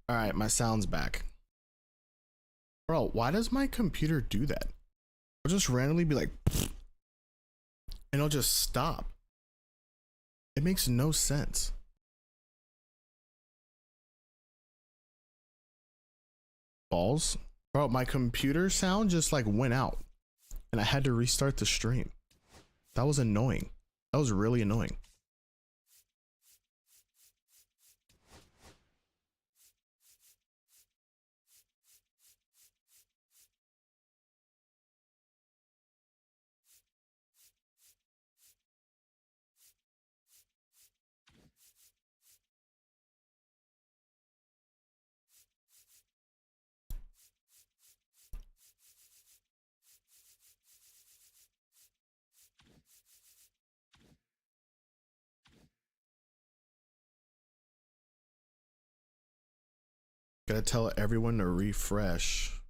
All right, my sound's back. Bro, why does my computer do that? It'll just randomly be like, and it'll just stop. It makes no sense. Balls? Bro, my computer sound just like went out and I had to restart the stream. That was annoying. That was really annoying. Gotta tell everyone to refresh.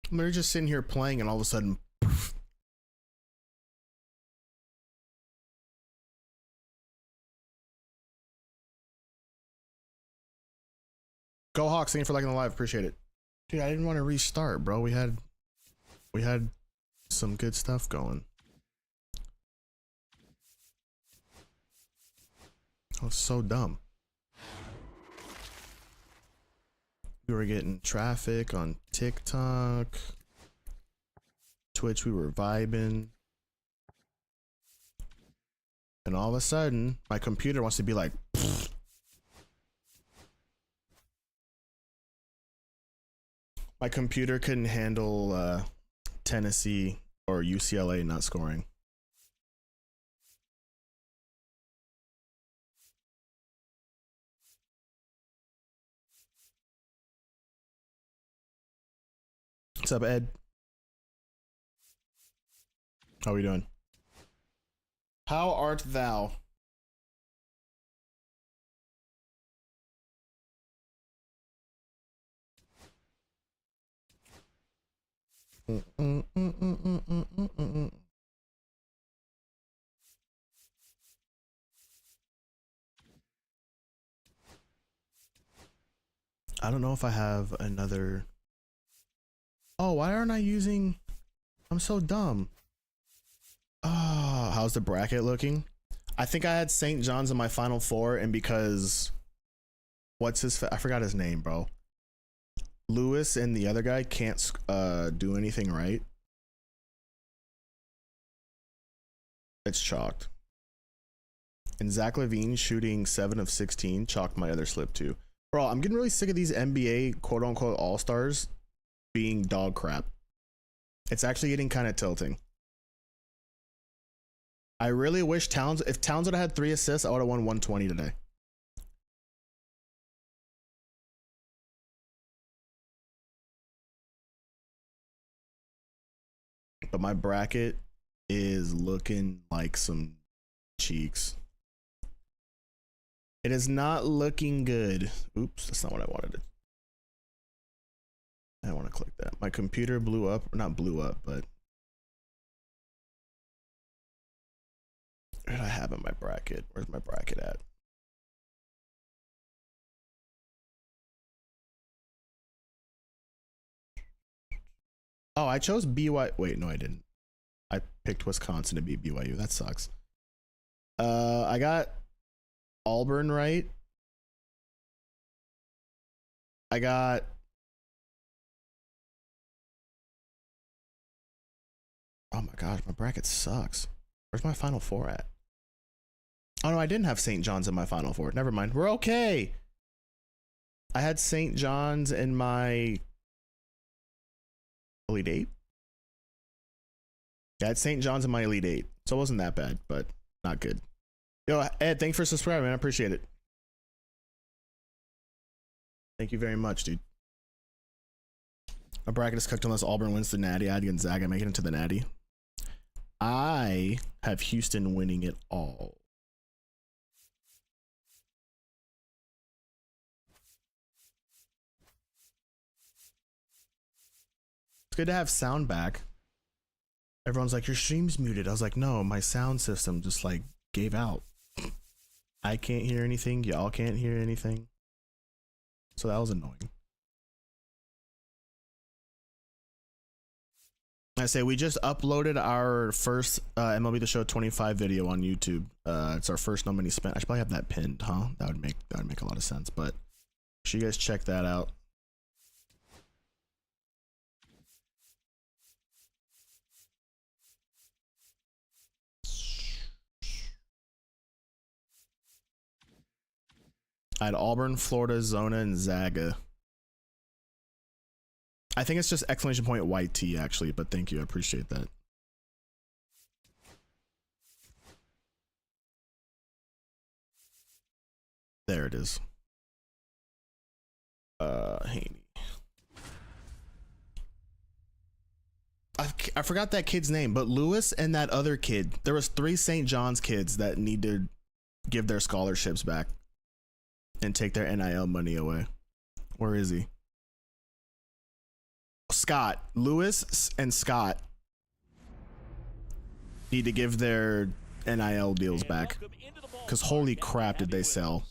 They're just sitting here playing and all of a sudden, poof. Go Hawks, thank you for liking the live, appreciate it. Dude, I didn't want to restart, bro. We had some good stuff going. I was so dumb. We were getting traffic on TikTok. Twitch, we were vibing. And all of a sudden, my computer wants to be like, pfft. My computer couldn't handle Tennessee or UCLA not scoring. What's up, Ed? How are we doing? How art thou? I don't know if I have another. Oh, why aren't I using? I'm so dumb. Oh, how's the bracket looking? I think I had St. John's in my final four, and because what's his? I forgot his name, bro. Lewis and the other guy can't do anything right. It's chalked. And Zach Levine shooting 7 of 16 chalked my other slip too. Bro, I'm getting really sick of these NBA quote unquote all-stars being dog crap. It's actually getting kind of tilting. I really wish if Towns would have had 3 assists, I would have won 120 today. But my bracket is looking like some cheeks. It is not looking good. Oops, that's not what I wanted. I want to click that. My computer blew up, not blew up, but what did I have in my bracket? Where's my bracket at? Oh, I chose BYU. Wait, no, I didn't. I picked Wisconsin to beat BYU. That sucks. I got Auburn right. I got oh my gosh, my bracket sucks. Where's my final four at? Oh no, I didn't have St. John's in my final four. Never mind. We're okay. I had St. John's in my Elite Eight. Yeah, I had St. John's in my Elite Eight. So it wasn't that bad, but not good. Yo, Ed, thanks for subscribing, man. I appreciate it. Thank you very much, dude. My bracket is cooked unless Auburn wins the Natty. I had Gonzaga make it into the Natty. I have Houston winning it all. It's good to have sound back. Everyone's like, your stream's muted. I was like, no, my sound system just like gave out. I can't hear anything. Y'all can't hear anything. So that was annoying. I say we just uploaded our first MLB The Show 25 video on YouTube. It's our first no money spent. I should probably have that pinned, huh? That would make a lot of sense. But make sure you guys check that out. I had Auburn, Florida, Zona, and Zaga. I think it's just exclamation point white T actually, but thank you. I appreciate that. There it is. Haney. I forgot that kid's name, but Lewis and that other kid. There was 3 St. John's kids that need to give their scholarships back and take their NIL money away. Where is he? Scott. Lewis and Scott need to give their NIL deals back. Because holy crap did they sell.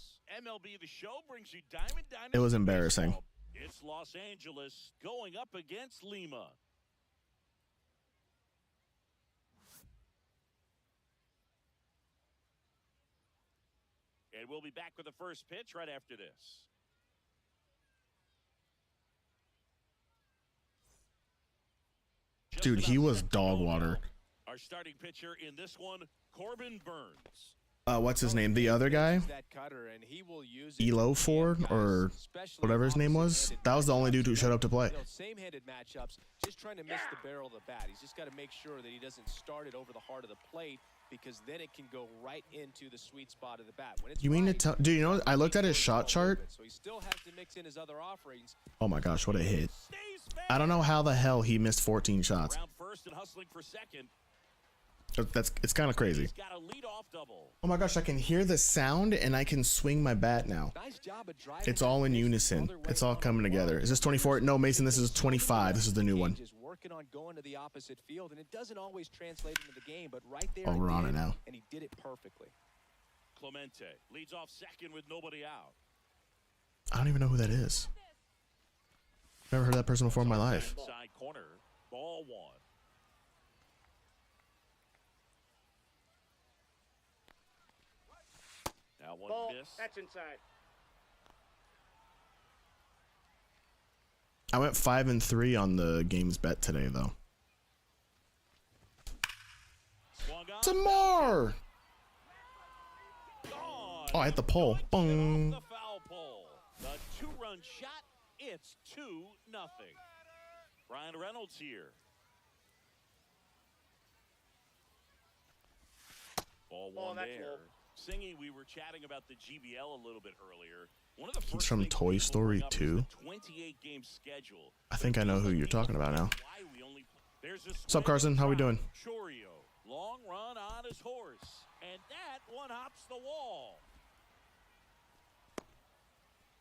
It was embarrassing. It's Los Angeles going up against Lima. And we'll be back with the first pitch right after this. Dude, he was dog water. Our starting pitcher in this one, Corbin Burns. What's his name? The other guy? Elo 4 or whatever his name was. That was the only dude who showed up to play. Same-handed matchups, just trying to miss the barrel of the bat. He's just got to make sure that he doesn't start it over the heart of the plate, because then it can go right into the sweet spot of the bat. When it's you mean to tell? Dude, you know, I looked at his shot chart. So he still has to mix in his other offerings. Oh my gosh, what a hit. I don't know how the hell he missed 14 shots. First and hustling for second. It's kind of crazy. Oh my gosh, I can hear the sound and I can swing my bat now. It's all in unison. It's all coming together. Is this 24? No, Mason, this is 25. This is the new one. Working on going to the opposite field, and it doesn't always translate into the game, but right there, oh, we're on it now. And he did it perfectly. Clemente leads off second with nobody out. I don't even know who that is. Never heard that person before in my life. Side corner, ball one. Now one miss. That's inside. I went 5-3 on the games bet today, though. Some more. Oh, I hit the pole. Boom. The foul pole. The 2-run shot. It's 2-0. Ryan Reynolds here. Ball one there. Singing, we were chatting about the GBL a little bit earlier. One of the He's from Toy Story 2. I think I know who you're talking about now. What's up, Carson? How we doing? Chorio, long run on his horse, and that one hops the wall.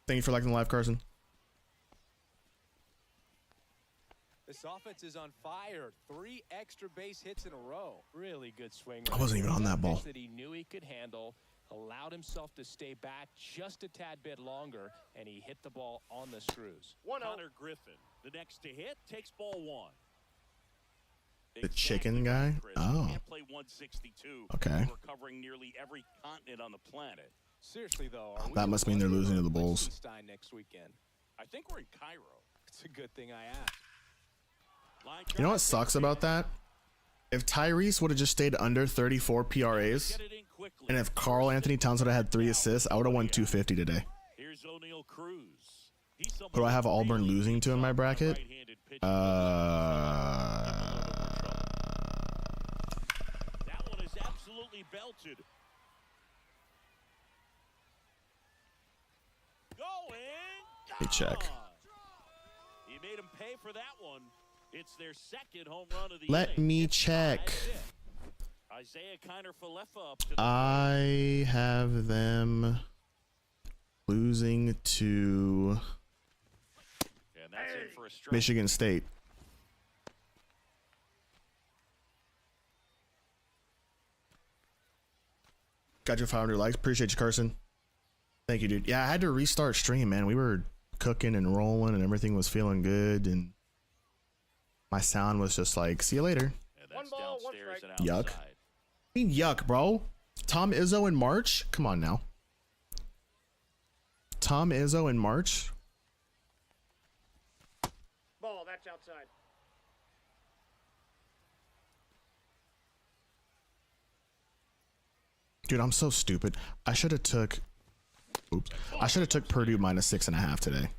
Thank you for liking the live, Carson. This offense is on fire. 3 extra base hits in a row. Really good swing. I wasn't even on that ball. That he knew he could handle, allowed himself to stay back just a tad bit longer, and he hit the ball on the screws. Connor Griffin, the next to hit, takes ball one. The chicken guy? Oh. Can't play 162. Okay. We're covering nearly every continent on the planet. Seriously, though, that must mean they're losing to the Bulls. Next weekend. I think we're in Cairo. It's a good thing I asked. You know what sucks about that? If Tyrese would have just stayed under 34 PRAs, and if Karl Anthony Towns would have had 3 assists, I would have won 250 today. Here's O'Neal Cruz. Who do I have Auburn losing to in my bracket? That one is absolutely belted. Let me check. He made him pay for that one. It's their second home run of the Let me check. Isaiah Kiner-Falefa up to the I have them losing to and that's in for a strike. Michigan State. Got your 500 likes. Appreciate you, Carson. Thank you, dude. Yeah, I had to restart stream, man. We were cooking and rolling and everything was feeling good. And my sound was just like, see you later. One ball, one strike. Yuck. I mean, yuck, bro. Tom Izzo in March? Come on now. Tom Izzo in March? Ball, that's outside. Dude, I'm so stupid. I should have took... Oops. I should have took Purdue -6.5 today.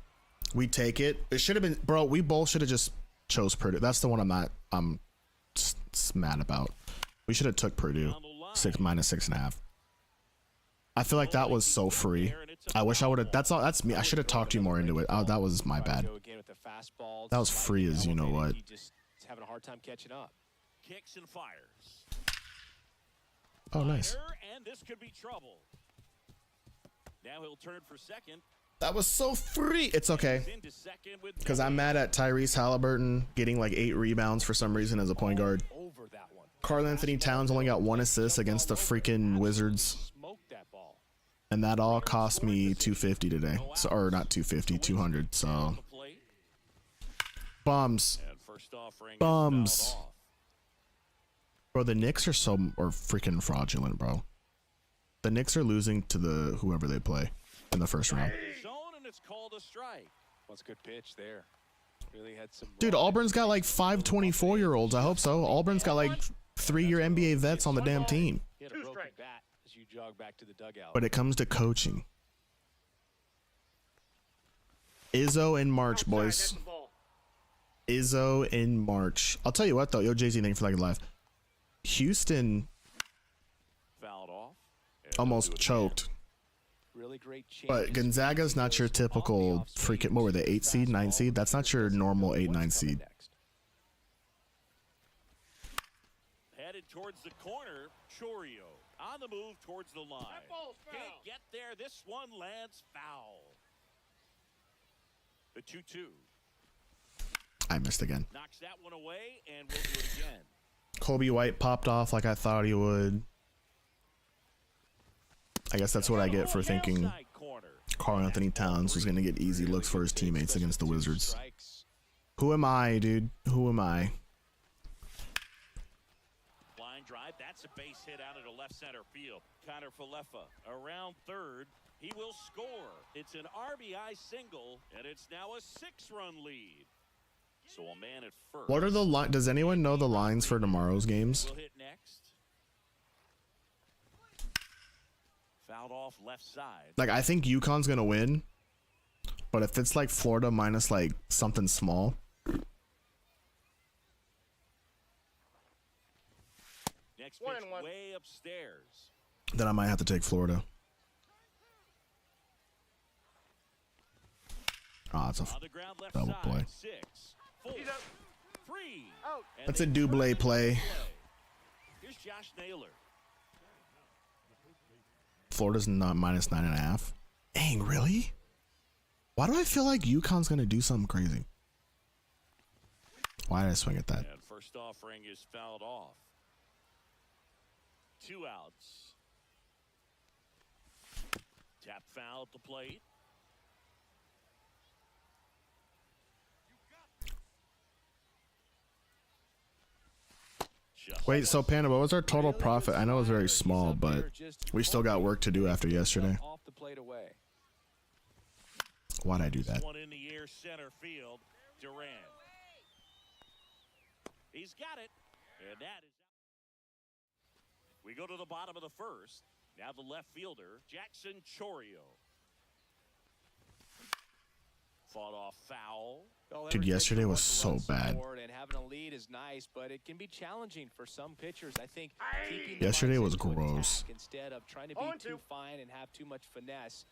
We take it. It should have been... Bro, we both should have just chose Purdue. That's the one I'm just mad about. We should have took Purdue -6.5. I feel like that was so free. I wish I would have... That's me. I should have talked you more into it. Oh, that was my bad. That was free as you know what. Just having a hard time catching up. Kicks and fires. Oh, nice. And this could be trouble. Now he'll turn for second. That was so free. It's okay. Because I'm mad at Tyrese Halliburton getting like 8 rebounds for some reason as a point guard. Karl Anthony Towns only got 1 assist against the freaking Wizards. And that all cost me $250 today. So, or not $250, $200. So bums. Bums. Bro, the Knicks are freaking fraudulent, bro. The Knicks are losing to the whoever they play in the first round. What's a good pitch there? Really had some. Dude, Auburn's got like 5 24-year-olds. I hope so. Auburn's got like 3-year NBA vets on the damn team. Hit a broken bat as you jog back to the dugout. But it comes to coaching. Izzo in March, boys. Izzo in March. I'll tell you what though. Yo, Jay-Z, thank you for liking live. Houston almost choked. Really great, but Gonzaga's not your typical freaking, what were they, 8 seed, 9 seed? That's not your normal 8, 9 seed. Headed towards the corner, Chorio on the move towards the line. Can't get there. This one lands foul. The 2-2. I missed again. Knocks that one away, and we'll do it again. Kobe White popped off like I thought he would. I guess that's what I get for thinking Karl Anthony Towns was going to get easy looks for his teammates against the Wizards. Who am I, dude? Who am I? Line drive. That's a base hit out into left center field. Connor Falefa around third. He will score. It's an RBI single, and it's now a 6-run lead. So a man at first. What are the lines? Does anyone know the lines for tomorrow's games? We'll hit next. Fouled off left side. Like, I think UConn's gonna win, but if it's like Florida minus like something small, next pitch way upstairs, then I might have to take Florida. Oh, it's a double play. 6, 4, 3. That's a double play. Here's Josh Naylor. Florida's not minus 9.5. Dang, really? Why do I feel like UConn's gonna do something crazy? Why did I swing at that? And first offering is fouled off. 2 outs. Tap foul at the plate. Wait, so Panda, what was our total profit? I know it was very small, but we still got work to do after yesterday. Why'd I do that? One in the air, center field. Duran. He's got it. And that is. We go to the bottom of the first. Now the left fielder, Jackson Chorio. Fought off foul. Dude, yesterday was so bad. And having a lead is nice, but it can be challenging for some pitchers. I think yesterday was gross. Instead of trying to be too fine and have too much finesse,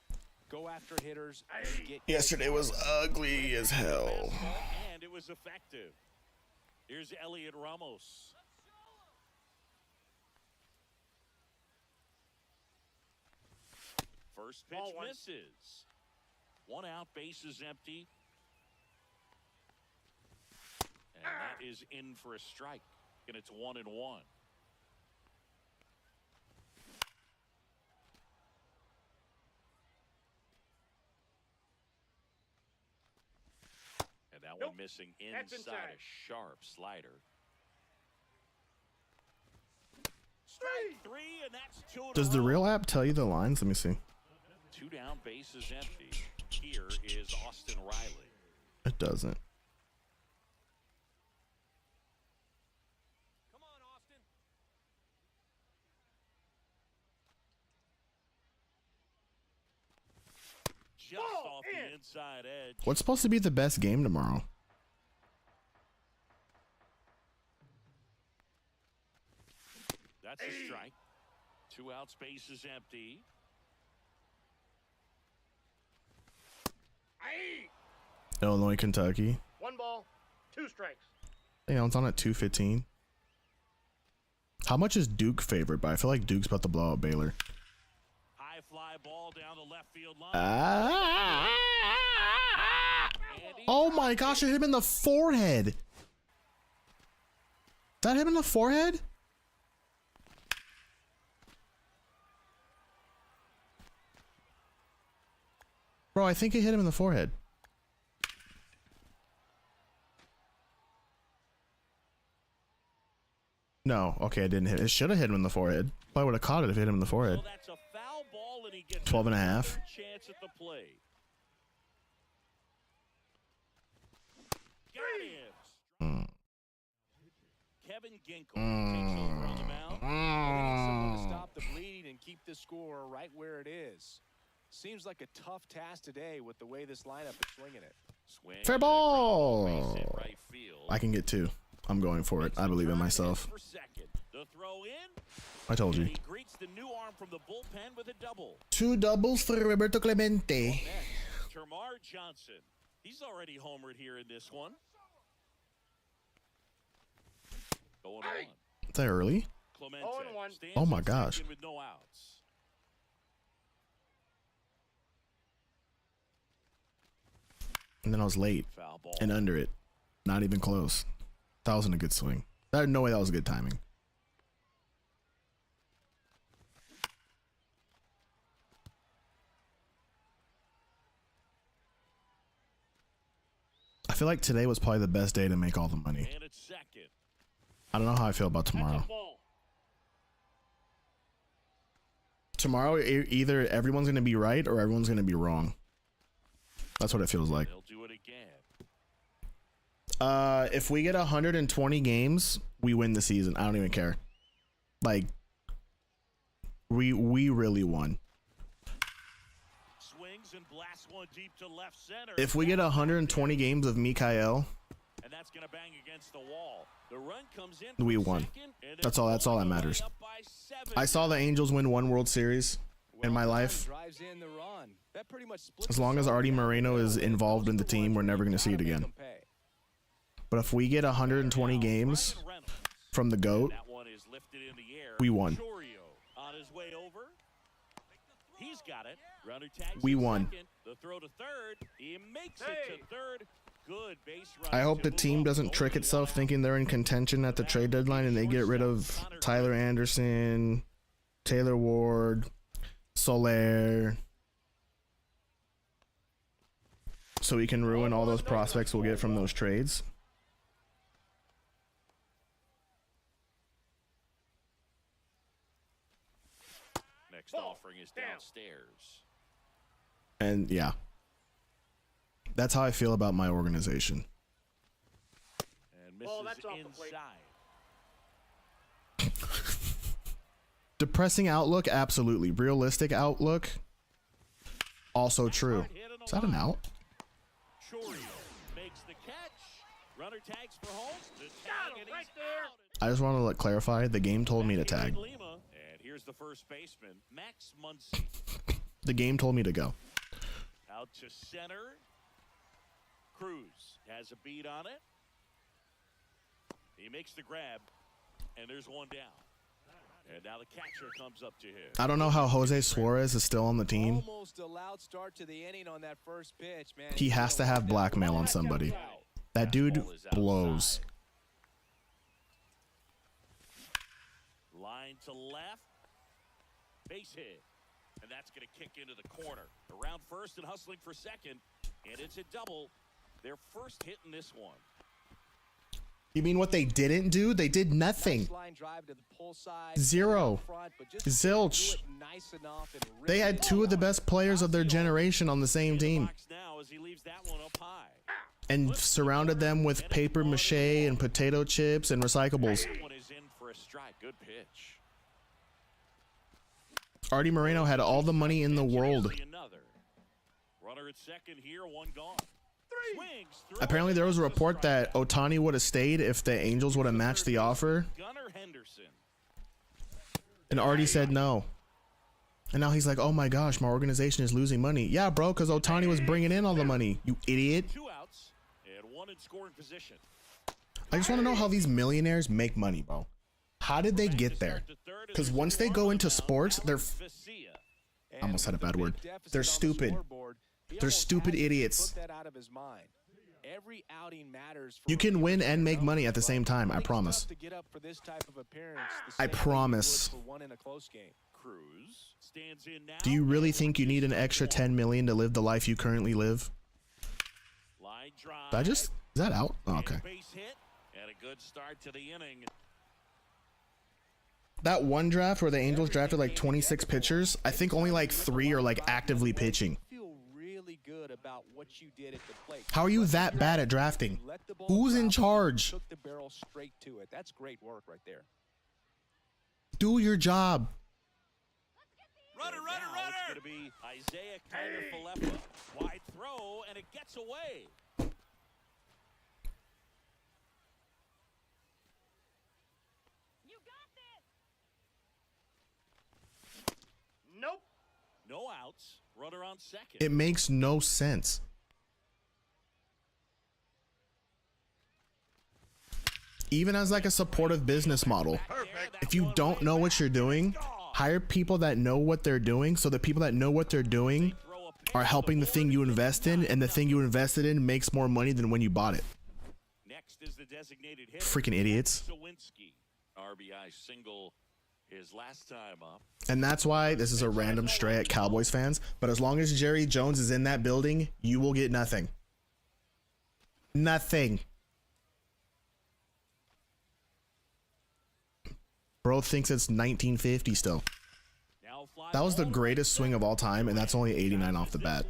go after hitters. And get yesterday was ugly as hell. And it was effective. Here's Elliot Ramos. First pitch misses. 1 out, base is empty. And that is in for a strike. And it's 1-1. That Nope. one missing That's inside inside. a sharp slider. Strike three, and that's two in a Does the row. real app tell you the lines? Let me see. 2 down, bases empty. Here is Austin Riley. It doesn't. Come on, Austin. Just Ball off in. the inside edge. What's supposed to be the best game tomorrow? That's a strike. 2 outs, bases empty. Aye. Illinois, Kentucky. 1 ball, 2 strikes. You know, it's on at 215. How much is Duke favored by? I feel like Duke's about to blow out Baylor. High fly ball down the left field line. Oh my gosh, it hit him in the forehead. That hit him in the forehead? Bro, I think it hit him in the forehead. No, okay, it didn't hit. It should have hit him in the forehead. Probably would have caught it if it hit him in the forehead. So that's a foul ball, and he gets 12 and a another half. chance at the plate. Got him. Kevin Ginkel takes over on the mound. We need someone to stop the bleeding and keep the score right where it is. Seems like a tough task today with the way this lineup is swinging it. Swing Fair and a ground base ball. hit right field. I can get 2. I'm going for it. I believe in myself. For second. The throw in. I told And you. he greets the new arm from the bullpen with a double. 2 doubles for Roberto Clemente. Next, Termar Johnson. He's already homered here in this one. Going on. Is that early? Clemente 0-1. stands Oh my at gosh. second with no outs. And then I was late Foul ball. and under it. Not even close. That wasn't a good swing. No way that was good timing. I feel like today was probably the best day to make all the money. And it's second. I don't know how I feel about That's tomorrow. a ball. Tomorrow, either everyone's going to be right or everyone's going to be wrong. That's what it feels like. They'll do it again. If we get 120 games, we win the season. I don't even care. Like, we really won. Swings and blasts one deep to left center. If we get 120 games of Mikael, And that's going to bang against the wall. The run comes in. We for won. second, and That's they're all that pulling the matters. way up by 7. I saw the Angels win 1 World Series in my Well, life. drives in the run. That pretty much splits As the long as score Artie down the Moreno middle. is involved in the Those team, we're runs never going to see it gotta make again. 'em pay. But if we get 120 games Ryan Reynolds. from the GOAT, That one is lifted in the air. we won. Chorio on his way over. He's got it. Runner tags We to won. second. The throw to third. He makes it Hey. to third. Good base run. I hope to the move team up. doesn't Only trick itself one out. thinking they're in contention at the trade deadline and they get rid of Tyler Anderson, Taylor Ward, Soler, so we can ruin all those prospects we'll get from those trades. Next Ball. offering is Down. downstairs. And yeah, that's how I feel about my organization. And misses Ball, that's off the plate. inside. Depressing outlook, absolutely. Realistic outlook, also true. Hard hit on the Is that an line. out? Chorio makes the catch. Runner tags for home. The Got tag, him and right he's there. out. I just want to clarify, the game told me to Back behind tag. Lima. And here's the first baseman, Max Muncy. The game told me to go. Out to center. Cruz has a beat on it. He makes the grab, and there's one down. And now the catcher comes up to him. I don't know how Jose Suarez is still on the team. Almost a loud start to the inning on that first pitch, man. He has to have blackmail on somebody. That dude Fastball is blows. outside. Line to left. Base hit. And that's going to kick into the corner. Around first and hustling for second. And it's a double. Their first hit in this one. You mean what they didn't do? They did nothing. Nice line drive to the pull side, Zero. front, but just Zilch. do it nice enough and They had two of the best players of their generation on the same team Box now as he leaves that one up high. and surrounded them with paper mache and potato chips and recyclables. That one is in for a strike. Good pitch. Artie Moreno had all the money in the world. Another. Runner at second here, one gone. Swings through. Apparently there was a report that Ohtani would have stayed if the Angels would have matched the offer, Gunnar Henderson. and Artie said no. And now he's like, oh my gosh, my organization is losing money. Yeah, bro, because Ohtani was bringing in all the money, you idiot. 2 outs and one in scoring position. I just want to know how these millionaires make money, bro. How did they get there? Because once they go into sports, they're... I almost had a bad word. They're stupid. They're stupid idiots. Put that out of his mind. Every outing matters for You can win and make money at the same time, I promise. to get up for this type of appearance the I same way you promise. would for one in a close game. Cruz stands in now. Do you really think you need an extra 10 million to live the life you currently live? Line drive. Did I just... Is that out? Oh, And okay. a base hit and a good start to the inning. That one draft where the Angels drafted like 26 pitchers, I think only like 3 are like actively pitching. Feel really good about what you did at the plate. How are you that bad at drafting? Let the ball Who's in travel, charge? Took the barrel straight to it. That's great work right there. Do your job. Runner, runner, runner. It's going to be Isaiah Kiner-Falefa. Wide throw, and it gets away. Nope. No outs. Runner on second. It makes no sense. Even as like a supportive business model, if you don't know what you're doing, hire people that know what they're doing, so the people that know what they're doing are helping the thing you invest in, and the thing you invested in makes more money than when you bought it. Next is the designated hitter. Freaking idiots. Sawinski. RBI single his last time up. And that's why this is a random stray at Cowboys fans, but as long as Jerry Jones is in that building, you will get nothing. Nothing. Bro thinks it's 1950 still. That was the greatest swing of all time, and that's only 89 off the bat.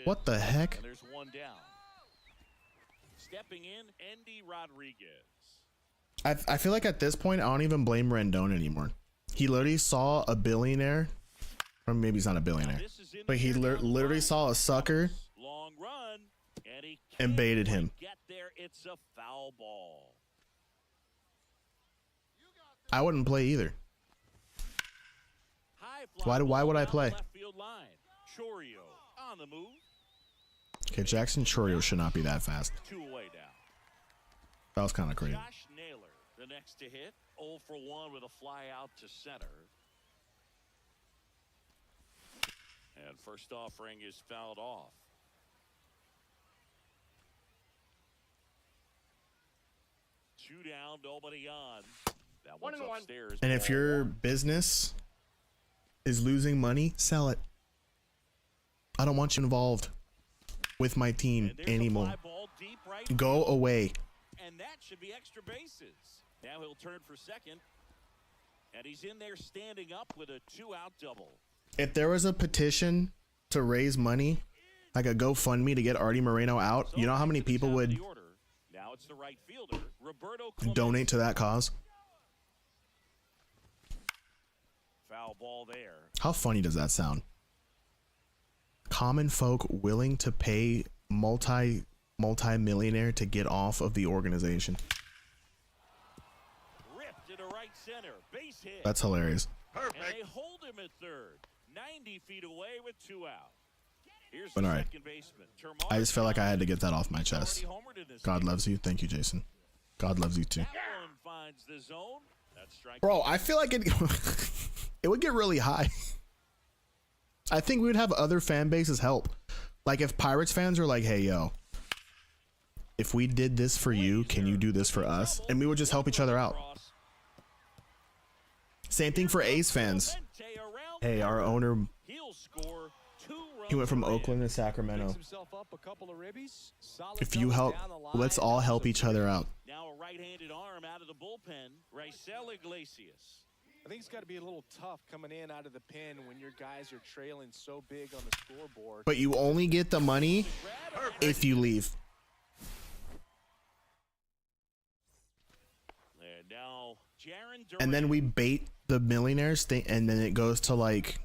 What the heck? And there's one down. Stepping in, Andy Rodriguez. I feel like at this point, I don't even blame Rendon anymore. He literally saw a billionaire, or maybe he's not a billionaire, but he literally saw a sucker Long run, and baited him. Get there, it's a foul ball. I wouldn't play either. Why would I play? Left field line. Chorio on the move. Okay, Jackson Chorio should not be that fast. 2 away now. That was kind of crazy. Josh Naylor, the next to hit. 0 for 1 with a fly out to center. And first offering is fouled off. Two down, nobody on. That one's 1-1. upstairs. And if your business is losing money, sell it. I don't want you involved with my team And there's a anymore. fly ball deep right. Go away. And that should be extra bases. Now he'll turn for second. And he's in there standing up with a 2-out double. If there was a petition to raise money, like a GoFundMe to get Artie Moreno out, you know how many people would Now it's the right fielder, Roberto Clemente. donate to that cause? Foul ball there. How funny does that sound? Common folk willing to pay multi-millionaire to get off of the organization. Ripped into right center. Base hit. That's hilarious. And they hold him at third. 90 feet away with 2 out. Here's But the all right. second baseman. I just felt like I had to get that off my He's chest. already homered in this God game. loves you. Thank you, Jason. God loves you too. That one finds the zone. That's strike. Bro, I feel like it it would get really high. I think we would have other fan bases help. Like if Pirates fans are like, hey, yo, if we did this for you, can you do this for us? And we would just help each other out. Same thing for A's fans. Clemente around Hey, our owner He'll score 2 He went from for him. Oakland to Sacramento. Picks himself up a couple of ribbies. Solid If you numbers help, down the line, let's all help also each other out. Now a right-handed arm out of the bullpen, Raisel Iglesias. I think it's got to be a little tough coming in out of the pen when your guys are trailing so big on the scoreboard. But you only get the money if you leave. And now Jaron And then Durant. we bait the millionaires thing, and then it goes to like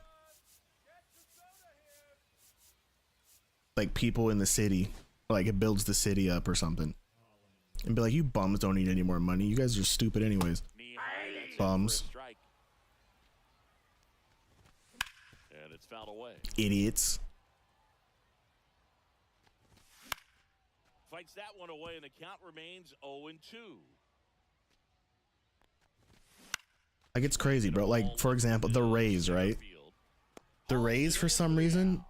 people in the city, like it builds the city up or something, and be like, you bums don't need any more money. You guys are stupid anyways. Knee high, that's in for a Bums. strike. And it's fouled away. Idiots. Fights that one away, and the count remains 0-2. Like it's crazy, bro. Like for example, the Rays, right? The Rays for some reason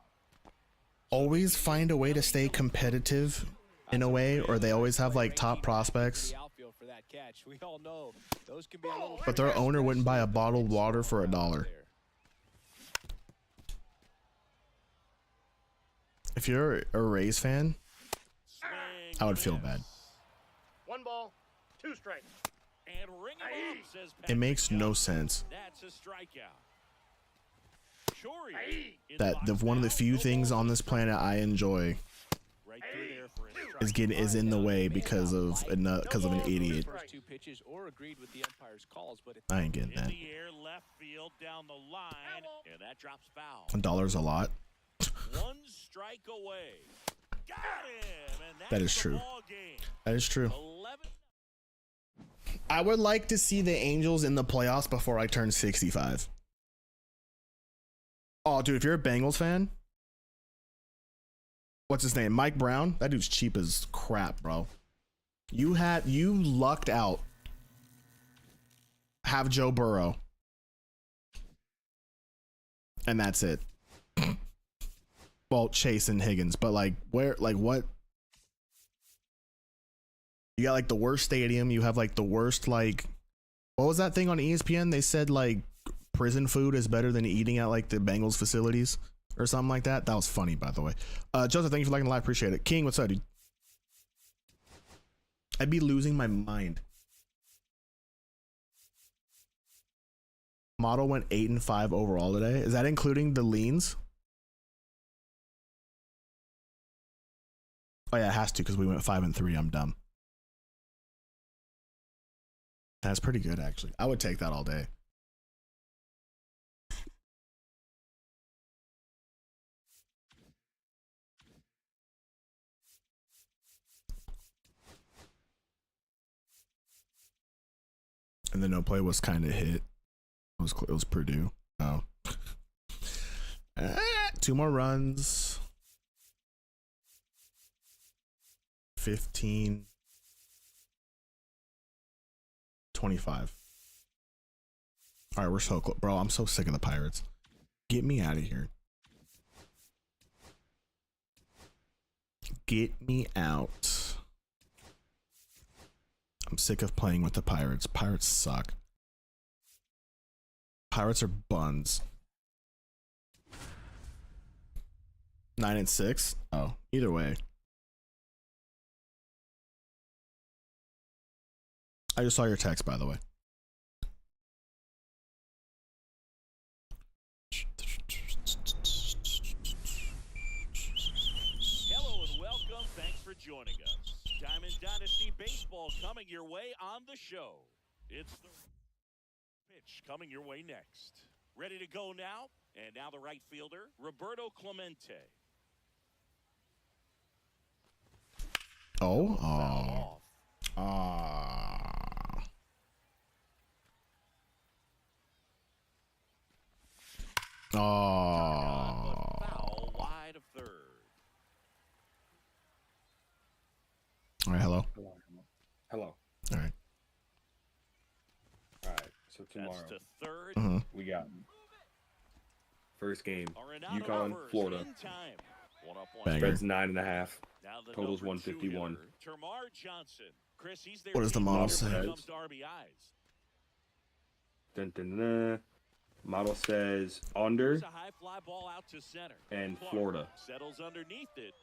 always find a way to stay competitive in a way, or they always have like top prospects. The outfield for that catch. We all know those can be a little But their owner wouldn't buy a bottled water for $1. If you're a Rays fan, I would feel bad. 1 ball, 2 strikes. And ring him up, says It makes Patrick no Young. sense. That's a strikeout. Shuri in That the box one of the now, few no things ball, on this planet I enjoy right through there for a is in the way because of an idiot. First 2 pitches or agreed with the umpire's calls, but I ain't getting in that. the air, left field, down the line, and that drops foul. $1 a lot. 1 strike away. Got him, and that's That is the true. ball game. That is true. 11. I would like to see the Angels in the playoffs before I turn 65. Oh, dude, if you're a Bengals fan, what's his name? Mike Brown? That dude's cheap as crap, bro. You lucked out. Have Joe Burrow. And that's it. Well, Chase and Higgins, but like what? You got like the worst stadium. You have like the worst what was that thing on ESPN? They said like prison food is better than eating at like the Bengals facilities or something like that. That was funny, by the way. Joseph, thank you for liking the live. Appreciate it. King, what's up, dude? I'd be losing my mind. Model went 8-5 overall today. Is that including the leans? Oh yeah, it has to because we went 5-3. I'm dumb. That's pretty good, actually. I would take that all day. And the no play was kind of hit. It was Purdue. Oh. 2 more runs. 15. 25. All right, we're so close. Bro, I'm so sick of the Pirates. Get me out of here. Get me out. I'm sick of playing with the Pirates. Pirates suck. Pirates are buns. 9-6? Oh, either way. I just saw your text, by the way. Hello and welcome. Thanks for joining us. Diamond Dynasty Baseball coming your way on the show. It's the pitch coming your way next. Ready to go now? And now the right fielder, Roberto Clemente. Oh, Foul off. Foul wide of third. All right, hello. Hello. All right. All right. So tomorrow That's to third. we got first game. Arenado UConn, first, Florida. in time. 1 up, 1 Banger. Spread's 9.5. Now the Totals number two 151. hitter, Termar Johnson. Chris, he's there. What does the model say? Comes to RBIs. Dun, dun, dun, dun. Model says under It's a high fly ball out to center. and Clark Florida. settles underneath it.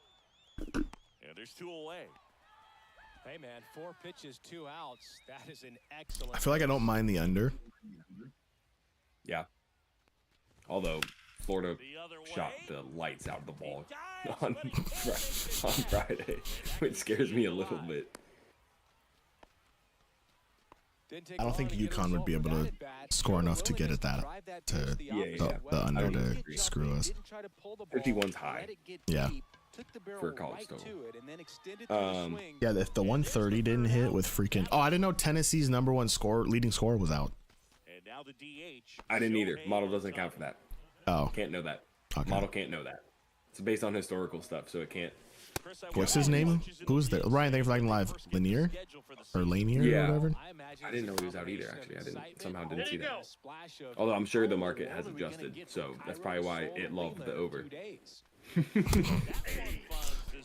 And there's 2 away. Hey, man, 4 pitches, 2 outs. That is an excellent. I feel like I don't mind the under. Yeah. Although Florida The other shot way. the lights out of the ball He dives, on, but he can't make the on catch. Friday, which scares me a little bit. I don't think UConn would be able to score enough to get at that to the under to screw us. 51's high. Yeah. For a college total. Yeah, if the 130 didn't hit with freaking. Oh, I didn't know Tennessee's leading scorer was out. And now the DH. I didn't either. Model doesn't account for that. Oh, Can't know that. okay. Model can't know that. It's based on historical stuff, so it can't. What's his name? Who's there? Ryan, thanks for flagging live. Lanier or Lanier Yeah. or whatever. I didn't know he was out either. Actually, I didn't There see you that. go. Although I'm sure the market has adjusted, so that's probably why it loved the over.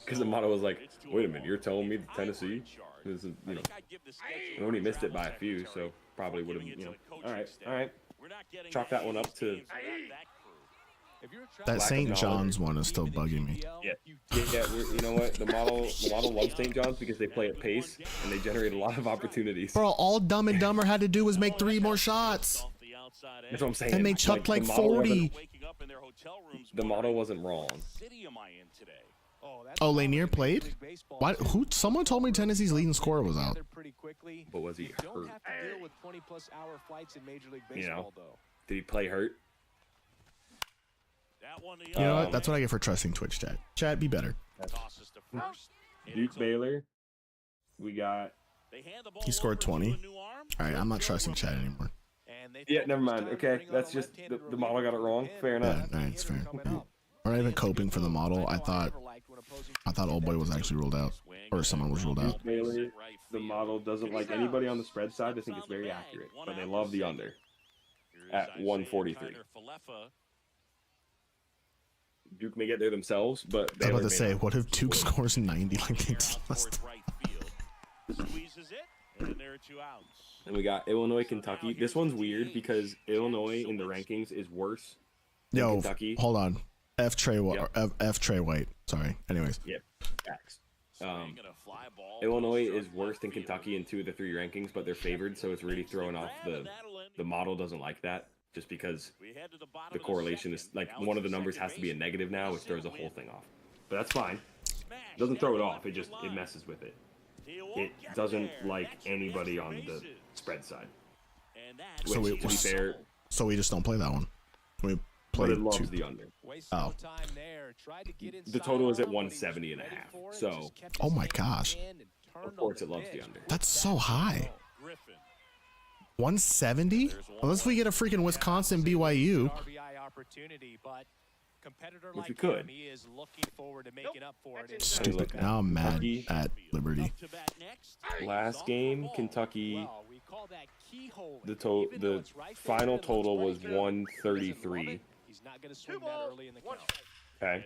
Because the model was like, wait a minute, you're telling me Tennessee? This is, you know, we only missed it by a few, so probably would have, you know. All right. Chalk that one up to. That St. John's one is still bugging me. Yeah. You know what? The model loves St. John's because they play at pace and they generate a lot of opportunities. Bro, all Dumb and Dumber had to do was make 3 more shots. That's what I'm saying. And they chucked like the model 40. The model wasn't wrong. Oh, Lanier played? Why? Who? Someone told me Tennessee's leading scorer was out. But was he hurt? You know? Though. Did he play hurt? You know what? That's what I get for trusting Twitch chat. Chat, be better. Duke Baylor. We got. He scored 20. All right, I'm not trusting chat anymore. Yeah, never mind. Okay, that's just the model got it wrong. Fair Yeah, enough. all right, it's fair. We're not even coping for the model. I thought Old Boy was actually ruled out, or someone was ruled out. Duke Baylor. The model doesn't like anybody on the spread side. They think it's very accurate, but they love the under at 143. Duke may get there themselves, but I was about to say, what if Duke scores 90 like they did last time? And we got Illinois, Kentucky. This one's weird because Illinois in the rankings is worse than Yo, Kentucky. hold on. F Trey White. Yep. F Trey White. Sorry. Anyways. Yep. Facts. Illinois is worse than Kentucky in 2 of the 3 rankings, but they're favored, so it's really throwing off the model doesn't like that. Just because the correlation is like one of the numbers has to be a negative now, which throws the whole thing off. But that's fine. It doesn't throw it off. It messes with it. It doesn't like anybody on the spread side. So Which, to be fair, So we just don't play that one. We play but it loves 2. the under. Oh. The total is at 170 and a half. So, Oh my gosh. of course, it loves the under. That's so high. 170? Unless we get a freaking Wisconsin BYU. Which we could. Stupid. Now I'm mad Kentucky. at Liberty. Last game, Kentucky. The final total was 133. Okay.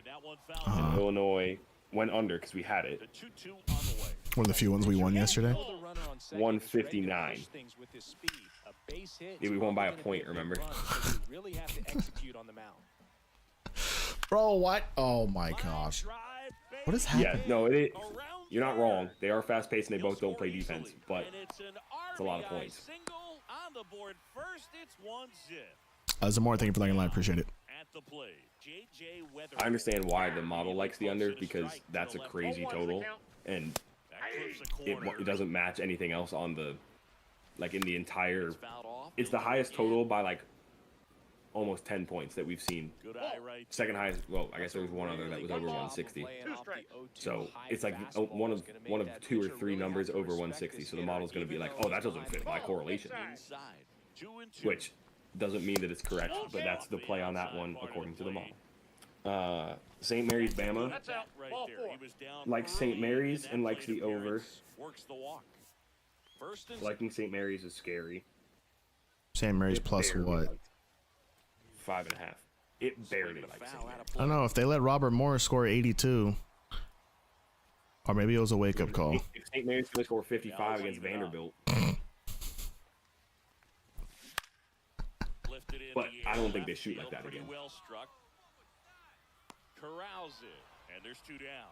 And Illinois went under because we had it. One of the few ones we won yesterday. 159. Yeah, we won by a point, remember? Bro, what? Oh my gosh. What is happening? Yeah, no, you're not wrong. They are fast paced and they both don't play defense, but it's a lot of points. Zamora, thank you for liking live. Appreciate it. I understand why the model likes the under because that's a crazy total and it doesn't match anything else on the, like in the entire, it's the highest total by like almost 10 points that we've seen. Second highest, well, I guess there was one other that was over 160. So it's like one of 2 or 3 numbers over 160. So the model's going to be like, oh, that doesn't fit my correlation, which doesn't mean that it's correct, but that's the play on that one according to the model. St. Mary's Bama likes St. Mary's and likes the over. Liking St. Mary's is scary. St. Mary's plus what? 5.5. It barely likes St. Mary's. I don't know. If they let Robert Morris score 82, or maybe it was a wake-up call. If St. Mary's going to score 55 against Vanderbilt. but I don't think they shoot like that again. Well struck. Corrals it, and there's 2 down.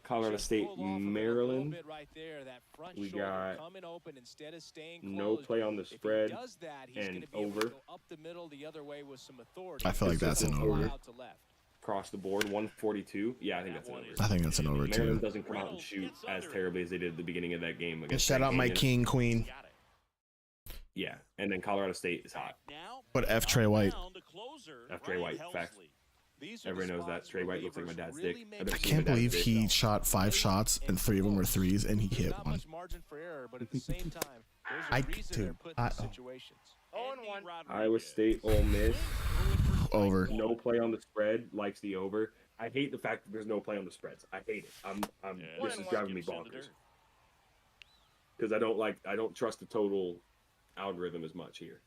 Colorado State, Maryland. Right there, that front We shoulder got coming open instead of staying no closed. play on the If he spread does that, he's and gonna be able to over. go up the middle the other way with some authority. I feel like that's an over. Out to left. Across the board, 142. Yeah, I think that's an over. I think that's an over Maryland too. doesn't come out and shoot as terribly as they did at the beginning of that game And against shout out my Canyon. king queen. Got it. Yeah, and then Colorado State is hot. Now, But F Trey White. down to closer, F. Trey Ryan White, facts. Helsley. These are Everyone the knows that spots Trey where White looks like my relievers dad's really dick. make I've never I seen can't my dad's believe dick. he shot 5 shots and 3 of them were threes and he hit Not one. much margin for error, but at the same time, there's a I- reason dude, they're put I- in situations. 0-1. Iowa State, Ole Miss. Over. No play on the spread. Likes the over. I hate the fact that there's no play on the spreads. I hate it. This is driving me bonkers. Because I don't trust the total algorithm as much here.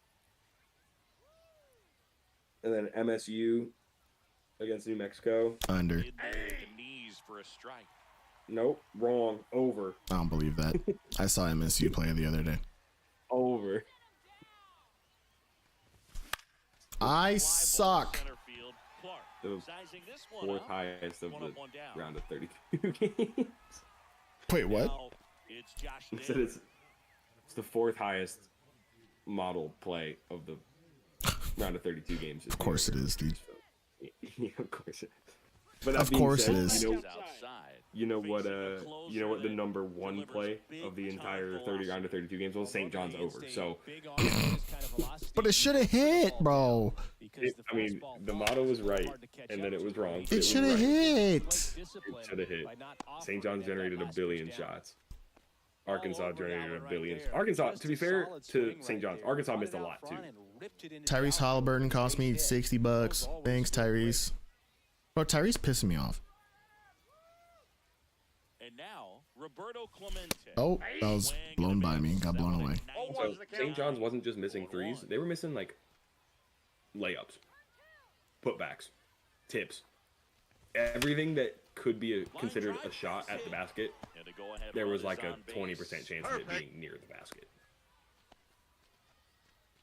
And then MSU against New Mexico. Under. Knees for a strike. Nope, wrong. Over. I don't believe that. I saw MSU play the other day. Over. I suck. Center field. Clark The sizing this one fourth up. highest of One the up, one down. round of 32 games. Wait, what? Now it's Josh It said Naylor. it's the fourth highest model play of the round of 32 games. Of course it is, dude. Yeah, of course it is. But that Of being course said, it is. You know, Outside. you know what the that number one delivers play big of the time entire 30 velocity. round of 32 games was St. John's over. So But it should have hit, bro. I mean, the model was right, and then it was wrong. but It was should have right. hit. It should have hit. St. John's generated 1 billion shots. Arkansas generated 1 billion. Arkansas, to be fair to St. John's, Arkansas missed a lot too. Tyrese Halliburton cost me $60. Thanks, Tyrese. Bro, Tyrese pissing me off. And now Roberto Clemente. Oh, that was blown by me. Got blown away. So St. John's wasn't just missing threes; they were missing like layups, putbacks, tips, everything that could be considered a shot at the basket. And the go-ahead There run was is like a on base. 20% chance of it being near the basket.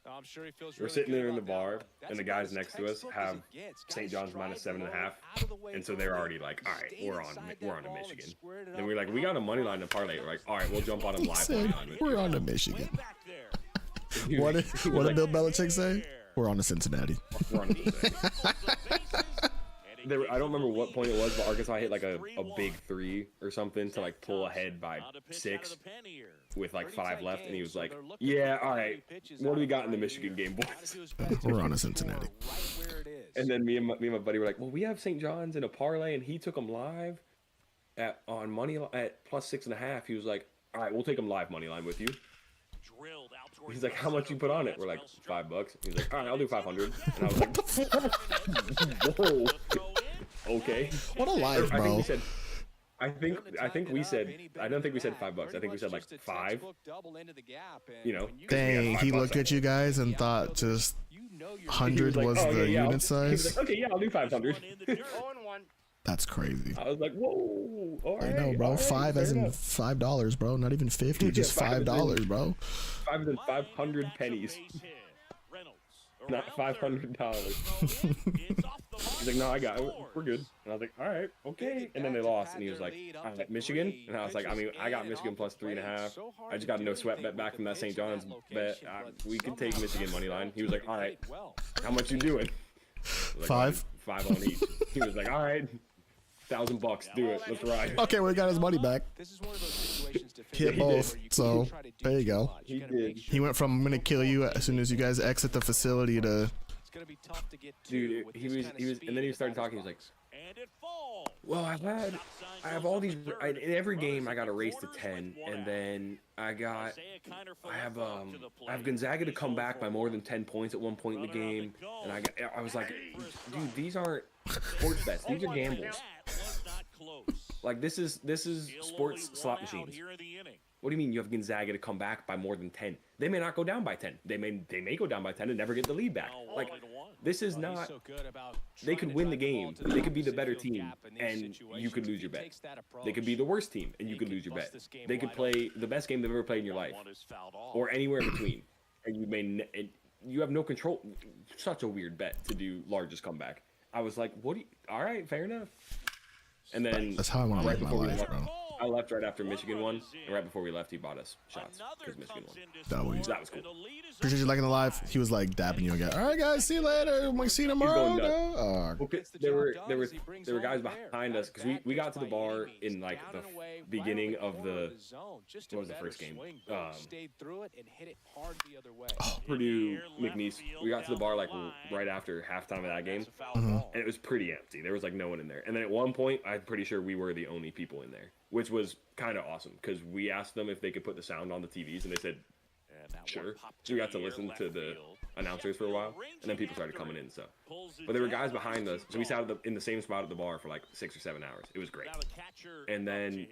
I'm sure he feels We're really sitting good there in the about that bar, one. That's and the about guys as next to us textbook have as it gets. St. Gotta John's minus stride 7.5, the ball out of the way and so they're early. already like, all right, Stayed we're on inside to that ball and Michigan. squared it Then up we're like, we got a money line to parlay. We're like, all right, we'll jump on them He live said, money line. we're on to Way Michigan. back there. He What was- did, he was what like, did Bill Belichick say? We're on to Cincinnati. we're on to Cincinnati. I don't remember what point it was, but Arkansas hit like a big three or something to like pull ahead by 6 with like 5 left, and he was like, yeah, all right, what do we got in the Michigan game, boys? We're on to Cincinnati. And then me and my buddy were like, well, we have St. John's in a parlay, and he took them live on money at plus 6.5. He was like, all right, we'll take them live money line with you. He's like, how much you put on it? We're like, $5. He's like, all right, I'll do 500. And I was like, whoa, okay. What a life, I think bro. we said, I think we said, I don't think we said $5. I think we said like 5. You know, 'cause we had Dang, he $5 looked at you guys and thought just He 100 like, was "Oh, the yeah, unit He was size. like, okay, yeah, I'll do 500. 0-1. That's crazy. I was like, whoa, all I right. know, bro. all right, 5 fair as in enough. $5, bro. Not even 50, just Yeah, 5 $5, bro. 500 pennies, not $500. He's like, no, I got it. We're good. And I was like, all right, okay. And then they lost, and he was like, all right, Michigan? And I was like, I mean, I got Michigan plus 3.5. I just got a no sweat bet back from that St. John's bet. We could take Michigan money line. He was like, all right, how much you doing? I was like, 5? 5 on each. He was like, all right, $1,000, do it. Let's ride. Okay, we got his money back. This is one of those situations to Hit he both, did. so there you go. He did. He went from I'm gonna kill you as soon as you guys exit the facility to It's gonna be tough to get Dude, he was, and then he started talking. He was like, well, I have all these. In every game, I got a race to 10, and then I have Gonzaga to come back by more than 10 points at one point in the game, and I was like, dude, these aren't sports bets. These are gambles. Like this is sports slot machines. What do you mean you have Gonzaga to come back by more than 10? They may not go down by 10. They may go down by 10 and never get the lead back. Like this is not. They could win the game. They could be the better team, and you could lose your bet. They could be the worst team, and you could lose your bet. They could play the best game they've ever played in your life, or anywhere in between, and you have no control. Such a weird bet to do largest comeback. I was like, what? All right, fair enough. And then That's how I want to live my life, bro. I left right after Michigan won, and right before we left, he bought us shots because Michigan won. W. That was cool. Appreciate you liking the live. He was like dabbing you again. All right, guys, see you later. Might see you tomorrow. Okay, there were guys behind us because we got to the bar in like the beginning of the what was the first game? Purdue McNeese. We got to the bar like right after halftime of that game, and it was pretty empty. There was like no one in there. And then at one point, I'm pretty sure we were the only people in there, which was kind of awesome because we asked them if they could put the sound on the TVs, and they said sure. So we got to listen to the announcers for a while, and then people started coming in and stuff. But there were guys behind us, so we sat in the same spot at the bar for like 6 or 7 hours. It was great. And then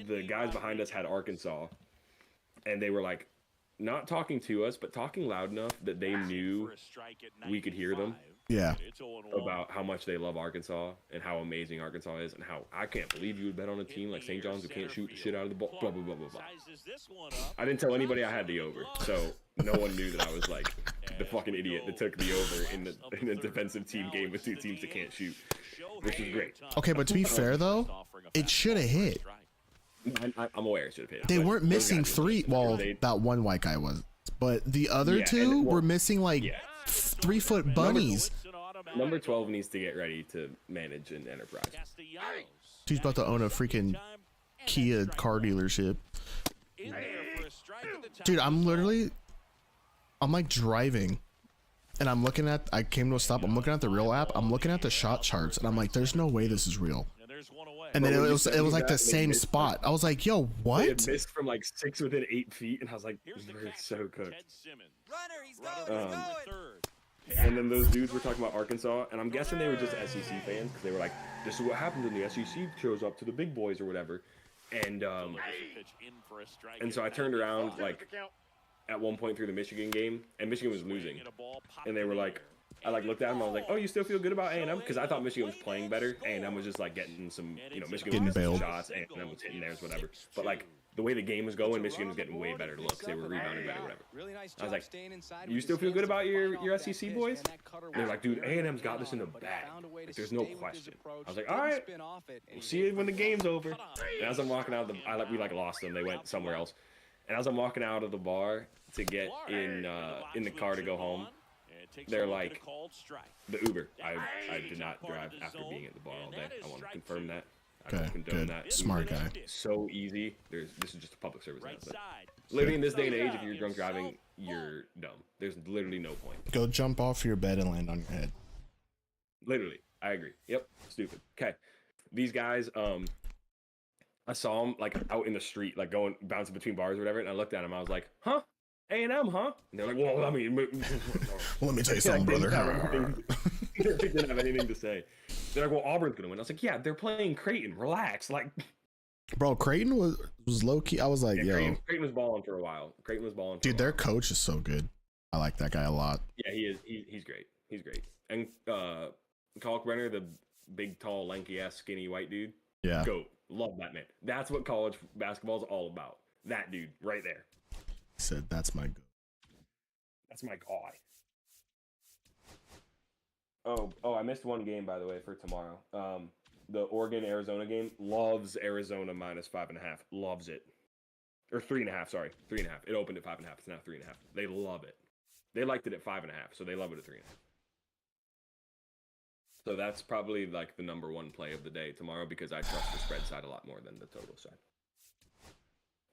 the guys behind us had Arkansas, and they were like not talking to us, but talking loud enough that they knew we could hear them. Yeah. About how much they love Arkansas and how amazing Arkansas is, and how I can't believe you would bet on a team like St. John's who can't shoot the shit out of the ball. Blah blah blah blah blah. I didn't tell anybody I had the over, so no one knew that I was like the fucking idiot that took the over in a defensive team game with two teams that can't shoot, which is great. Okay, but to be fair though, it should have hit. I'm aware it should have hit. They weren't missing three. Well, that one white guy was, but the other two were missing like 3 foot bunnies. Number 12 needs to get ready to manage an enterprise. He's about to own a freaking Kia car dealership. Dude, I'm like driving, and I came to a stop. I'm looking at the real app. I'm looking at the shot charts, and I'm like, there's no way this is real. And then it was like the same spot. I was like, yo, what? It missed from like 6 within 8 feet, and I was like, we're so cooked. And then those dudes were talking about Arkansas, and I'm guessing they were just SEC fans because they were like, this is what happens when the SEC shows up to the big boys or whatever. And so I turned around like at one point through the Michigan game, and Michigan was losing, and they were like, I like looked at them, I was like, oh, you still feel good about A&M? Because I thought Michigan was playing better. A&M was just like getting some, Michigan was getting shots, A&M was hitting theirs, whatever. But like the way the game was going, Michigan was getting way better looks. They were rebounding better, whatever. I was like, you still feel good about your SEC boys? And they're like, dude, A&M's got this in the bag. Like, there's no question. I was like, all right, we'll see it when the game's over. And as I'm walking out of we like lost them. They went somewhere else. And as I'm walking out of the bar to get in the car to go home, they're like, the Uber. I did not drive after being at the bar all day. I want to confirm that. I don't condone that. Smart guy. So easy. This is just a public service announcement. Living in this day and age, if you're drunk driving, you're dumb. There's literally no point. Go jump off your bed and land on your head. Literally. I agree. Yep. Stupid. Okay. These guys, I saw them like out in the street, like bouncing between bars or whatever, and I looked at them. I was like, huh? A&M, huh? And they're like, well, I mean, let me tell you something, brother. They didn't have anything to say. They're like, well, Auburn's gonna win. I was like, yeah, they're playing Creighton. Relax, like. Bro, Creighton was low key. I was like, yo, Creighton was balling for a while. Dude, their coach is so good. I like that guy a lot. Yeah, he is. He's great. He's great. And Kalkbrenner, the big, tall, lanky ass, skinny white dude. Yeah. Goat. Love that man. That's what college basketball is all about. That dude right there. Said that's my good. That's my guy. Oh, I missed one game by the way for tomorrow. The Oregon-Arizona game. Loves Arizona minus 5.5. Loves it. Or 3.5, sorry. 3.5. It opened at 5.5. It's now 3.5. They love it. They liked it at 5.5, so they love it at 3.5. So that's probably like the number one play of the day tomorrow because I trust the spread side a lot more than the total side.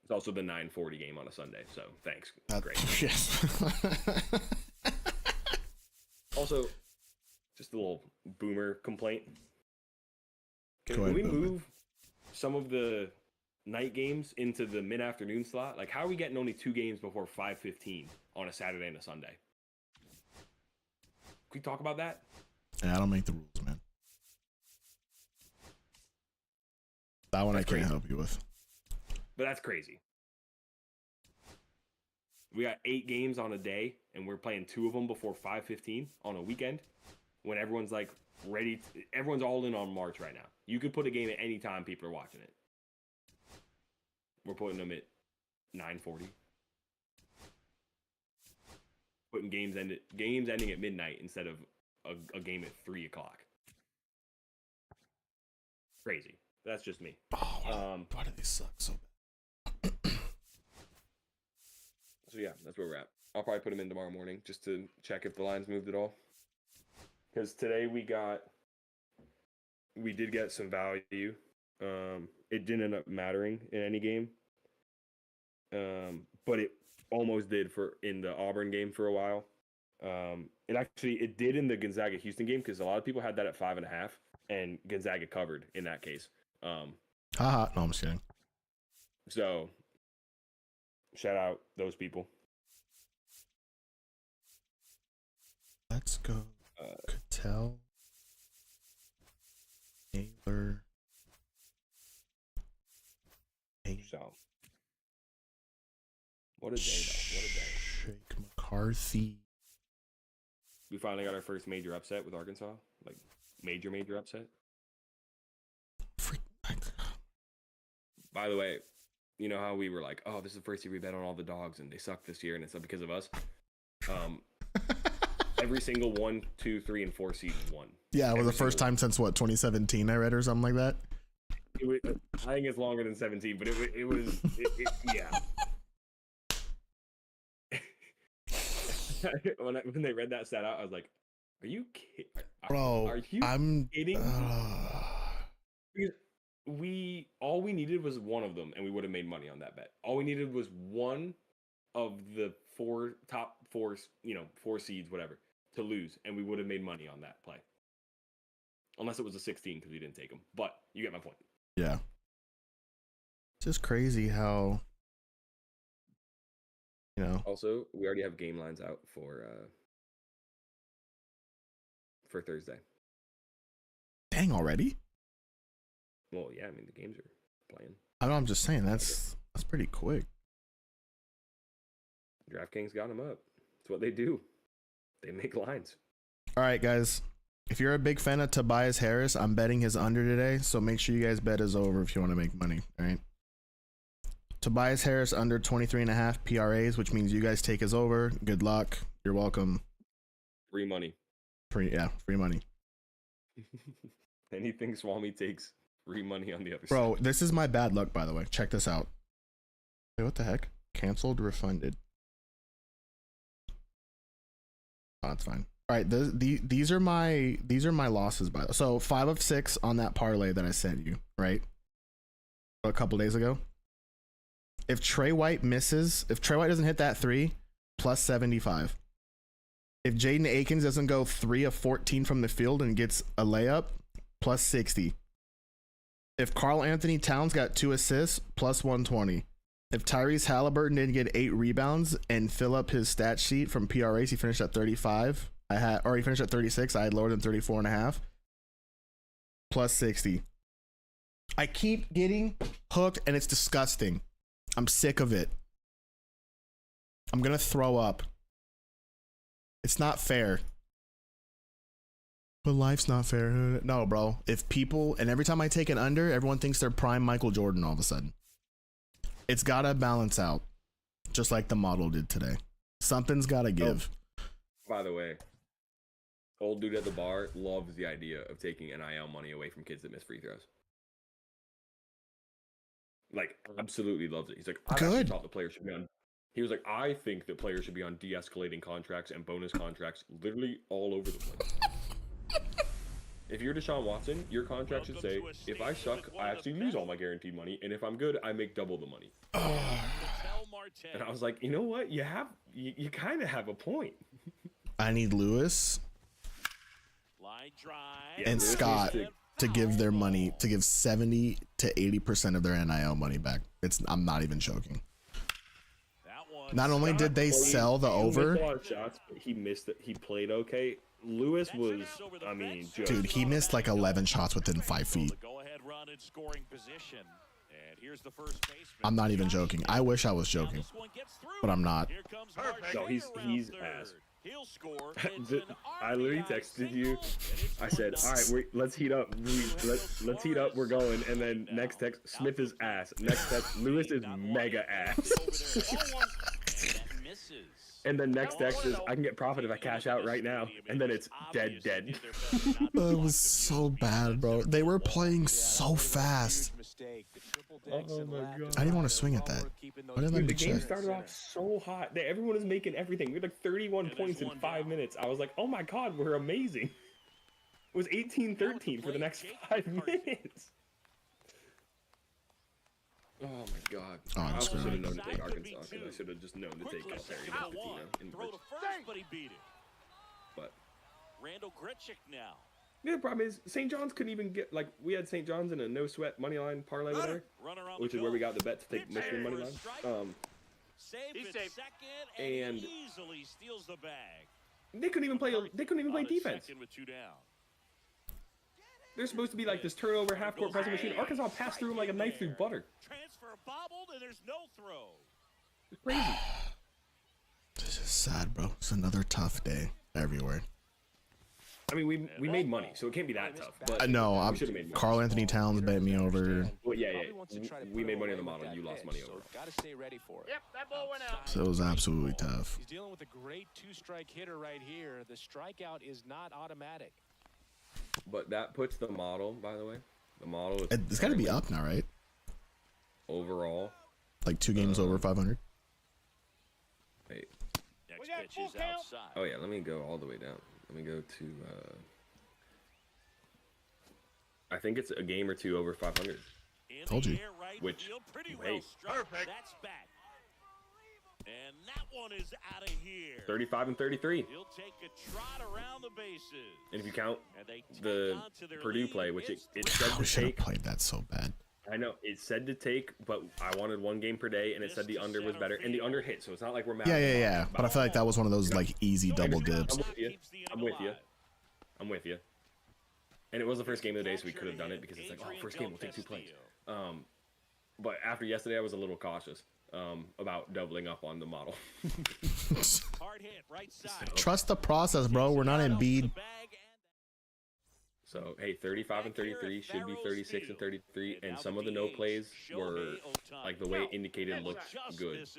It's also the 9:40 game on a Sunday, so thanks. Great. Yes. Also, just a little boomer complaint. Can we move some of the night games into the mid-afternoon slot? Like, how are we getting only 2 games before 5:15 on a Saturday and a Sunday? Can we talk about that? Yeah, I don't make the rules, man. That one I can't help you with. But that's crazy. We got 8 games on a day, and we're playing 2 of them before 5:15 on a weekend. When everyone's like ready, everyone's all in on March right now. You could put a game at any time; people are watching it. We're putting them at 9:40. putting games ending at midnight instead of a game at 3 o'clock. Crazy. That's just me. Oh, why do they suck so bad? So yeah, that's where we're at. I'll probably put them in tomorrow morning just to check if the lines moved at all. Because today we did get some value. It didn't end up mattering in any game. But it almost did in the Auburn game for a while. It did in the Gonzaga Houston game because a lot of people had that at 5.5, and Gonzaga covered in that case. No, I'm just kidding. So shout out those people. Let's go. Cattell. Taylor. So what a day, though. What a day. Shake McCarthy. We finally got our first major upset with Arkansas. Like, major upset. By the way, you know how we were like, oh, this is the first year we bet on all the dogs and they suck this year and it's not because of us? Every single 1, 2, 3, and 4 seed won. Yeah, it was the first time since, 2017 I read or something like that? I think it's longer than 17, but it was, yeah. When they read that stat out, I was like, "Are you kidding, bro? Are you kidding?" All we needed was one of them, and we would have made money on that bet. All we needed was one of the top four seeds, whatever, to lose, and we would have made money on that play. Unless it was a 16 because we didn't take them. But you get my point. Yeah. It's just crazy how. Also, we already have game lines out for Thursday. Dang, already? Well, yeah, I mean the games are playing. I know, I'm just saying that's pretty quick. DraftKings got them up. That's what they do. They make lines. All right, guys. If you're a big fan of Tobias Harris, I'm betting his under today, so make sure you guys bet his over if you want to make money. All right. Tobias Harris under 23.5 PRAs, which means you guys take his over. Good luck. You're welcome. Free money. Free money. Anything Swami takes, free money on the other side. Bro, this is my bad luck, by the way. Check this out. Wait, what the heck? Canceled, refunded. Oh, that's fine. All right, these are my losses, by the way. So 5 of 6 on that parlay that I sent you, right? A couple days ago. If Trey White doesn't hit that 3, plus 75. If Jaden Akins doesn't go 3 of 14 from the field and gets a layup, plus 60. If Karl Anthony Towns got 2 assists, plus 120. If Tyrese Halliburton didn't get 8 rebounds and fill up his stat sheet from PRAs, he finished at 35. He finished at 36. I had lower than 34.5. Plus 60. I keep getting hooked and it's disgusting. I'm sick of it. I'm gonna throw up. It's not fair. But life's not fair. No, bro. If people, and every time I take an under, everyone thinks they're prime Michael Jordan all of a sudden. It's gotta balance out. Just like the model did today. Something's gotta give. Oh, by the way, old dude at the bar loves the idea of taking NIL money away from kids that miss free throws. Like, absolutely loves it. He's like, I actually thought the players should be on. He was like, I think that players should be on de-escalating contracts and bonus contracts literally all over the place. If you're Deshaun Watson, your contract should say, if I suck, I actually lose all my guaranteed money, and if I'm good, I make double the money. And I was like, you know what? You kind of have a point. I need Lewis and Scott to give their money, to give 70 to 80% of their NIL money back. I'm not even joking. Not only did they sell the over, he missed a lot of shots, but he missed it. He played okay. Lewis was, I mean, dude, he missed like 11 shots within 5 feet. I'm not even joking. I wish I was joking, but I'm not. No, he's ass. I literally texted you. I said, "All right, let's heat up. Let's heat up. We're going." And then next text, Smith is ass. Next text, Lewis is mega ass. And then next text is, I can get profit if I cash out right now. And then it's dead. It was so bad, bro. They were playing so fast. Oh my god. I didn't want to swing at that. Why didn't let Dude, me the game check? started off so hot. Everyone was making everything. We had like 31 points in 5 minutes. I was like, oh my god, we're amazing. It was 18-13 for the next 5 minutes. Oh my god. Oh, I also screwed. should have known to take Arkansas, because I should have just known to take Calipari and Patino in Throw to which, first, but he beat it. but Randall Gritchick now. yeah, the problem is St. John's couldn't even get, like, we had St. John's in a no sweat money line parlay winner, Runner on which the is where we go. got the bet to take Michigan money line. Save He's it safe. second, And he easily steals the bag. they couldn't even play. They couldn't even play On a defense. second with 2 down. They're supposed to be like this turnover half court pressing machine. Arkansas passed through them like a knife through butter. Transfer bobbled, and there's no throw. It's crazy. This is sad, bro. It's another tough day everywhere. I mean, we made money, so it can't be that tough. But No, we should have made money. Carl Anthony Towns bet me over. Well, yeah. We made money on the model. You lost money over. Gotta stay ready for it. Yep, that ball went out. So it was absolutely tough. He's dealing with a great 2-strike hitter right here. The strikeout is not automatic. But that puts the model, by the way. The model is. It's got to be up now, right? Overall. Like 2 games over 500. Wait. Next We got pitch full is count. outside. Oh yeah. Let me go all the way down. Let me go to. I think it's a game or 2 over 500. In Told the you. air, right Which- field, pretty hey. well struck. Perfect. That's back. And that one is out of here. 35 and 33. He'll take a trot around the bases. And if you count And they tack the on to their Purdue lead. play, which It's it said We to should have take. played that so bad. I know it said to take, but I wanted 1 game per day, and it said the under was better, and the under hit, so it's not like we're mad. Yeah. But I feel like that was one of those like easy double dips. I'm with you. I'm with you. And it was the first game of the day, so we could have done it because it's like, oh, first game, we'll take 2 plays. But after yesterday, I was a little cautious about doubling up on the model. Hard hit, right side. Trust the process, bro. We're not Embiid. So hey, 35 and 33 should be 36 and 33, and some of the no plays were like the way it indicated looked good,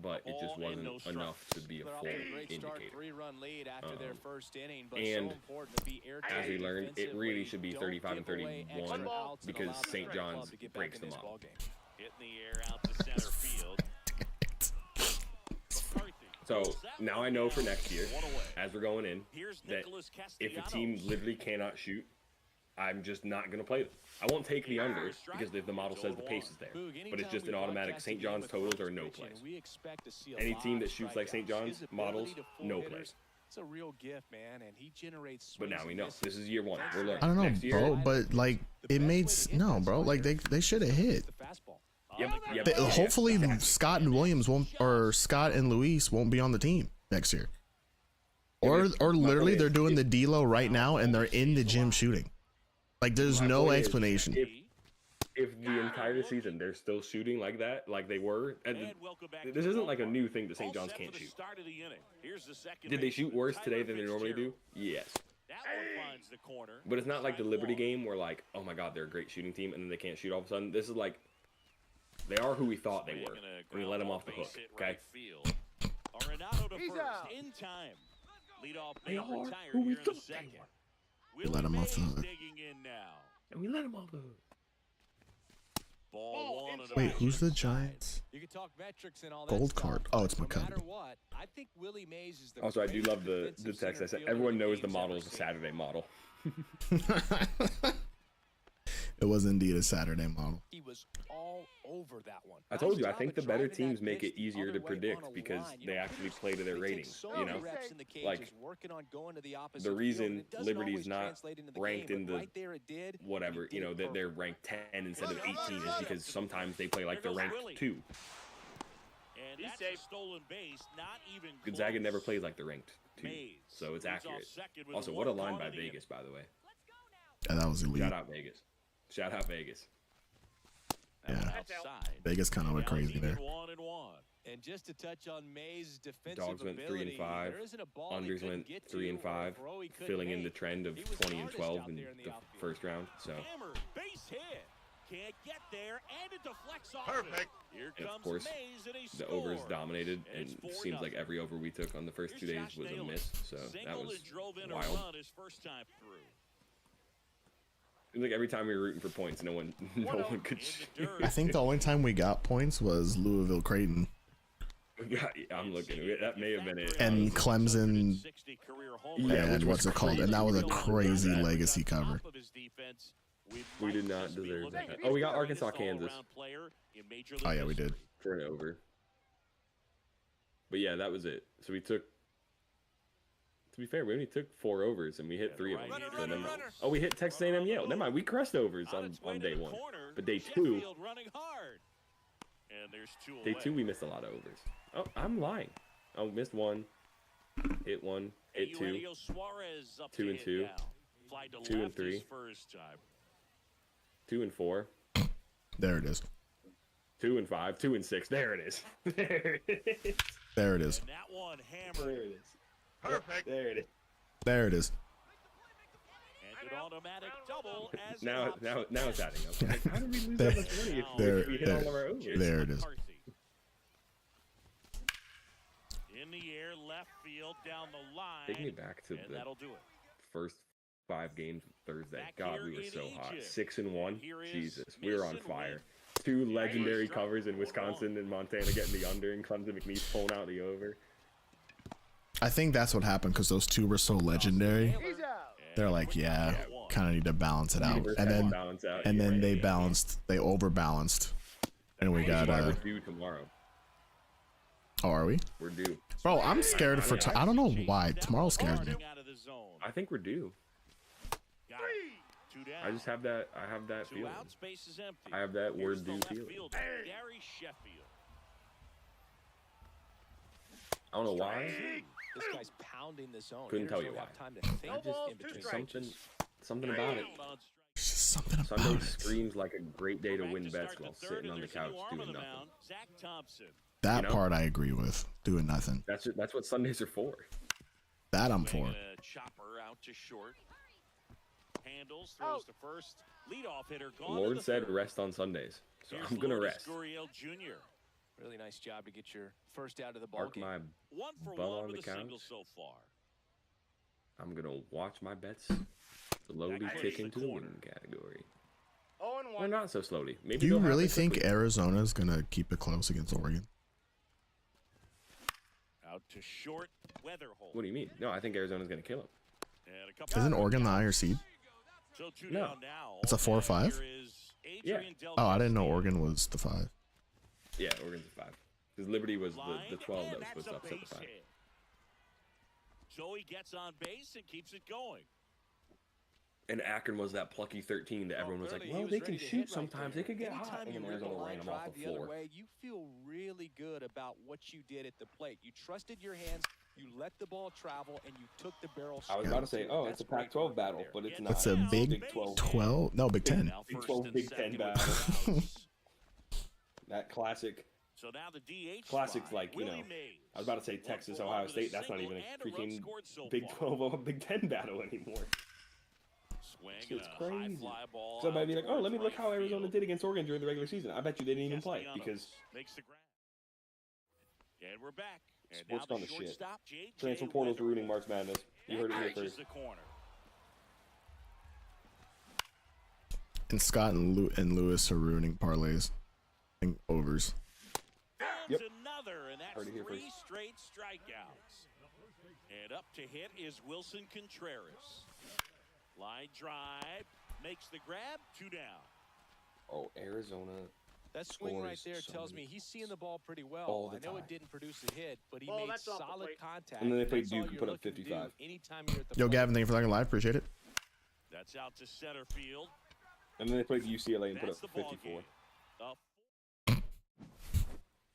but it just wasn't enough to be a They're off full to a great start, indicator. 3-run lead after their first inning, but and so important to be airtight As we learned, it really should be defensively. 35 and Don't give away 31 extra outs and because allow the St. club John's to get back breaks in the this model. ballgame. Hit in the air out to center field. McCarthy. So Pulls that now one I know for down. next year, 1 away. as we're going in, Here's that Nicholas if a Castellanos. team literally cannot shoot, I'm just not going to play them. I won't take the under because if the model says the pace is there. But it's just an automatic St. John's totals or no plays. Any team that shoots like St. John's models, no plays. It's a real gift, man, and he generates But now swings we and know. misses. This is year 1. We're learning. I don't know, Next year, bro. But like it made no, bro. Like they should have hit. The fastball. Yep. Hopefully Scott and Williams won't, or Scott and Luis won't be on the team next year. Or literally they're doing the D-Lo right now and they're in the gym shooting. Like there's My no point is, explanation. If the entire season they're still shooting like that, like they were, and this isn't like a new thing that St. John's can't shoot. Did they shoot worse today than they normally do? Yes. That one finds the corner. But it's not like the Liberty game where like, oh my God, they're a great shooting team and then they can't shoot all of a sudden. This is like, they are who we thought they were, and we let them off the hook. Okay. Arenado to He's first out. in time. Leadoff They man are retired who we here in the thought they second. were. We let him off the Willie hook. Mays digging in now. And we let them off the hook. Ball one and a Wait, pitch who's the inside. Giants? You can talk metrics and all that Gold stuff, card. but Oh, it's no McCutcheon. matter what, I think Willie Mays is the Also, I do love the greatest text. I defensive said center everyone fielder knows the game's model ever is a seen. Saturday model. It was indeed a Saturday model. He was all over that one. I told Nice you, I job think of the better driving that teams make pitch it the easier other to way predict on a because line. You they know, actually hitters, play to their they take ratings. so You many know, reps in the cages, like working on going to the opposite the field, reason and it doesn't Liberty's always not translate into the ranked game, in but the right there it did. whatever, He you did know, it that they're perfect. ranked 10 instead of 18 is because sometimes they play like they're ranked 2. And He's that's safe. a stolen base, not even Gonzaga close. never plays like they're ranked 2, Mays so it's leads off accurate. second with Also, one what a line gone by in the inning. Vegas, by the way. Yeah, that was elite. Shout out Vegas. Shout out Vegas. That one Yeah. outside. Vegas kind of went Now crazy even there. 1-1. And just to touch on Mays' defensive Dogs went 3 ability, and 5. there isn't a ball he Unders couldn't went get 3 to and or a 5, throw he couldn't filling in the make. trend of He was 20 and hardest 12 out in there in the the outfield. first round. So Hammer, base hit. Can't get there, and it deflects off. Perfect. Here And comes of course, Mays, and he the overs scores. dominated, And and it's it 4-0. seems like every over we took on the first 2 Here's days Josh was a Naylor. miss. So that Singled was and drove in a wild. run his first time through. It was like every time we were rooting for points, no one could shoot. I think the only time we got points was Louisville Creighton I'm looking. That may have been it. and Clemson. Yeah, And what's it called? And that was a crazy legacy cover. We did not deserve that. Oh, we got Arkansas, Kansas Oh yeah, we did. for an over. But yeah, that was it. So we took. To be fair, we only took 4 overs and we hit 3 of them. So then, oh, we hit Texas A&M Yale. Never mind, we crushed overs on day 1. But day 2, day 2 we missed a lot of overs. Oh, I'm lying. Oh, missed 1, hit 1, hit 2, 2 and 2, 2 and 3, 2 and 4. There it is. 2 and 5, 2 and 6. There it is. There it is. There it is. And that one There hammered. it is. Perfect. There it is. There it is. And an automatic double as Now it's adding up. Like, how did we lose There- that much money there- if we hit all of our overs? There it is. In the air, left field, down the line. Take me back to and the that'll do it. first 5 games Thursday. Back God, here we were in so hot. Egypt. 6 and 1. Here is Jesus, we were on Mason fire. Wentz. 2 legendary strike. covers in Wisconsin and Montana getting the under, and Clemson McNeese pulling out the over. I think that's what happened because those 2 were so legendary. He's out. They're like, yeah, kind of need to balance it out. Universe And had to then balance out. and then they Yeah. balanced. They overbalanced. And we Which got is why we're due tomorrow. Oh, are we? We're due. Bro, I'm scared for. I don't know why. Tomorrow scares me. Out of the zone. I think we're due. Got it. 2 down. I just have that. I have that 2 feeling. out, space is empty. I have that Here's word the due left feeling. fielder, Gary Sheffield. I don't know why. This guy's pounding the zone. Couldn't tell you Hitters why. don't have time to think No balls, in 2 between strikes. Something about it. On strike. It's just something about Sunday it. screams like a great day to Back win start bets the while third, sitting and on the there's a new couch arm on doing the nothing. mound, Zach Thompson. That You know? part I agree with. Doing nothing. That's what Sundays are for. That I'm for. Swinging a chopper out to short. Handles, throws to first. Leadoff hitter The gone. to Lord the said third. rest on Sundays, so Here's I'm gonna Lourdes rest. Gurriel Jr. Really nice job to get your first out of the ball Park game. my. 1 for Bum 1 on with the a single couch. so far. I'm gonna watch my bets slowly Back tick to the into the corner. winning category. 0 and Or 1. not so slowly. Maybe Do you they'll really happen think quickly. Arizona's gonna keep it close against Oregon? Out to short. Weatherhold. What do you mean? No, I think Arizona's gonna kill him. And a couple Isn't Oregon the higher seed? So 2 No. down now. It's a 4 or And 5? here is Yeah. Adrian Del Oh, I didn't know Castillo. Oregon was the 5. Yeah, Oregon's a 5. Because Liberty was the Line, 12 and that was that's supposed to a upset the base 5. hit. So he gets on base and keeps it going. And Akron was that plucky 13 that everyone was like, Clearly, he well, was they ready can to shoot hit right sometimes. there. They could get Anytime hot. And you then rip a Arizona line ran them off drive the the other floor. way, you feel really good about what you did at the plate. You trusted your hands, you let the ball travel, and you took the barrel. I was straight about to say, to it. oh, That's it's a great Pac-12 work right battle, there. but it's Get not. It's a down, big base 12. No, Big 10. Now Big first 12, and Big second 10 with battle. the Browns. That classic. So now the DH Classics spot, like, you Willie know, Mays. I was about to say 1 Texas, for 1 Ohio with a State. That's not single even a and a run freaking scored so Big far. 12 or Big 10 battle anymore. Swing It's and a crazy. high fly ball Somebody out be like, oh, towards let me look right how Arizona field. did against Oregon during the regular season. I bet you they didn't even play Castellanos because makes the grab. And we're back. And Sports now on the the shit. shortstop, J.J. transfer portals are Weatherford. ruining March Madness. You heard it here Reaches first. the corner. And Scott and Lewis are ruining parlays. I think overs. Fields Yep. another, and that's Heard it here 3 first. straight strikeouts. And up to hit is Wilson Contreras. Line drive, makes the grab, 2 down. Oh, Arizona. That swing right scores there so tells many- me he's seeing the ball pretty well. all the I know time. it didn't produce a hit, but he Ball, made that's off the solid plate. contact. And then they played That's all Duke and you're put up looking to do 55. anytime you're at the Yo, plate. Gavin, thank you for liking live. Appreciate it. That's out to center field. And then they played UCLA and put That's up the ball 54. game. Up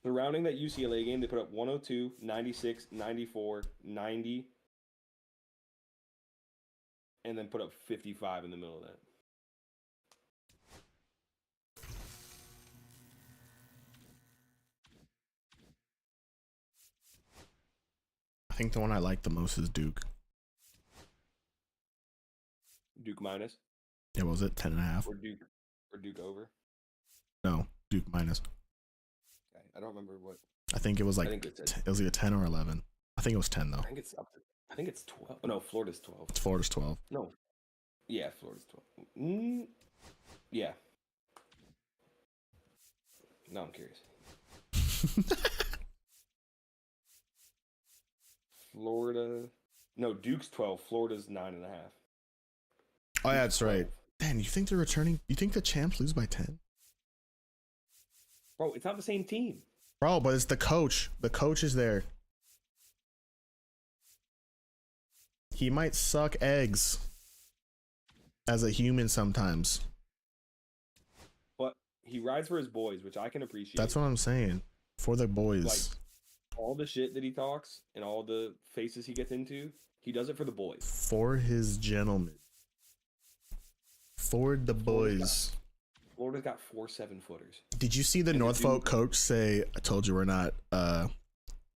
The rounding that UCLA game, they put up 102, 96, 94, 90, and then put up 55 in the middle of that. I think the one I like the most is Duke. Duke minus Yeah, what was it? 10.5. or Duke over. No, Duke minus. Okay, I don't remember what. I think it was like it was either 10 or 11. I think it was 10 though. I think it's up to. I think it's 12. Oh, no, Florida's 12. Florida's 12. No. Yeah, Florida's 12. Yeah. Now I'm curious. Florida. No, Duke's 12. Florida's 9.5. Oh yeah, that's right. Dan, you think they're returning? You think the champs lose by 10? Bro, it's not the same team. Bro, but it's the coach. The coach is there. He might suck eggs as a human sometimes. But he rides for his boys, which I can appreciate. That's what I'm saying. For the boys. Like, all the shit that he talks and all the faces he gets into, he does it for the boys. For his gentlemen. For the boys. Florida's got 4 7-footers. Did you see the Norfolk coach say, I told you we're not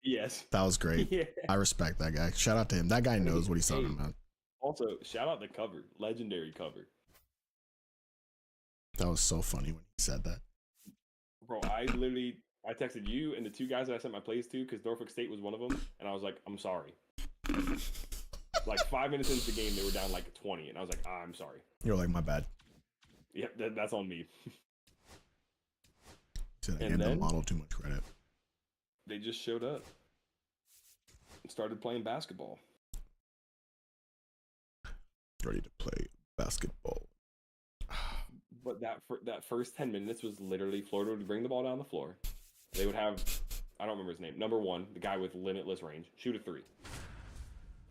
Yes. That was great. Yeah. I respect that guy. Shout out to him. That guy knows what he's talking about. Also, shout out the cover. Legendary cover. That was so funny when he said that. Bro, I texted you and the 2 guys that I sent my plays to because Norfolk State was one of them, and I was like, I'm sorry. Like 5 minutes into the game, they were down like 20, and I was like, I'm sorry. You're like, my bad. Yep, that's on me. Said I gave the model too much credit. They just showed up and started playing basketball. Ready to play basketball. But that first 10 minutes was literally Florida would bring the ball down the floor. They would have, I don't remember his name, number 1, the guy with limitless range, shoot a 3.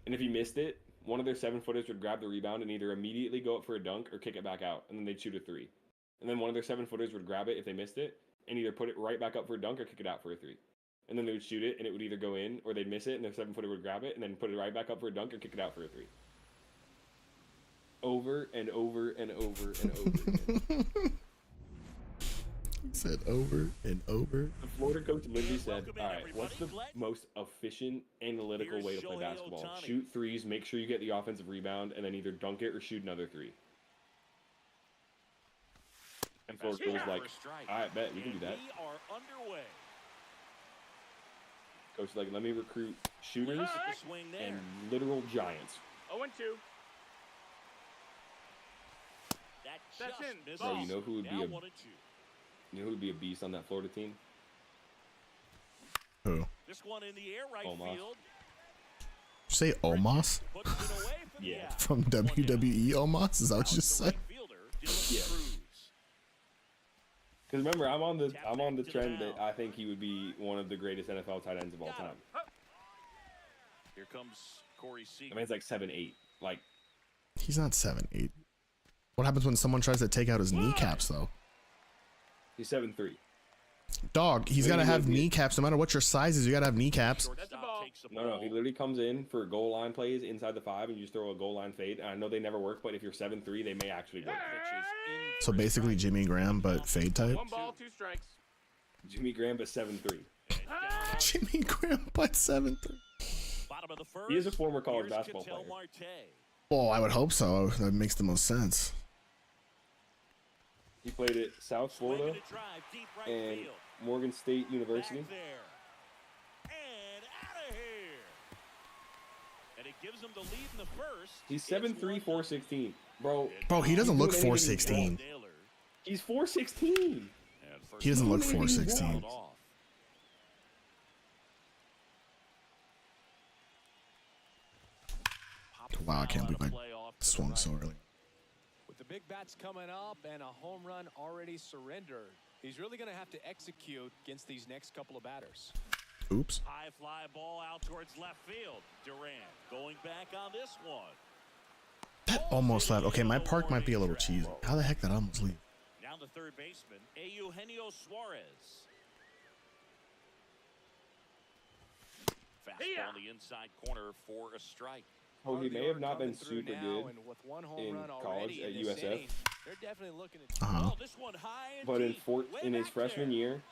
And if he missed it, one of their 7-footers would grab the rebound and either immediately go up for a dunk or kick it back out, and then they'd shoot a 3. And then one of their 7-footers would grab it if they missed it and either put it right back up for a dunk or kick it out for a 3. And then they would shoot it and it would either go in or they'd miss it and their 7-footer would grab it and then put it right back up for a dunk or kick it out for a 3. Over and over and over and over again. He said over and over. The Florida coach literally said, all right, what's the most efficient, analytical way to play basketball? Shoot 3s, make sure you get the offensive rebound, and then either dunk it or shoot another 3. And Florida was like, all right, bet, we can do that. Coach was like, let me recruit shooters and literal giants. 0-2. That's in. Bro, you know who would be a beast on that Florida team? Who? This one in the air right Omos. field. Did you say Omos? Yeah. From WWE Omos? Is that what you just said? Yeah. Because remember, I'm on the trend that I think he would be one of the greatest NFL tight ends of all time. Here comes Corey Seager. I mean, it's like 7'8". Like, He's not 7'8". What happens when someone tries to take out his kneecaps, though? he's 7'3". Dog, he's got to have kneecaps. No matter what your size is, you got to have kneecaps. No, he literally comes in for goal line plays inside the 5, and you just throw a goal line fade. And I know they never work, but if you're 7'3", they may actually work. So basically Jimmy Graham, but fade type? 1 ball, 2 strikes. Jimmy Graham, but 7'3". Jimmy Graham, but 7'3". He is a former college basketball player. Oh, I would hope so. That makes the most sense. He played at South Florida and Morgan State University. He's 7'3", 416. Bro, he doesn't look 416. He's 416. He doesn't look 416. Wow, I can't believe I swung so early. With the big bats coming up and a home run already surrendered, he's really going to have to execute against these next couple of batters. Oops. High fly ball out towards left field. Durant going back on this one. That almost left. Okay, my park might be a little cheesy. How the heck did I almost leave? Now the third baseman, Eugenio Suarez. Fastball on the inside corner for a strike. Oh, he may have not been super good in college at USF. But in his freshman year,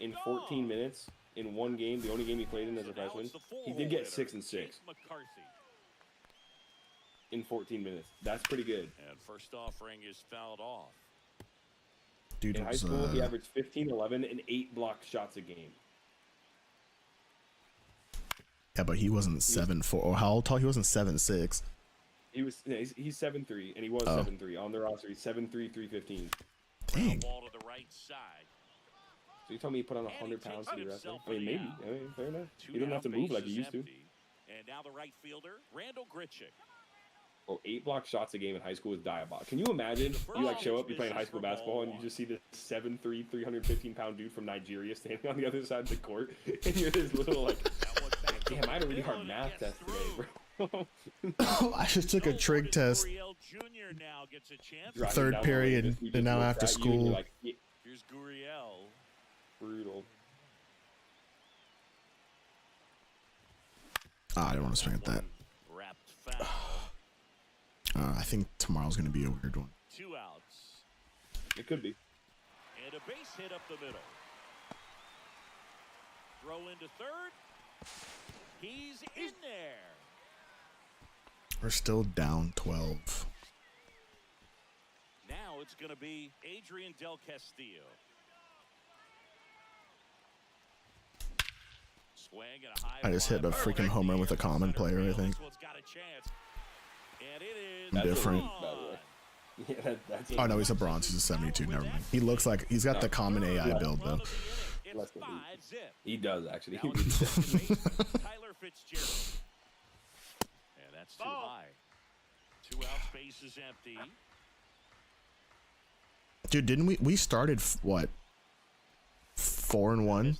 in 14 minutes, in one game, the only game he played in as a freshman, he did get 6 and 6 in 14 minutes. That's pretty good. And first offering is fouled off. Dude In high was, school, he averaged 15, 11, and 8 block shots a game. yeah, but he wasn't 7'4", or how tall? He wasn't 7'6". He was he's 7'3", and he was 7'3". On the roster, he's 7'3", 315. Dang. Ball to the right side. So you told me he put on 100 pounds to be wrestling? I mean, maybe. I mean, fair enough. He doesn't have to move like he used to. And now the right fielder, Randall Gritchick. Oh, 8 block shots a game in high school is diabolical. Can you imagine? You like show up, you're playing high school basketball, and you just see this 7'3", 315-pound dude from Nigeria standing on the other side of the court, and you're this little like, damn, I had a really hard math test today, bro. I just took a trig test. Third period, and now after school. Like, yeah. Here's Guriel. Brutal. I don't want to swing at that. I think tomorrow's gonna be a weird one. 2 outs. It could be. And a base hit up the middle. Throw into third. He's in there. We're still down 12. Now it's going to be Adrian Del Castillo. Swing and a high I just hit a freaking home run with a common player, I think. This one's got a chance. And it is That's different. By the way. Yeah, that's Oh no, he's a bronze. He's a 72. Never mind. He looks like he's got the common AI build though. Less than he does actually. Tyler Fitzgerald. And that's too high. 2 out, space is empty. Dude, didn't we started what? 4-1.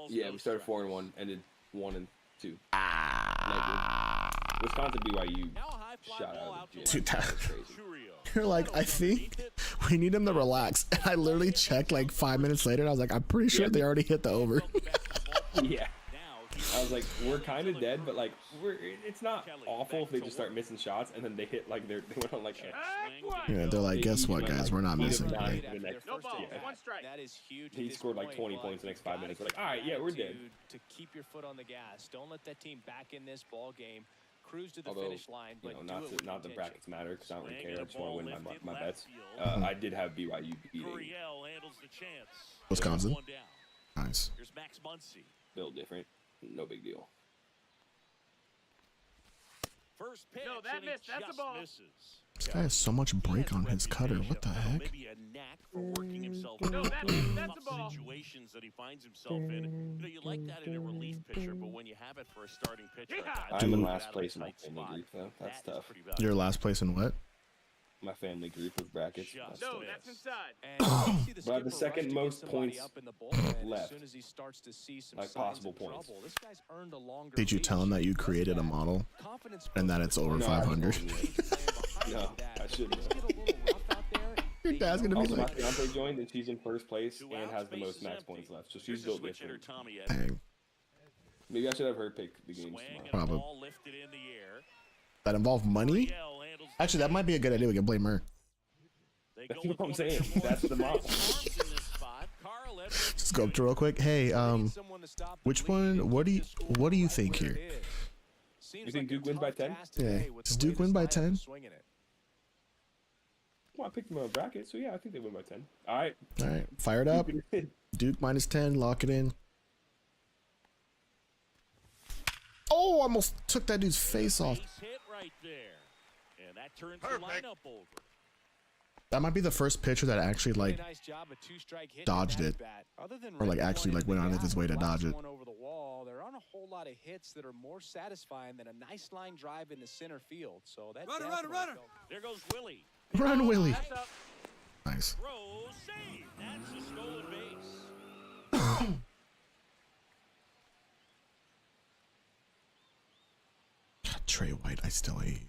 Yeah, we started 4-1, ended 1-2. Wisconsin BYU shot out of the gym. You're like, I think we need him to relax. And I literally checked like 5 minutes later, and I was like, I'm pretty sure they already hit the over. Yeah. I was like, we're kind of dead, but like, it's not awful if they just start missing shots, and then they hit like they went on like. Yeah, they're like, guess what, guys? We're not missing today. No ball, 1 strike. That is huge. He scored like 20 points the next 5 minutes. We're like, all right, yeah, we're dead. To keep your foot on the gas. Don't let that team back in this ball game. Cruise to the finish line, but not the brackets matter because I don't really care. I just want to win my bets. I did have BYU beating Wisconsin. Nice. Here's Max Muncy. Built different. No big deal. First pitch, No, that missed. That's a ball. Misses. This guy has so much break on his cutter. What the heck? Maybe a knack for working himself No, that's a ball. situations that he finds himself in. You know, you like that in a relief pitcher, but when you have it for a starting pitcher, I'm in last place in my family group, though. That's tough. Your last place in what? My family group of brackets. No, that's inside. But I have the second most points left. Like possible points. Did you tell him that you created a model and that it's over 500? No, I shouldn't have. Your dad's gonna be Also, my like, fiance joined and she's in first place and has the most max points left, so she's built different. dang. Maybe I should have her pick the games tomorrow. Probably. That involve money? Actually, that might be a good idea. We can blame her. That's what I'm saying. That's the model. Just go up to real quick. Hey, which one? What do you think here? You think Duke wins by 10? Yeah. Does Duke win by 10? Well, I picked them on a bracket, so yeah, I think they win by 10. All right. All right, fire it up. Duke minus 10. Lock it in. Oh, almost took that dude's face off. Perfect. That might be the first pitcher that actually like dodged it, or like actually like went out of his way to dodge it. There aren't a whole lot of hits that are more satisfying than a nice line drive into center field. So that runner. There goes Willie. Run, Willie. That's up. Nice. Throw, save. That's a stolen base. God, Trey White, I still hate.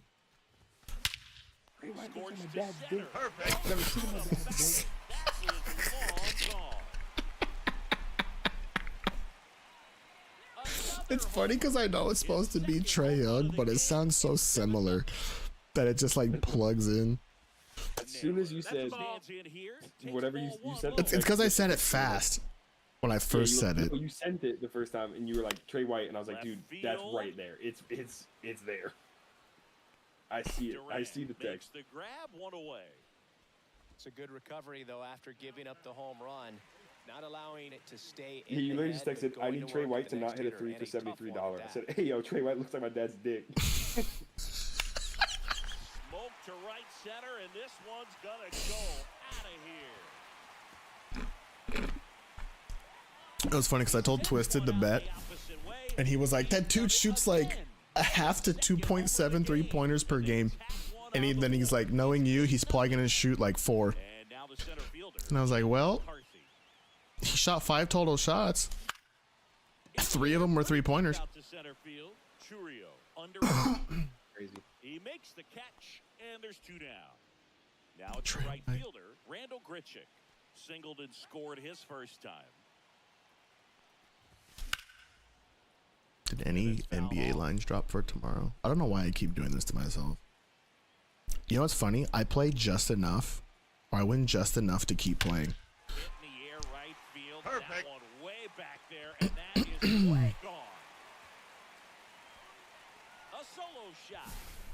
Perfect. It's funny because I know it's supposed to be Trey Young, but it sounds so similar that it just like plugs in. As soon as you said whatever you said, It's because I said it fast when I first said it. You sent it the first time, and you were like Trey White, and I was like, dude, that's right there. It's there. I see it. I see the text. The grab one away. It's a good recovery, though, after giving up the home run, not allowing it to stay He in the literally just head, texted, but I going need to Trey work White at to the not next hit a hitter, three and for a tough one $73. at I that. said, hey, yo, Trey White looks like my dad's dick. Smoke to right center, and this one's gonna go out of here. It was funny because I told Twisted to bet, and he was like, that dude shoots like a half to 2.7 3-pointers per game. And then he's like, knowing you, he's probably going to shoot like 4. And now the center fielder. And I was like, well, McCarthy. he shot 5 total shots. 3 of them were 3-pointers. Out to center field. Churio under. Crazy. He makes the catch, and there's 2 down. Now it's the Trey right White. fielder, Randall Grichuk. Singled and scored his first time. Did any NBA lines drop for tomorrow? I don't know why I keep doing this to myself. You know what's funny? I play just enough, or I win just enough to keep playing. Hit in the air, right field. Perfect. That one way back there, and that is way gone. A solo shot.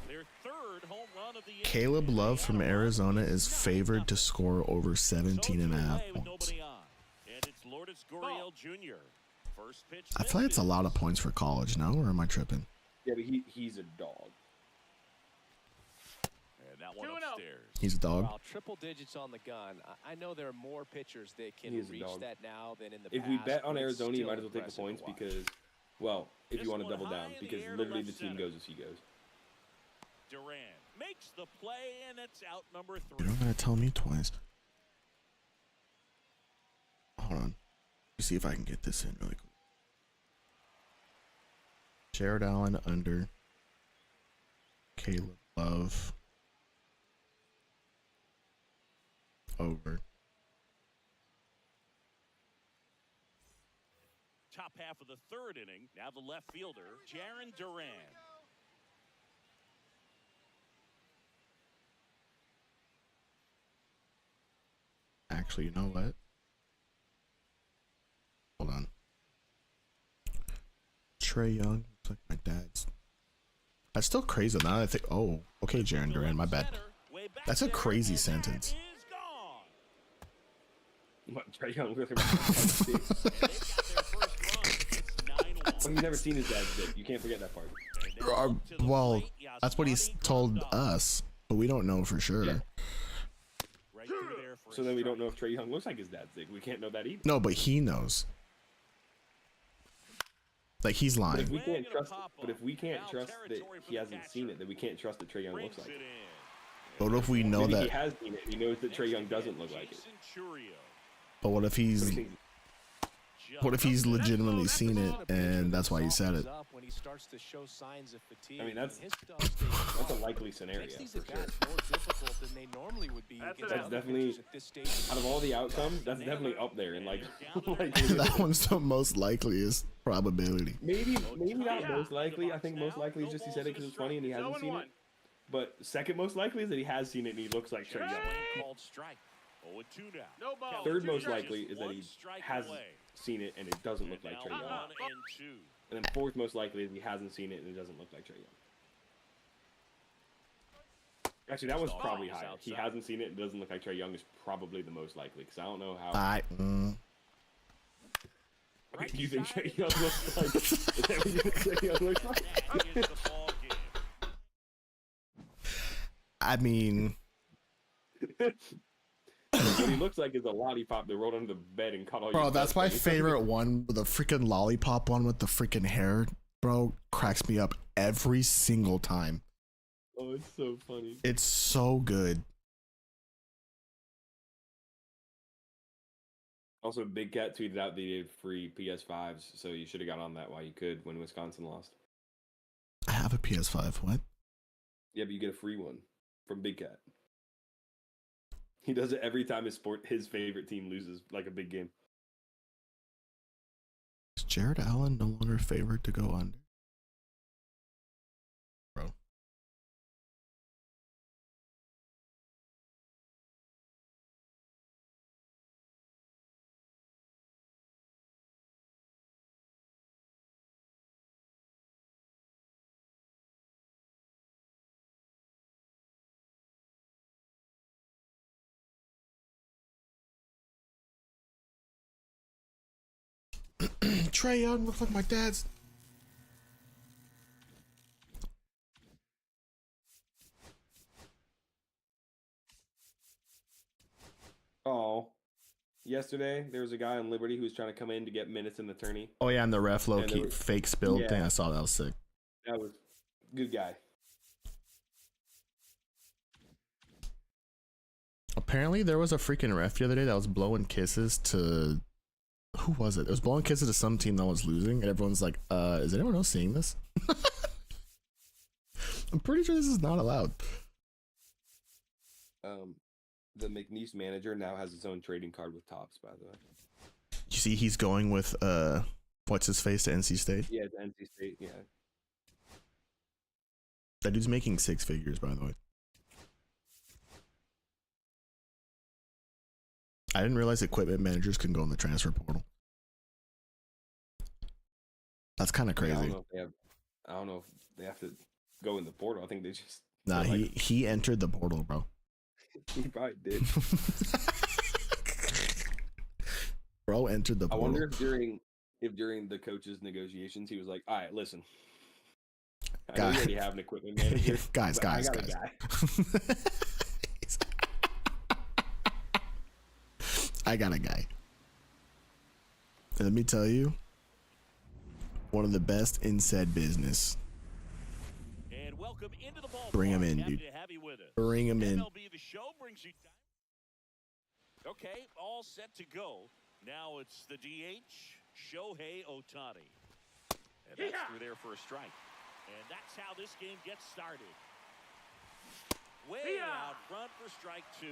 Their 3rd home run of the inning. Caleb Love from Arizona is favored to score over 17 and a half points. Nobody on. And it's Lourdes Gurriel Jr. First pitch. I feel like it's a lot of points for college, no? Or am I tripping? Yeah, but he's a dog. And that one 2-0. upstairs. He's a dog. Well, triple digits on the gun. I know there are more pitchers that can He is a reach dog. that now than in the If past. we bet on but it's Arizona, you still might as well take the impressive points to watch. because, well, if This you want to one double high down, in the because air to literally left the team center. goes as he goes. Duran makes the play, and it's out number 3. You're not gonna tell me twice. Hold on. Let me see if I can get this in really quick. Jared Allen under. Caleb Love over. Top half of the 3rd inning. Now the left fielder, Jaron Duran. Actually, you know what? Hold on. Trey Young looks like my dad's. That's still crazy. Now that I think, oh, okay, Jaron Duran, my bad. That's a crazy sentence. What, Trey Young looks like my dad's dick. Well, he's never seen his dad's dick. You can't forget that part. Well, that's what he's told us, but we don't know for sure. Yeah. So then we don't know if Trey Young looks like his dad's dick. We can't know that either. No, but he knows. Like he's But lying. if we can't trust, that he hasn't seen it, then we can't trust that Trey Young looks like it. But what if we know Maybe he that? has seen it and he knows that Trey Young doesn't look like it. But what if he's? What if he's legitimately seen it and that's why he said it? I mean, that's a likely scenario for sure. That's definitely, out of all the outcomes, that's definitely up there in like That one's the most likeliest probability. maybe not most likely. I think most likely is just he said it because it's funny and he hasn't seen it. But second most likely is that he has seen it and he looks like Trey Young. Called strike. 0-2 now. No ball. Third most 2 likely strikes. is that he has seen it and it doesn't look like Trey Young. 1-2. And then fourth most likely is he hasn't seen it and it doesn't look like Trey Young. Actually, that one's probably higher. He hasn't seen it and doesn't look like Trey Young is probably the most likely because I don't know how. What do you think Trey Young looks like? Is that what you think Trey Young looks like? I mean, What he looks like is a lollipop that rolled under the bed and caught all bro, your that's blood. my favorite one. The freaking lollipop one with the freaking hair, bro, cracks me up every single time. Oh, it's so funny. It's so good. Also, Big Cat tweeted out they did free PS5s, so you should have got on that while you could when Wisconsin lost. I have a PS5. What? Yeah, but you get a free one from Big Cat. He does it every time his favorite team loses, like a big game. Is Jared Allen no longer favored to go under? Trey Young looks like my dad's. Oh, yesterday there was a guy on Liberty who was trying to come in to get minutes in the tourney. Oh yeah, and the ref low And key there was- fake spilled yeah. thing. I saw that was sick. That was good guy. Apparently there was a freaking ref the other day that was blowing kisses to, who was it? It was blowing kisses to some team that was losing, and everyone's like, is anyone else seeing this? I'm pretty sure this is not allowed. The McNeese manager now has his own trading card with Topps, by the way. You see he's going with what's his face to NC State? Yeah, it's NC State, yeah. That dude's making 6 figures, by the way. I didn't realize equipment managers can go in the transfer portal. That's kind of Yeah, crazy. I don't know if they have to go in the portal. I think they just Nah, they're like, he entered the portal, bro. he probably did. Bro entered the I portal. wonder if during the coaches' negotiations he was like, all right, listen. I know you already have an equipment manager. guys. I got a guy. I got a guy. And let me tell you, one of the best in said business. And welcome into the ball. Bring him in, Happy dude. to have you with us. Bring him in. MLB The Show brings you. Okay, all set to go. Now it's the DH, Shohei Ohtani. And that's through there for a strike. And that's how this game gets started. Way out front for strike 2.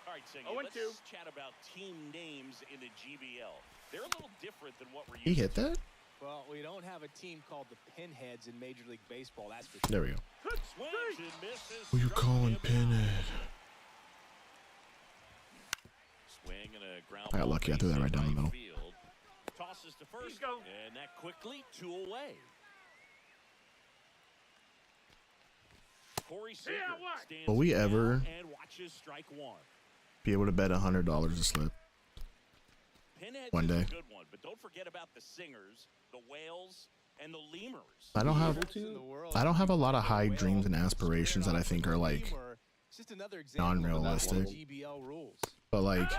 All right, Singh, let's chat about team names in the GBL. They're a little different than what we're used He hit that? Well, we don't have a team called the Pinheads in Major League Baseball, that's for sure. There we go. Swings and misses. Who you Struck calling him Pinhead? out. Swing and a ground I got ball lucky. I threw that base right down the hit middle. field. Tosses to first, and that quickly 2 away. Corey Seager stands Will we down ever and watches strike 1. be able to bet $100 a slip? Pinheads One is day. a good one, but don't forget about the singers, the whales, and the lemurs. I don't have a lot of high dreams and aspirations that I think are like non-realistic. But like,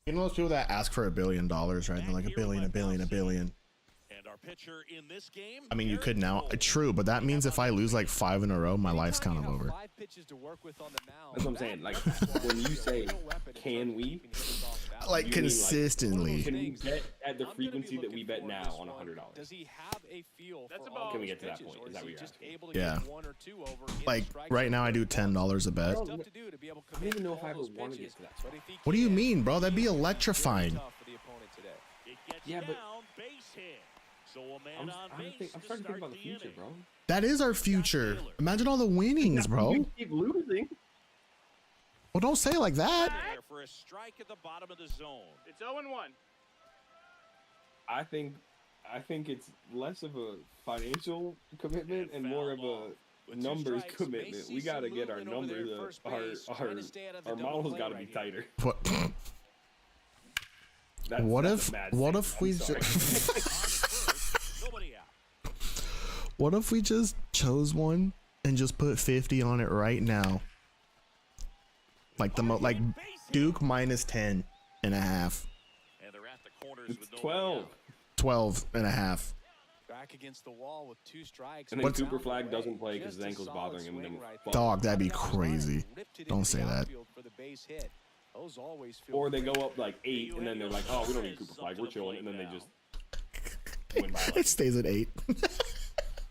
you know those people that ask for $1 billion, right? They're like a billion. And our pitcher in this game, I mean, you could now. True, but that means if I lose like 5 in a row, my life's kind of over. That's what I'm saying. Like, when you say, can we? Like You mean, consistently. Can we bet at the frequency that we bet now on $100? Does he have a feel That's for a ball. all Can we those get to that pitches, point? or Is that he what you're just asking? able to Yeah. get 1 or 2 over in Like the strike right now, I zone? do $10 a bet. It's tough to do to be able to I don't even know if I commit ever all those want to pitches, get to that but point. if he What do you can, mean, bro? That'd be it's really electrifying. tough for the opponent today. it gets Yeah, but- down, base hit. So a man I'm on base starting to to think start about the future, inning. bro. That is our future. Imagine all the winnings, bro. You keep losing. Well, don't say it like that. There for a strike at the bottom of the zone. It's 0-1. I think it's less of a financial commitment and more of a With 2 numbers strikes, commitment. may We see got to some get our movement over there numbers at up. first base, trying to stay out of the Our double models play got to right be here. tighter. What? That's What a if? mad What statement, if we? I'm sorry. Nobody out. What if we just chose one and just put 50 on it right now? Like like Duke minus 10 and a half, And they're at the corners It's with nobody 12. out. 12 and a half. Back against the wall with 2 strikes. And then What's- Cooper Flag doesn't play because Just his a ankle's solid bothering him. swing Then right fuck. Dog, that'd be Down the line, crazy. ripped it Don't into say the that. outfield for the base hit. Those always feel Or they great. go up like 8, and then they're like, "Oh, we don't need Cooper Flag. We're chilling," and then they just win by 11. It stays at 8.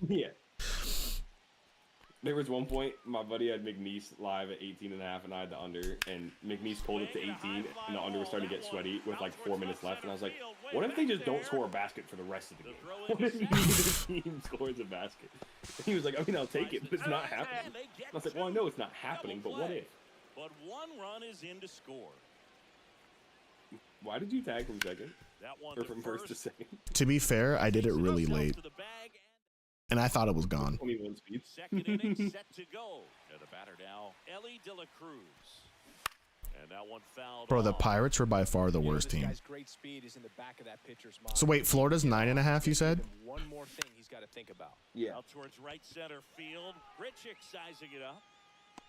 Yeah. There was one point my buddy had McNeese live at 18.5, and I had the under, and McNeese pulled it to 18, and the under was starting to get sweaty with like 4 minutes left, and I was like, what if they just don't score a basket for the rest of the game? What if the team scores a basket? And he was like, I mean, I'll take it, but it's not happening. I was like, well, I know it's not happening, but what if? But 1 run is in to score. Why did you tag from second? That one Or to from first to second? To be fair, I did it really Himself late, to the bag and I thought it was gone. 21 speed. Second inning set to go. To the batter now, Ellie De La Cruz. And that one fouled Bro, the off. Pirates were by far the worst This team. guy's great speed is in the back of that pitcher's mind. So wait, Florida's 9.5, you said? One more thing he's got to think about. Yeah. Out towards right center field. Richick sizing it up.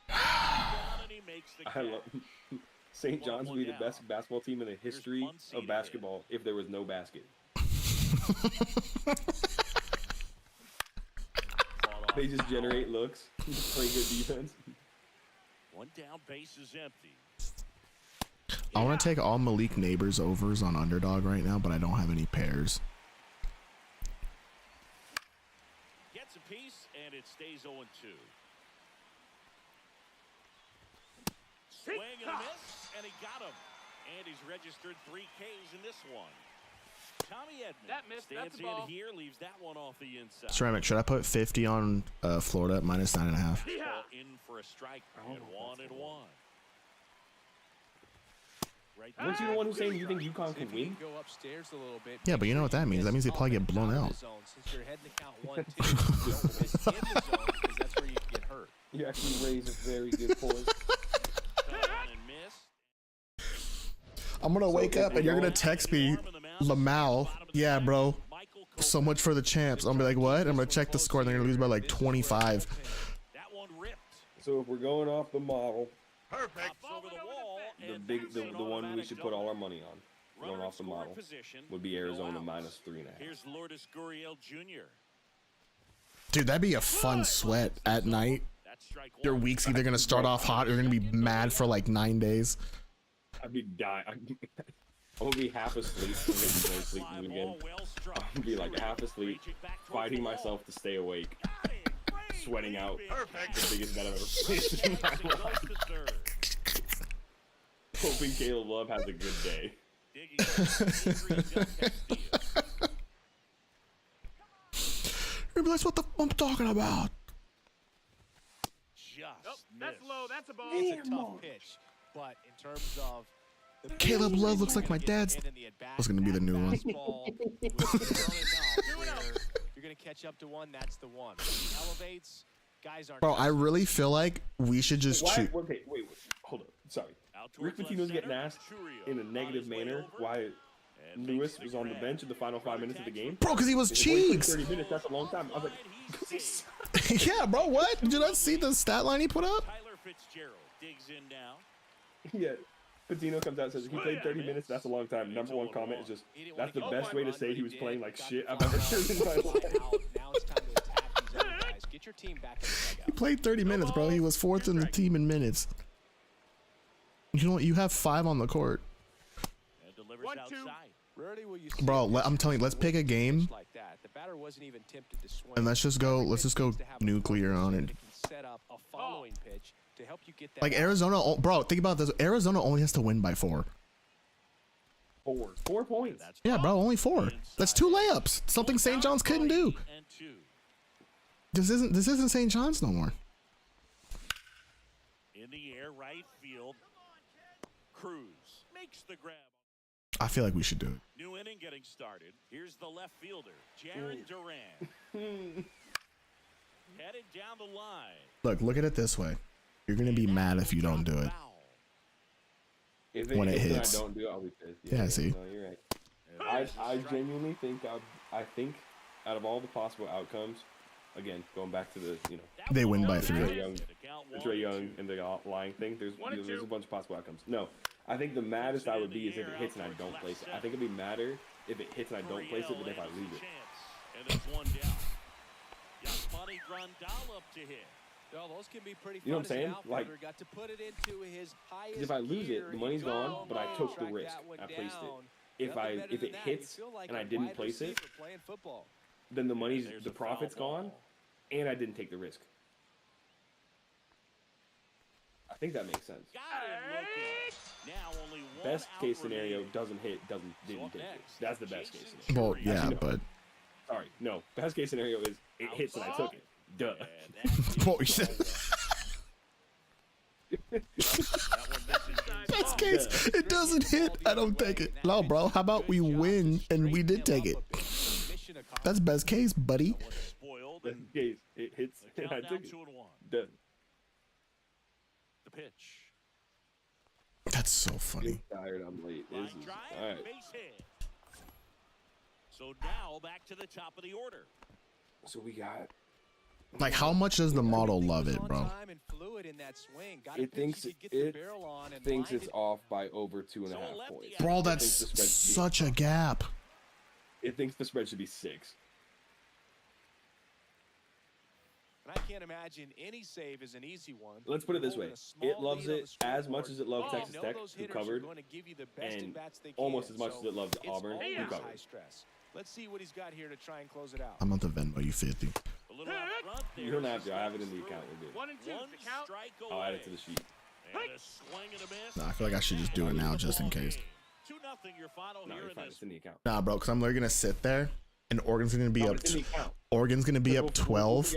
Down and he makes the I catch. love St. John's would be the best basketball team in the history of basketball if there was no basket. They just generate looks, play good defense. One down, base is empty. I want to take all Malik Neighbors overs on underdog right now, but I don't have any pairs. Gets a piece, and it stays 0-2. Swing and a miss, and he got him. And he's registered 3 Ks in this one. Tommy Edmonds That missed, stands that's a ball. in here, leaves that one off the inside. Ceramic, should I put 50 on Florida at minus 9.5? Yeah. Ball in for a strike, and 1-1. Right there. Weren't you the one who's saying you think UConn See can if you win? can go upstairs a little bit. Yeah, but you know what that means. That means they probably get blown out. Since you're heading to count 1, 2, you don't miss in the zone because that's where you get hurt. You actually raise a very good point. Cut on and missed. I'm going to wake up and you're going to text me, Lamau. Yeah, bro. So much for the champs. I'm going to be like, what? I'm going to check the score and they're going to lose by like 25. That one ripped. So if we're going off the model, Perfect. Pops over the wall, the and big, that's the an one we automatic should put all our double. money on, going Runner in off the scoring model, position, would be no Arizona outs. minus 3.5. Here's Lourdes Gurriel Jr. Dude, that'd be a fun sweat at night. That's strike Your one. week's either going to start off hot or you're going to be mad for like 9 days. I'd be dying. I'm gonna be half asleep. I'm gonna be going to sleep Fly again. ball, well struck. I'm gonna be like half asleep, Reaching back towards fighting the wall. myself to stay awake, Got it. Great, sweating out. Perfect. The biggest bet I've ever faced in my life. Hoping Caleb Love has a good day. Maybe that's what the I'm talking about. Nope, that's low. That's a ball. It's a tough pitch, but in terms of the Caleb Love looks like my dad's. That's gonna be the new one. You're gonna catch up to one. That's the one. Elevates. Guys aren't. Bro, I really feel like we should just Why? shoot. Okay, wait, hold up. Sorry. Rick Pitino's getting asked in a negative manner why Lewis was on the bench in the final 5 minutes of the game. Bro, because he was If he played cheeks. 30 minutes, that's a long time. I was like, Yeah, bro, what? Did you not see the stat line he put up? Tyler Fitzgerald digs in now. yeah. Pitino comes out and says, he played 30 minutes, that's a long time. Number one comment is just, that's the best way to say he was playing like shit I've ever heard in my life. Now it's time to attack these other guys. Get your team back in the He dugout. played 30 minutes, bro. He was fourth in the team in minutes. You know what? You have 5 on the court. And delivers 1-2. outside. Rarely will you see Bro, a pitch I'm telling you, let's pick a game like that. The batter wasn't even tempted to swing. and let's just go nuclear on it. It can set up a following pitch to help you get that. Like Arizona, bro, think about this. Arizona only has to win by 4. 4 points. That's Yeah, bro, only 4. That's 2 layups. Something St. John's couldn't do. and 2. This isn't St. John's no more. In the air, right field. Cruz makes the grab. I feel like we should do it. New inning getting started. Here's the left fielder, Jaron Duran. Headed down the line. Look at it this way. You're gonna be mad if you don't do it. If when it if hits. I don't do it, I'll be pissed. Yeah, see. No, you're right. I genuinely think I think out of all the possible outcomes, again, going back to the, They win by 3. the Trey Young and the lying thing, there's a bunch of possible outcomes. No, I think the maddest I would be is if it hits and I don't place it. I think it'd be madder if it hits and I don't place it than if I lose it. And it's one down. Yasmani Grandal up to hit. Well, those can be pretty fun. You know what I'm as an saying? Like, outfielder. Got to put it into his highest if I lose gear. it, the money's He's gone, gone. but I took the Track risk. that one I placed it. down. If Nothing better it than that. You hits feel like and a I didn't wide place it, receiver playing football. then the There's the a profit's foul gone, ball. and I didn't take the risk. I think that makes sense. Got him looking. Now only one Best out case scenario remaining. doesn't hit, didn't So up take it. next, That's the best case Jason scenario. Well, yeah, Actually, no. but Sorry, no. Best case scenario is it hits and I took it. Duh. And that Well, is yeah. that one misses best inside. case, it doesn't hit. I don't take it. No, bro. How about we win and we did take it? That's best case, buddy. That one's spoiled Best and case, it hits the and I count down took it. 2-1. Done. The pitch. That's so funny. Tired, I'm late. This is all right. So now back to the top of the order. So we got. Like, how much does the model love it, bro? It thinks it's off by over 2.5 points. Bro, that's such a gap. It thinks the spread should be 6. And I can't imagine any save is an easy one. Let's put it this way. It loves it as much as it loves Texas Tech, who covered, and almost as much as it loves Auburn, who covered. Let's see what he's got here to try and close it out. I'm on the Venmo you 50. You don't have to. I have it in the account. We're good. 1 and 2 count. I'll add it to the sheet. Nah, I feel like I should just do it now just in case. 2-0 your final No, here you're in fine. this. It's in the account. Nah, bro, because I'm literally going to sit there, and Oregon's going to be No, up. it's in the account. Oregon's going to be up 12.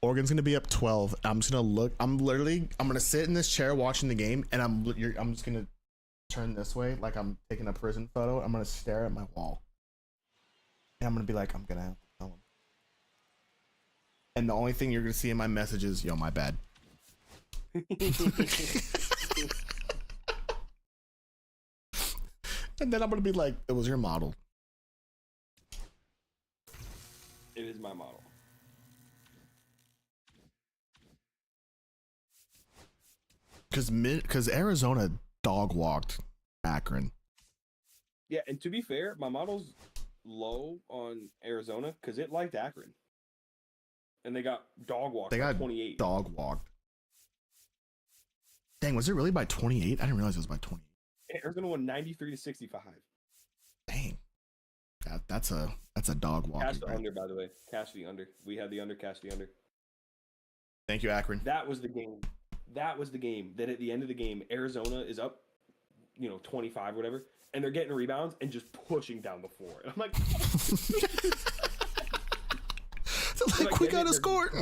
Oregon's going to be up 12. I'm just going to look. I'm going to sit in this chair watching the game, and I'm just going to turn this way like I'm taking a prison photo. I'm going to stare at my wall. And I'm going to be like, I'm going to have to tell him. And the only thing you're going to see in my message is, yo, my bad. And then I'm going to be like, it was your model. It is my model. Because Arizona dog walked Akron. Yeah, and to be fair, my model's low on Arizona because it liked Akron. And they got dog walked. They got 28. dog walked. Dang, was it really by 28? I didn't realize it was by 28. Arizona won 93-65. Dang. That's a dog walk. Cash the under, by the way. Cash the under. We had the under. Cash the under. Thank you, Akron. That was the game. That was the game. That at the end of the game, Arizona is up, 25, whatever, and they're getting rebounds and just pushing down the floor. And I'm like, we gotta score.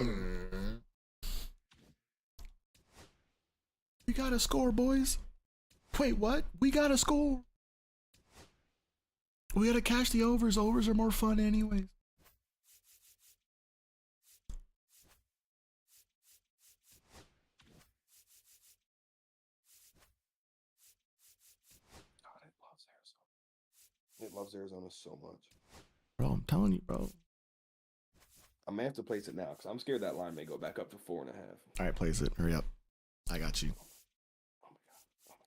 We gotta score, boys. Wait, what? We gotta score. We gotta cash the overs. Overs are more fun anyways. God, it loves Arizona so much. Bro, I'm telling you, bro. I may have to place it now because I'm scared that line may go back up to 4.5. All right, place it. Hurry up. I got you. Oh my god.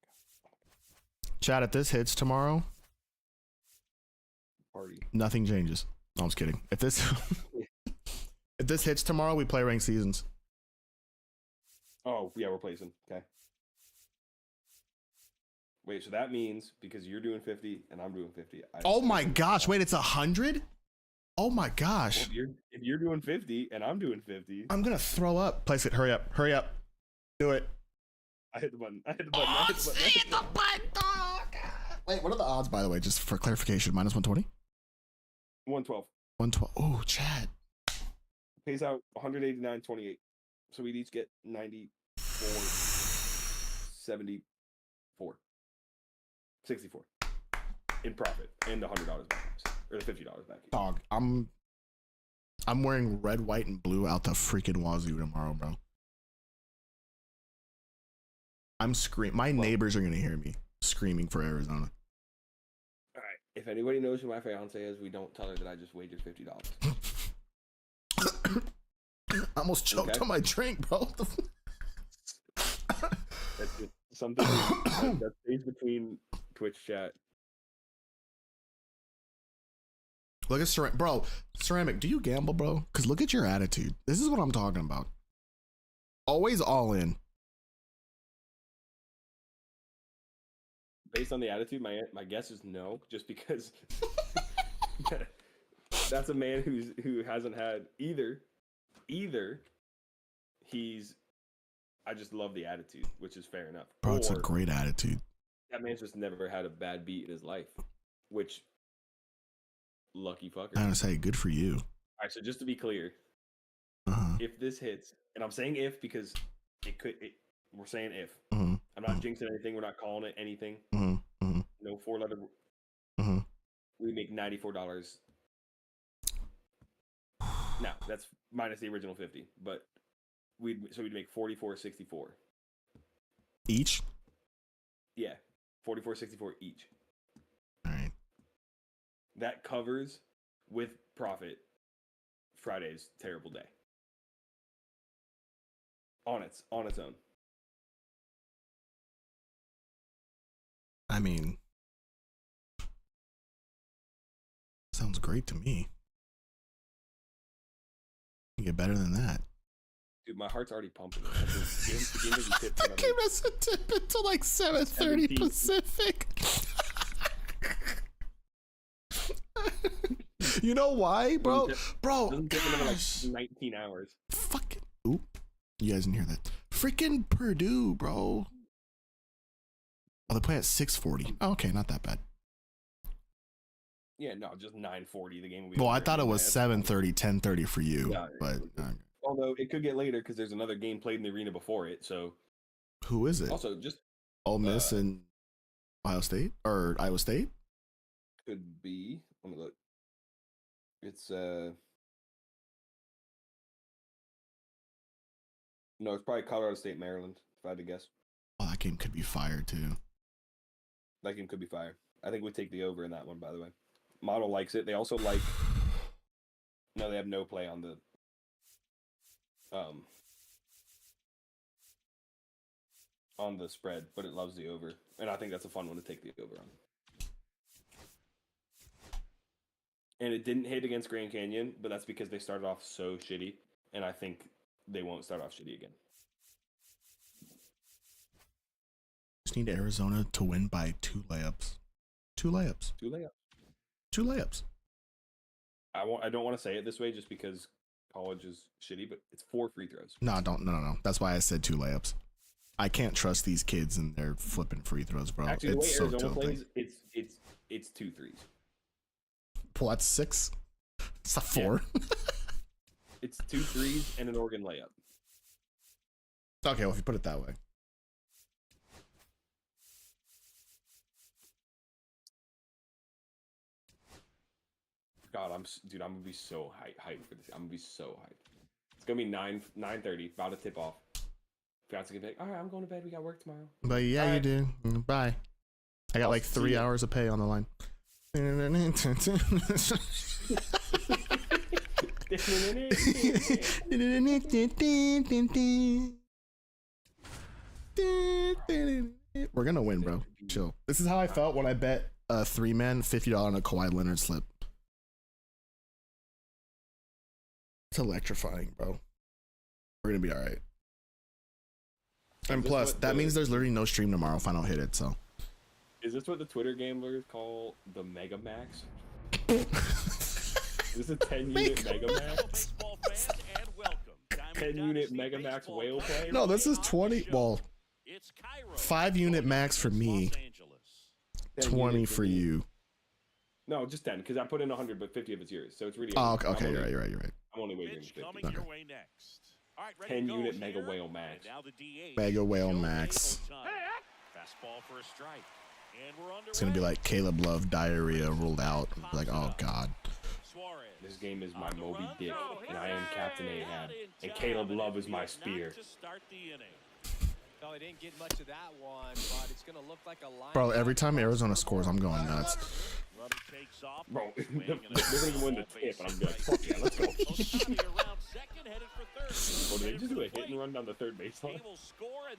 Chat, if this hits tomorrow, Party. nothing changes. No, I'm just kidding. If this hits tomorrow, we play ranked seasons. Oh, yeah, we're placing. Okay. Wait, so that means because you're doing 50 and I'm doing 50. Oh my gosh! Wait, it's 100? Oh my gosh! Well, if you're doing 50 and I'm doing 50, I'm gonna throw up. Place it. Hurry up! Hurry up! Do it! I hit the button. Hit the button, dog! Wait, what are the odds, by the way? Just for clarification, minus 120. 112. 112. Oh, Chad. Pays out 189.28. So we'd each get 94.74. 64 in profit and the $100 back or the $50 back. Dog, I'm wearing red, white, and blue out the freaking wazoo tomorrow, bro. I'm screaming. My neighbors are gonna hear me screaming for Arizona. All right. If anybody knows who my fiance is, we don't tell her that I just wagered $50. I almost choked on my drink, bro. That's just something that stays between Twitch chat. Look at Ceramic. Bro, Ceramic, do you gamble, bro? Because look at your attitude. This is what I'm talking about. Always all in. Based on the attitude, my guess is no, just because that's a man who hasn't had either he's I just love the attitude, which is fair enough. Bro, it's a great attitude. That man's just never had a bad beat in his life, which lucky fucker. I gotta say, good for you. All right, so just to be clear, if this hits, and I'm saying if because we're saying if. I'm not jinxing anything. We're not calling it anything. No 4-letter. We make $94. Now that's minus the original 50, but we'd make $44.64 each. Yeah, 44.64 each. All right. That covers with profit Friday's terrible day. On its own. I mean, sounds great to me. You get better than that. Dude, my heart's already pumping. The game doesn't tip That game doesn't tip until like 7:30 Pacific. You know why, bro? Doesn't tip another like 19 hours. Fucking. Oop. You guys didn't hear that. Freaking Purdue, bro. Oh, they play at 6:40. Oh, okay, not that bad. Yeah, no, just 9:40. The game will be. Well, over I thought it was 7:30, 10:30 for you, yeah, but. Although it could get later because there's another game played in the arena before it. So. Who is it? Also, just. Ole Miss and Ohio State or Iowa State? Could be. Let me look. It's No, it's probably Colorado State, Maryland, if I had to guess. Oh, that game could be fire too. That game could be fire. I think we take the over in that one, by the way. Model likes it. They also like. No, they have no play on the. On the spread, but it loves the over, and I think that's a fun one to take the over on. And it didn't hit against Grand Canyon, but that's because they started off so shitty, and I think they won't start off shitty again. Just need Arizona to win by 2 layups. 2 layups. 2 layups. 2 layups. I don't want to say it this way just because college is shitty, but it's 4 free throws. No. That's why I said 2 layups. I can't trust these kids and they're flipping free throws, bro. Actually, it's the way so Arizona tilting. plays, it's 2 threes. Well, that's 6. It's a 4. Yeah. It's 2 threes and an Oregon layup. Okay, well, if you put it that way. God, I'm gonna be so hyped for this. I'm gonna be so hyped. It's gonna be 9:30, about to tip off. Fiance gonna be like, all right, I'm going to bed. We got work tomorrow. But yeah, All you do. Bye. I got like 3 hours of pay on the line. We're gonna win, bro. Chill. This is how I felt when I bet a 3-man $50 on a Kawhi Leonard slip. It's electrifying, bro. We're gonna be all right. And plus, that means there's literally no stream tomorrow if I don't hit it. So. Is this what the Twitter gamblers call the Mega Max? Is this a 10-unit Mega Max? 10-unit Mega Max whale play? No, this is 20. Well, 5-unit max for me. 20 for you. No, just 10 because I put in 100, but 50 of it's yours. So it's really. Oh, okay. You're right. I'm only wagering 50. Okay. 10-unit Mega Whale Max. Mega Whale Max. Fastball for a strike. And we're It's gonna be like Caleb Love diarrhea ruled out. Like, oh god. This game is my Moby Dick, and I am Captain Ahab, and Caleb Love is my spear. No, they didn't get much of that one, but it's gonna look like a line. Bro, every time Arizona scores, I'm going nuts. Bro, they're gonna win the tip, and I'm like, fuck yeah, let's go. Well, did they just do a hit and run down the third baseline?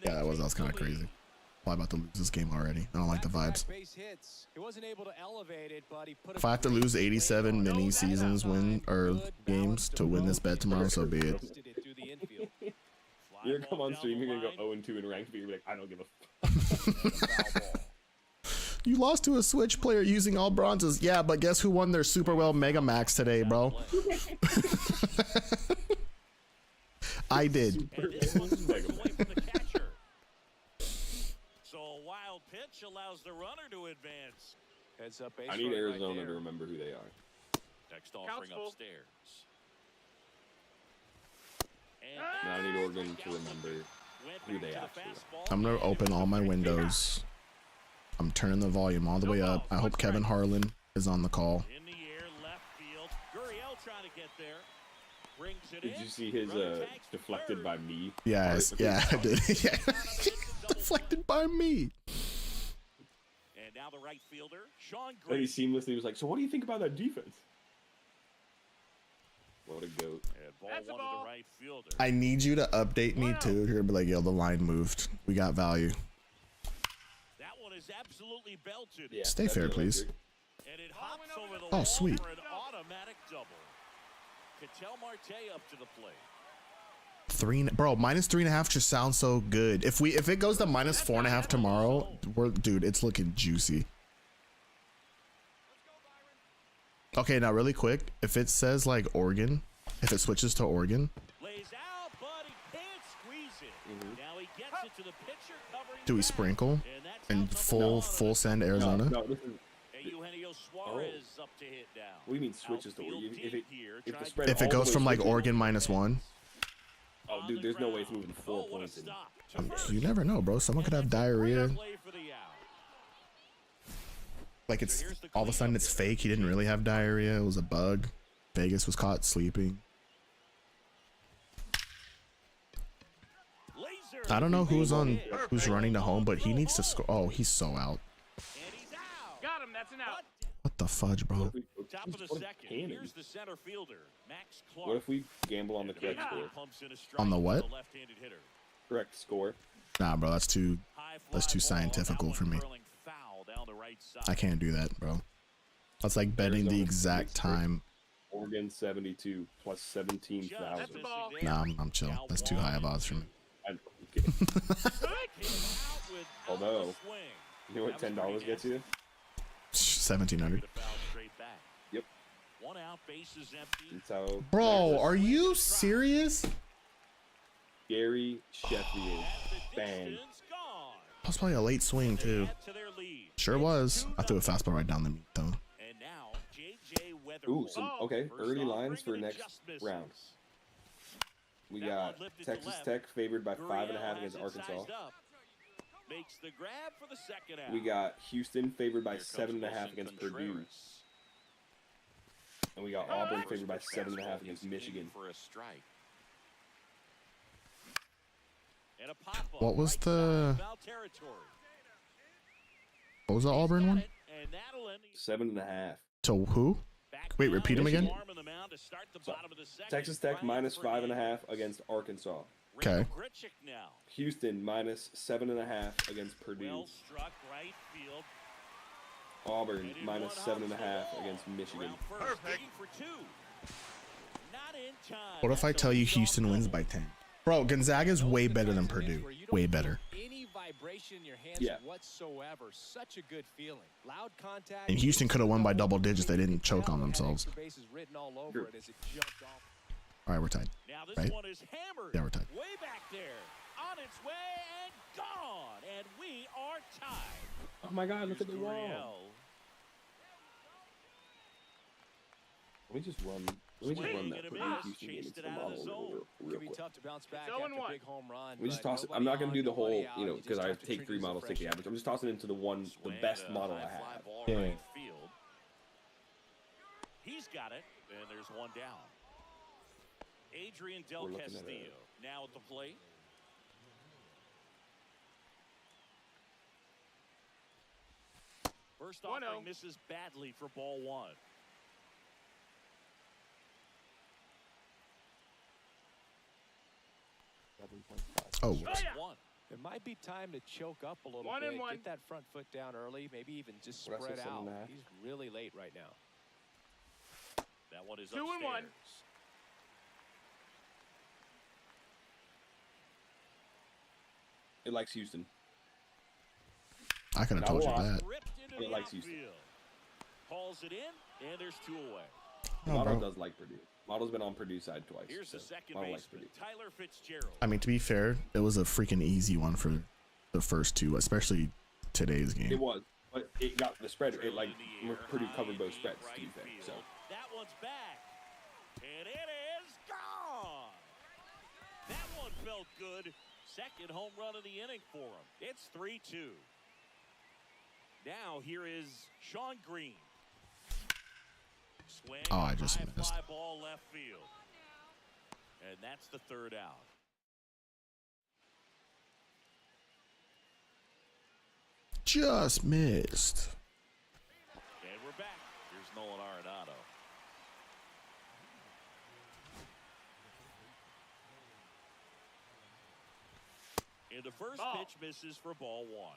Yeah, that was kind of crazy. Probably about to lose this game already. I don't like the vibes. If I have to lose 87 mini seasons games to win this bet tomorrow, so be it. You're gonna come on stream, you're gonna go 0-2 in ranked, but you're like, I don't give a You lost to a Switch player using all bronzes. Yeah, but guess who won their Super Well Mega Max today, bro? I did. So a wild pitch allows the runner to advance. Heads up, I need Arizona to remember who they are. Next offering upstairs. Now I need Oregon to remember who they actually are. I'm gonna open all my windows. I'm turning the volume all the way up. I hope Kevin Harlan is on the call. In the air, left field. Gurriel trying to get there. Brings it Did you see his deflected by me? Yes, yeah, I did. Yeah. Deflected by me. Now the right fielder, Sean Then he Green. seamlessly was like, "So what do you think about that defense?" What a goat. And ball That's a one to ball. the right fielder. I need you to update me too. You're gonna be like, yo, the line moved. We got value. That one is absolutely belted. Yeah, Stay that's fair, the please. electric. And it hops over the Oh, wall sweet. for an automatic double. Cattell Marte up to the plate. Bro, -3.5 just sounds so good. If it goes to -4.5 tomorrow, dude, it's looking juicy. Okay, now really quick, if it says like Oregon, if it switches to Oregon, Lays out, but he can't squeeze it. Now he gets it to the pitcher covering do we back. sprinkle And that's and out full number one. full send Arizona? No, this is. And Eugenio Suarez up to hit down. What do you mean switches to Outfield Oregon? deep here, If the trying spread to- If it all the goes way from like switches- Oregon -1, Oh, on dude, the there's no way it's ground. moving 4 Oh, what a points in. stop. To first. you never know, bro. Someone could have And that's a great diarrhea. play for the out. Like it's all of a sudden it's fake. He didn't really have diarrhea. It was a bug. Vegas was caught sleeping. Laser. I don't know who's running to home, but he needs to score. Oh, he's so out. And he's out. Got him. That's an out. What the fudge, bro? Top of the What a second. cannon. Here's the center fielder, Max Clark. What if we gamble on the correct score? Pumps in a strike On the to what? left-handed hitter. Correct score. Nah, bro, that's too High That's fly too ball, scientifical that for one me. curling foul down the right side. I can't do that, bro. That's like betting the Arizona exact 63. time. Oregon 72 plus 17,000. Just missing ball. there. Nah, I'm chill. Now That's too high of one odds for me. I'm kidding. Came out with Although, a swing. You know what That was $10 pretty gets you? 1700. The foul straight back. Yep. One out, bases empty. That's how Bro, are you serious? Gary Sheffield. And the Bang. distance gone. That was probably a late swing They too. add to their lead. Sure was. I threw a fastball right down the meat though. And now JJ Weatherford. Ooh, some okay. First Early off, lines for bringing it next just misses. round. We That got one lifted to Texas left. Tech favored by Gurriel 5.5 has against it Arkansas. sized up. Makes the grab for the second out. We got Houston favored by Here comes 7.5 Wilson against Purdue, Contreras. and we got Auburn favored by 7.5 against Michigan. For a strike. And a pop-up What was right the- side, foul territory. What was the Auburn Got one? it, and that'll end the 7.5. To who? back Wait, down repeat 'em with again? Arm on the mound to start the bottom of the second. Texas Tech Brian minus Fernandez. 5.5 against Arkansas. Okay. Rico Grichuk now. Houston minus 7.5 against Purdue. Well struck right field. Auburn And in minus one 7.5 off the wall. against Michigan. Around first, digging for two. Not in time. What if I That's a tell you leadoff Houston wins double. by 10? Bro, Gonzaga's way better than Purdue. Way better. Any vibration in your hands Yeah. whatsoever. Such a good feeling. Loud contact. And Houston could have won by double digits. They didn't choke on themselves. Extra bases written all over it as it jumped off. All right, we're tied. Now this Right? one is hammered. Yeah, we're tied. Way back there. On its way and gone. And we are tied. Oh my God! Look at the wall. Gurriel. Let me just run. Let me just Swing run that and a Purdue miss. Houston game Chased into it the out of model the real zone. real Could be quick. tough to bounce back It's after 0-1. a big home run. We just but toss it. nobody I'm not gonna on, do the whole, nobody out. you know, You because just I have to take treat 3 it as a models, take the fresh average. I'm just tossing into the Swing best and a model I high fly have. ball Yeah. right field. He's got it, and there's one down. Adrian Del We're looking at Castillo now at the plate. First 1-0. offering misses badly for ball one. Oh, Strike yeah. one. It might be time to choke up a little 1 bit. and 1. Get that front foot down early. Maybe even just What, I said spread out. 7.5? He's really late right now. That one is 2 and upstairs. 1. It likes Houston. I could have Not told a you lot. that. Ripped into It the likes Houston. outfield. Hauls it in, and there's two away. Oh, Model bro. does like Purdue. Model's been on Purdue side twice. Here's so the second Model likes baseman, Purdue. Tyler Fitzgerald. I mean, to be fair, it was a freaking easy one for the first two, especially today's It game. was, but it got the spread. It Trailing like in the air, Purdue high covered in both deep spreads. right To be fair, so field. That one's back, and it is gone. That one felt good. Second home run of the inning for him. It's 3-2. Now here is Sean Green. Swing. Oh, I just high missed. fly ball left field, and that's the third out. just missed. And we're back. Here's Nolan Arenado. And the first pitch misses for ball 1.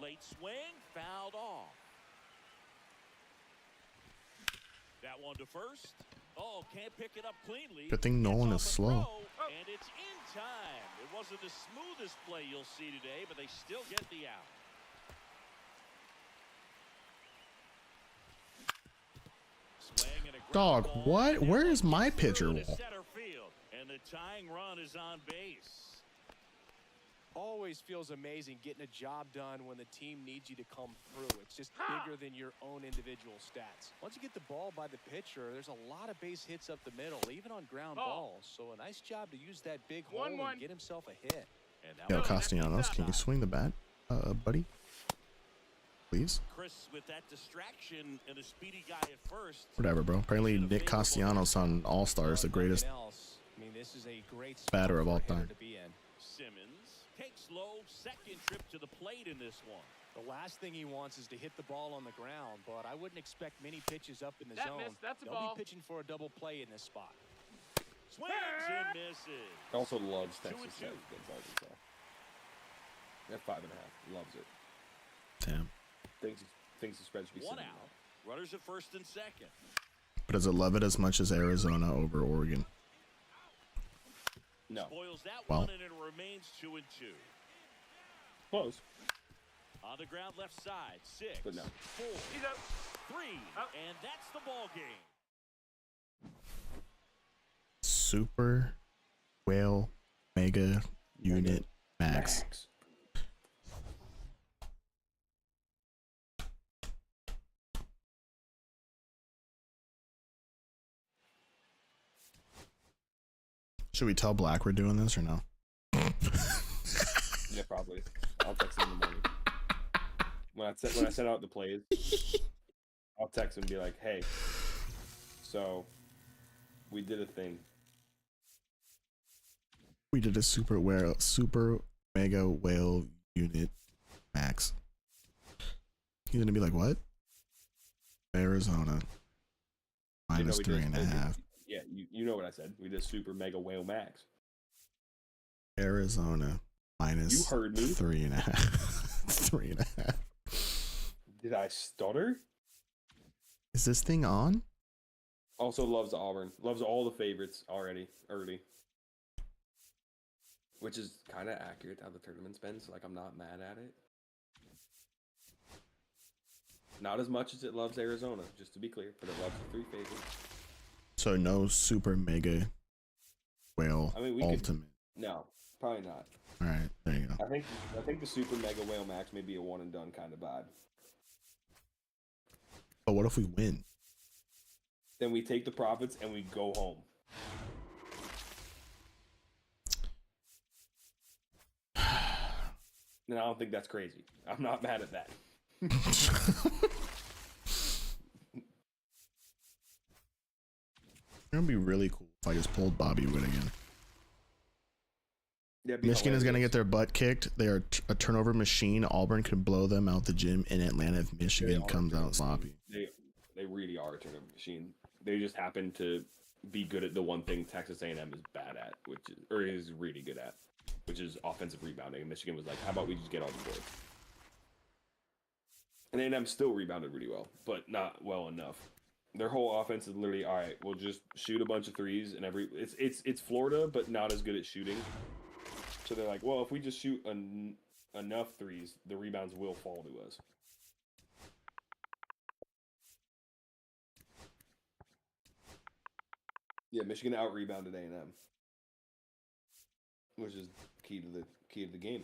Late swing, fouled off. That one to first. Oh, can't pick it up cleanly. Good thing Nolan is slow. And it's in time. It wasn't the smoothest play you'll see today, but they still get the out. Dog, what? Where is my pitcher wall? And the tying run is on base. Always feels amazing getting a job done when the team needs you to come through. It's just bigger than your own individual stats. Once you get the ball by the pitcher, there's a lot of base hits up the middle, even on ground balls. So a nice job to use that big hole and get himself a hit. Yo, Castellanos, can you swing the bat, buddy? Please? Chris with that distraction and a speedy guy at first. Whatever, bro. Apparently Nick Castellanos on All-Stars, the greatest This is a great batter of all time. Simmons takes low, second trip to the plate in this one. The last thing he wants is to hit the ball on the ground, but I wouldn't expect many pitches up in the zone. That's a They'll ball. be pitching for a double play in this spot. Swings and misses. Also loves 2-2. Texas Tech against Arkansas. At 5.5, loves it. Damn. Thinks the spread should be 1 7.5. out. Runners at first and second. But does it love it as much as Arizona over Oregon? No. Spoils that Well. one, and it remains 2-2. Close. On the ground, left side, 6, But no. 4, He's up. 3, Out. and that's the ball game. Super Whale Mega Unit Max. Should we tell Black we're doing this or no? Yeah, probably. I'll text him in the morning. When I send out the plays, I'll text him and be like, "Hey, so we did a thing. We did a super mega whale unit max." He's gonna be like, "What?" Arizona minus we 3.5. Yeah, you know what I said. We did super mega whale max. Arizona minus You heard me. 3.5. 3.5. Did I stutter? Is this thing on? Also loves Auburn. Loves all the favorites already early. Which is kind of accurate how the tournament's been, so like I'm not mad at it. Not as much as it loves Arizona, just to be clear, but it loves the 3 favorites. So no super mega whale ultimate. No, probably not. All right, there you go. I think the super mega whale max may be a one and done kind of vibe. But what if we win? Then we take the profits and we go home. And I don't think that's crazy. I'm not mad at that. It would be really cool if I just pulled Bobby Wood again. Yeah, Michigan is going to get their butt kicked. They are a turnover machine. Auburn could blow them out the gym in Atlanta if Michigan comes out sloppy. They really are a turnover machine. They just happen to be good at the one thing Texas A&M is bad at, is really good at, which is offensive rebounding. And Michigan was like, how about we just get on the board? And A&M still rebounded really well, but not well enough. Their whole offense is literally, all right, we'll just shoot a bunch of threes and it's Florida, but not as good at shooting. So they're like, well, if we just shoot enough threes, the rebounds will fall to us. Yeah, Michigan out rebounded A&M, which is key to the game.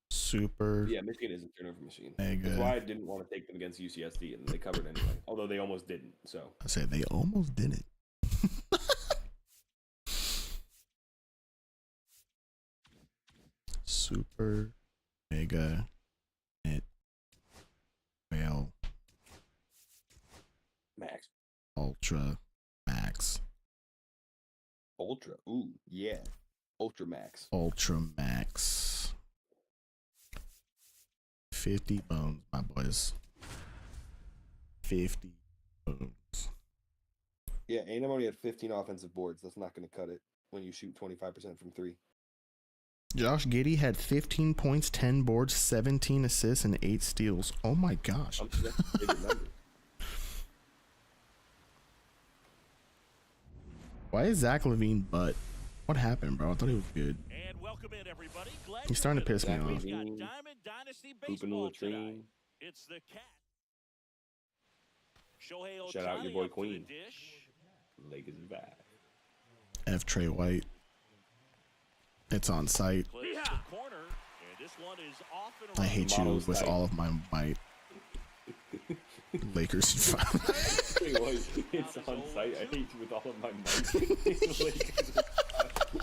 Super. Yeah, Michigan is a turnover machine. Mega. That's why I didn't want to take them against UCSD, and they covered anyway. Although they almost didn't. So I said they almost did it. Super mega net whale max. ultra max. Ultra. Ooh, yeah. Ultra Max. Ultra Max. 50 bones, my boys. 50 bones. Yeah, A&M only had 15 offensive boards. That's not going to cut it when you shoot 25% from 3. Josh Giddey had 15 points, 10 boards, 17 assists, and 8 steals. Oh my gosh. Why is Zach LaVine butt? What happened, bro? I thought he was good. And welcome in, everybody. Glad He's starting to piss me off. Diamond Dynasty baseball tonight. It's the cat. Shout out your boy Queen. Lakers is back. F. Trey White. It's on site. I hate you with all of my might. Lakers. Wait, it's on site. I hate you with all of my might. Lakers.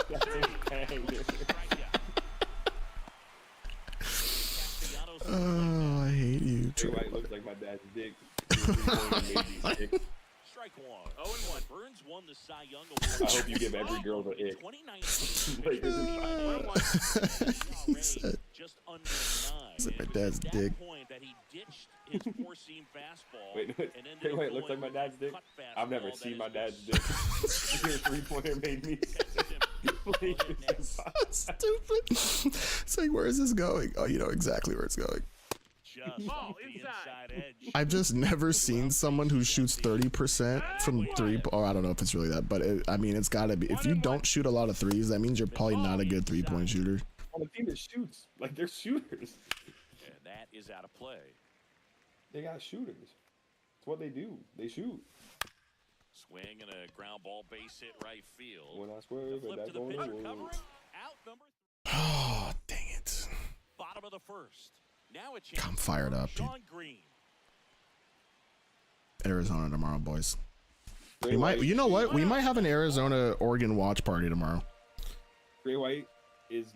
That's a bang. Oh, I hate you. Trey White looks like my dad's dick. Strike one. 0-1. Burns won the Cy Young Award. I hope you give every girl the ick. 2019. He said, just under 9. my dad's dick. That he ditched his four-seam fastball. Wait, looks like my dad's dick. I've never seen my dad's dick. Your three-pointer made me. Stupid. It's like, where is this going? Oh, you know exactly where it's going. Ball inside. I've just never seen someone who shoots 30% from 3. Or I don't know if it's really that, but I mean, it's got to be. If you don't shoot a lot of threes, that means you're probably not a good 3-point shooter. On a team that shoots, like they're shooters. And that is out of play. They got shooters. It's what they do. They shoot. Swing and a ground ball base hit right field. When I swerve, that's going to out number 3. Oh, dang it. Bottom of the first. Now a chance. I'm fired up, dude. Sean Green. Arizona tomorrow, boys. We might, you know what? We might have an Arizona-Oregon watch party tomorrow. Gray White is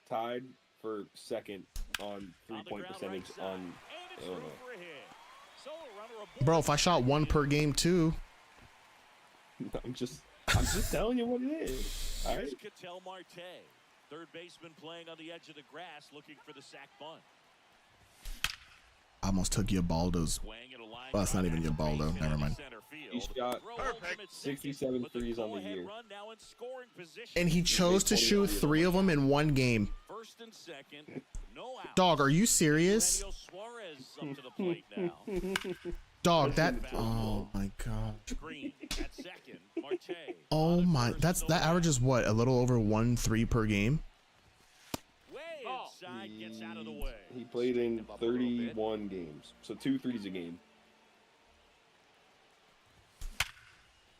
tied for second on 3-point percentage on Illinois. Bro, if I shot 1 per game too. I'm just telling you what it is. All right. Ketel Marte, third baseman playing on the edge of the grass, looking for the sac bunt. I almost took Ubaldo's. Well, that's not even Ubaldo. Never mind. He shot 67 threes on the year. And he chose to shoot 3 of them in 1 game. First and second, no out. Dog, are you serious? Up to the plate now. Dog, that. Oh my god. Green at second, Marte. Oh my. That averages what? A little over 1 3 per game. Way inside, gets out of the way. He played in 31 games, so 2 threes a game.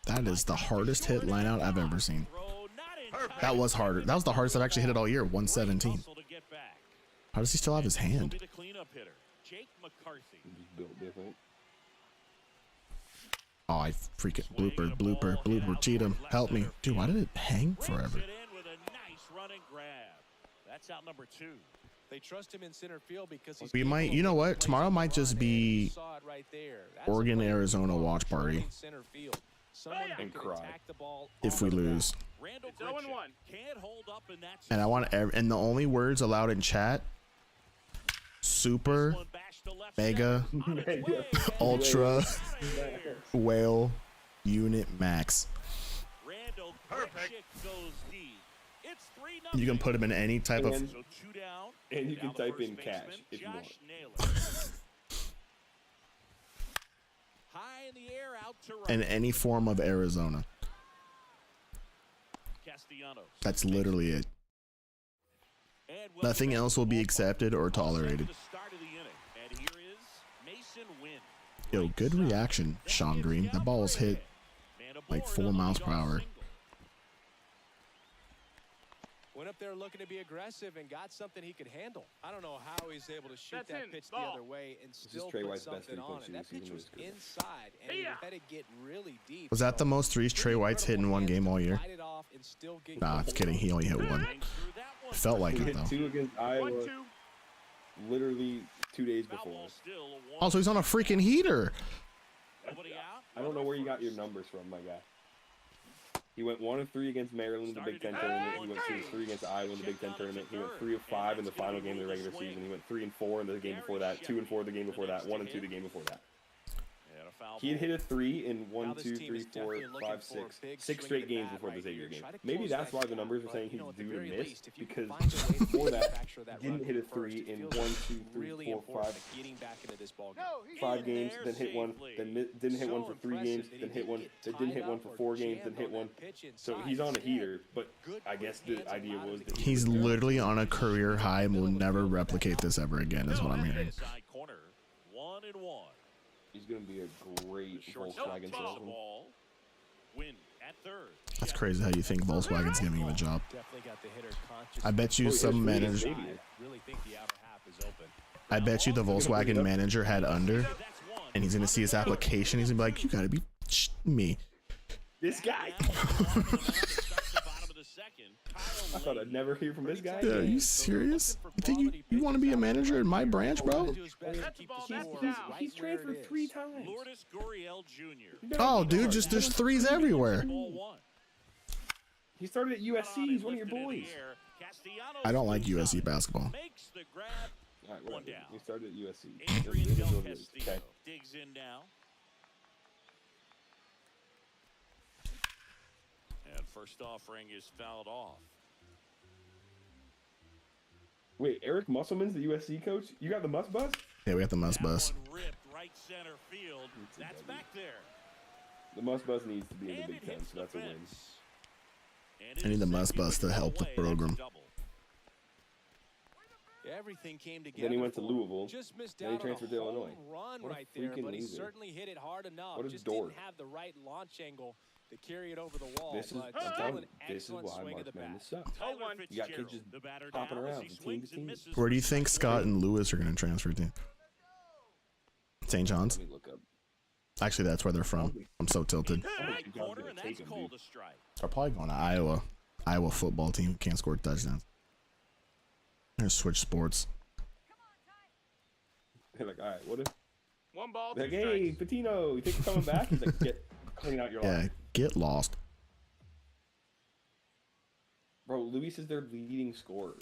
That is the hardest hit line out I've ever seen. That was harder. That was the hardest I've actually hit it all year. 117. How does he still have his hand? He's built different. Oh, I freaking blooper. Cheat him. Help me. Dude, why did it hang forever? That's out number 2. They trust him in center field because he's We might, you know what? Tomorrow might just be Oregon Arizona watch party. And cry If we lose. It's 0-1. Can't hold up in that. And I want and the only words allowed in chat: super, mega, ultra, whale, unit, max. You can put them in any type of. And you can type in cash if you want. High in the air, out to In any form of Arizona. That's literally it. Nothing else will be accepted or tolerated. Yo, good reaction, Sean Green. The ball's hit like 4 miles per hour. Went up there looking to be aggressive and got something he could handle. I don't know how he's able to shoot that pitch the other way and still put something on it. That pitch was inside, and he let it get really deep. Was that the most threes Trey White's hit in 1 game all year? Nah, I'm kidding. He only hit 1. Felt like it, though. 2 against Iowa literally 2 days before. Also, he's on a freaking heater. I don't know where you got your numbers from, my guy. He went 1 of 3 against Maryland in the Big Ten tournament. He went 2 of 3 against Iowa in the Big Ten tournament. He went 3 of 5 in the final game of the regular season. He went 3 and 4 in the game before that, 2 and 4 the game before that, 1 and 2 the game before that. He had hit a 3 in 1, 2, 3, 4, 5, 6 straight games before the Xavier game. Maybe that's why the numbers are saying he's due to miss, because before that, he didn't hit a 3 in 1, 2, 3, 4, 5 games, then hit one, then didn't hit one for 3 games, then hit one, then didn't hit one for 4 games, then hit one. So he's on a heater, but I guess the idea was that he's literally on a career high and will never replicate this ever again, is what I'm hearing. He's going to be a great Volkswagen salesman. That's crazy how you think Volkswagen's giving him a job. I bet you some manager. I bet you the Volkswagen manager had under, and he's going to see his application. He's going to be like, you got to be me. This guy. I thought I'd never hear from this guy. Yeah, are you serious? You think you want to be a manager in my branch, bro? He's transferred 3 times. Oh, dude, just there's 3s everywhere. He started at USC. He's one of your boys. I don't like USC basketball. All right, whatever. He started at USC. Okay. Digs in now. And first offering is fouled off. Wait, Eric Musselman's the USC coach? You got the Muss Bus? Yeah, we got the Muss Bus. Right center field. That's back there. The Muss Bus needs to be in the Big Ten, so that's a win. I need the Muss Bus to help the program. Everything came together. Then he went to Louisville. Just missed then he out transferred to Illinois. Run what a right there, freaking but he loser. certainly hit it hard enough. What a just dork. didn't have the right launch angle to carry it over the wall. This is, this is why March Madness sucks. You got kids just popping around from team to team. Where do you think Scott and Lewis are going to transfer to? St. John's? Let me look up. Actually, that's where they're from. I'm so tilted. They're probably going to Iowa. Iowa football team can't score touchdowns. They're going to switch sports. They're like, all right, what if? One ball, Like, 2 hey, strikes. Patino, you think you're coming back? He's like, clean out your Yeah, line. get lost. Bro, Luis is their leading scorer.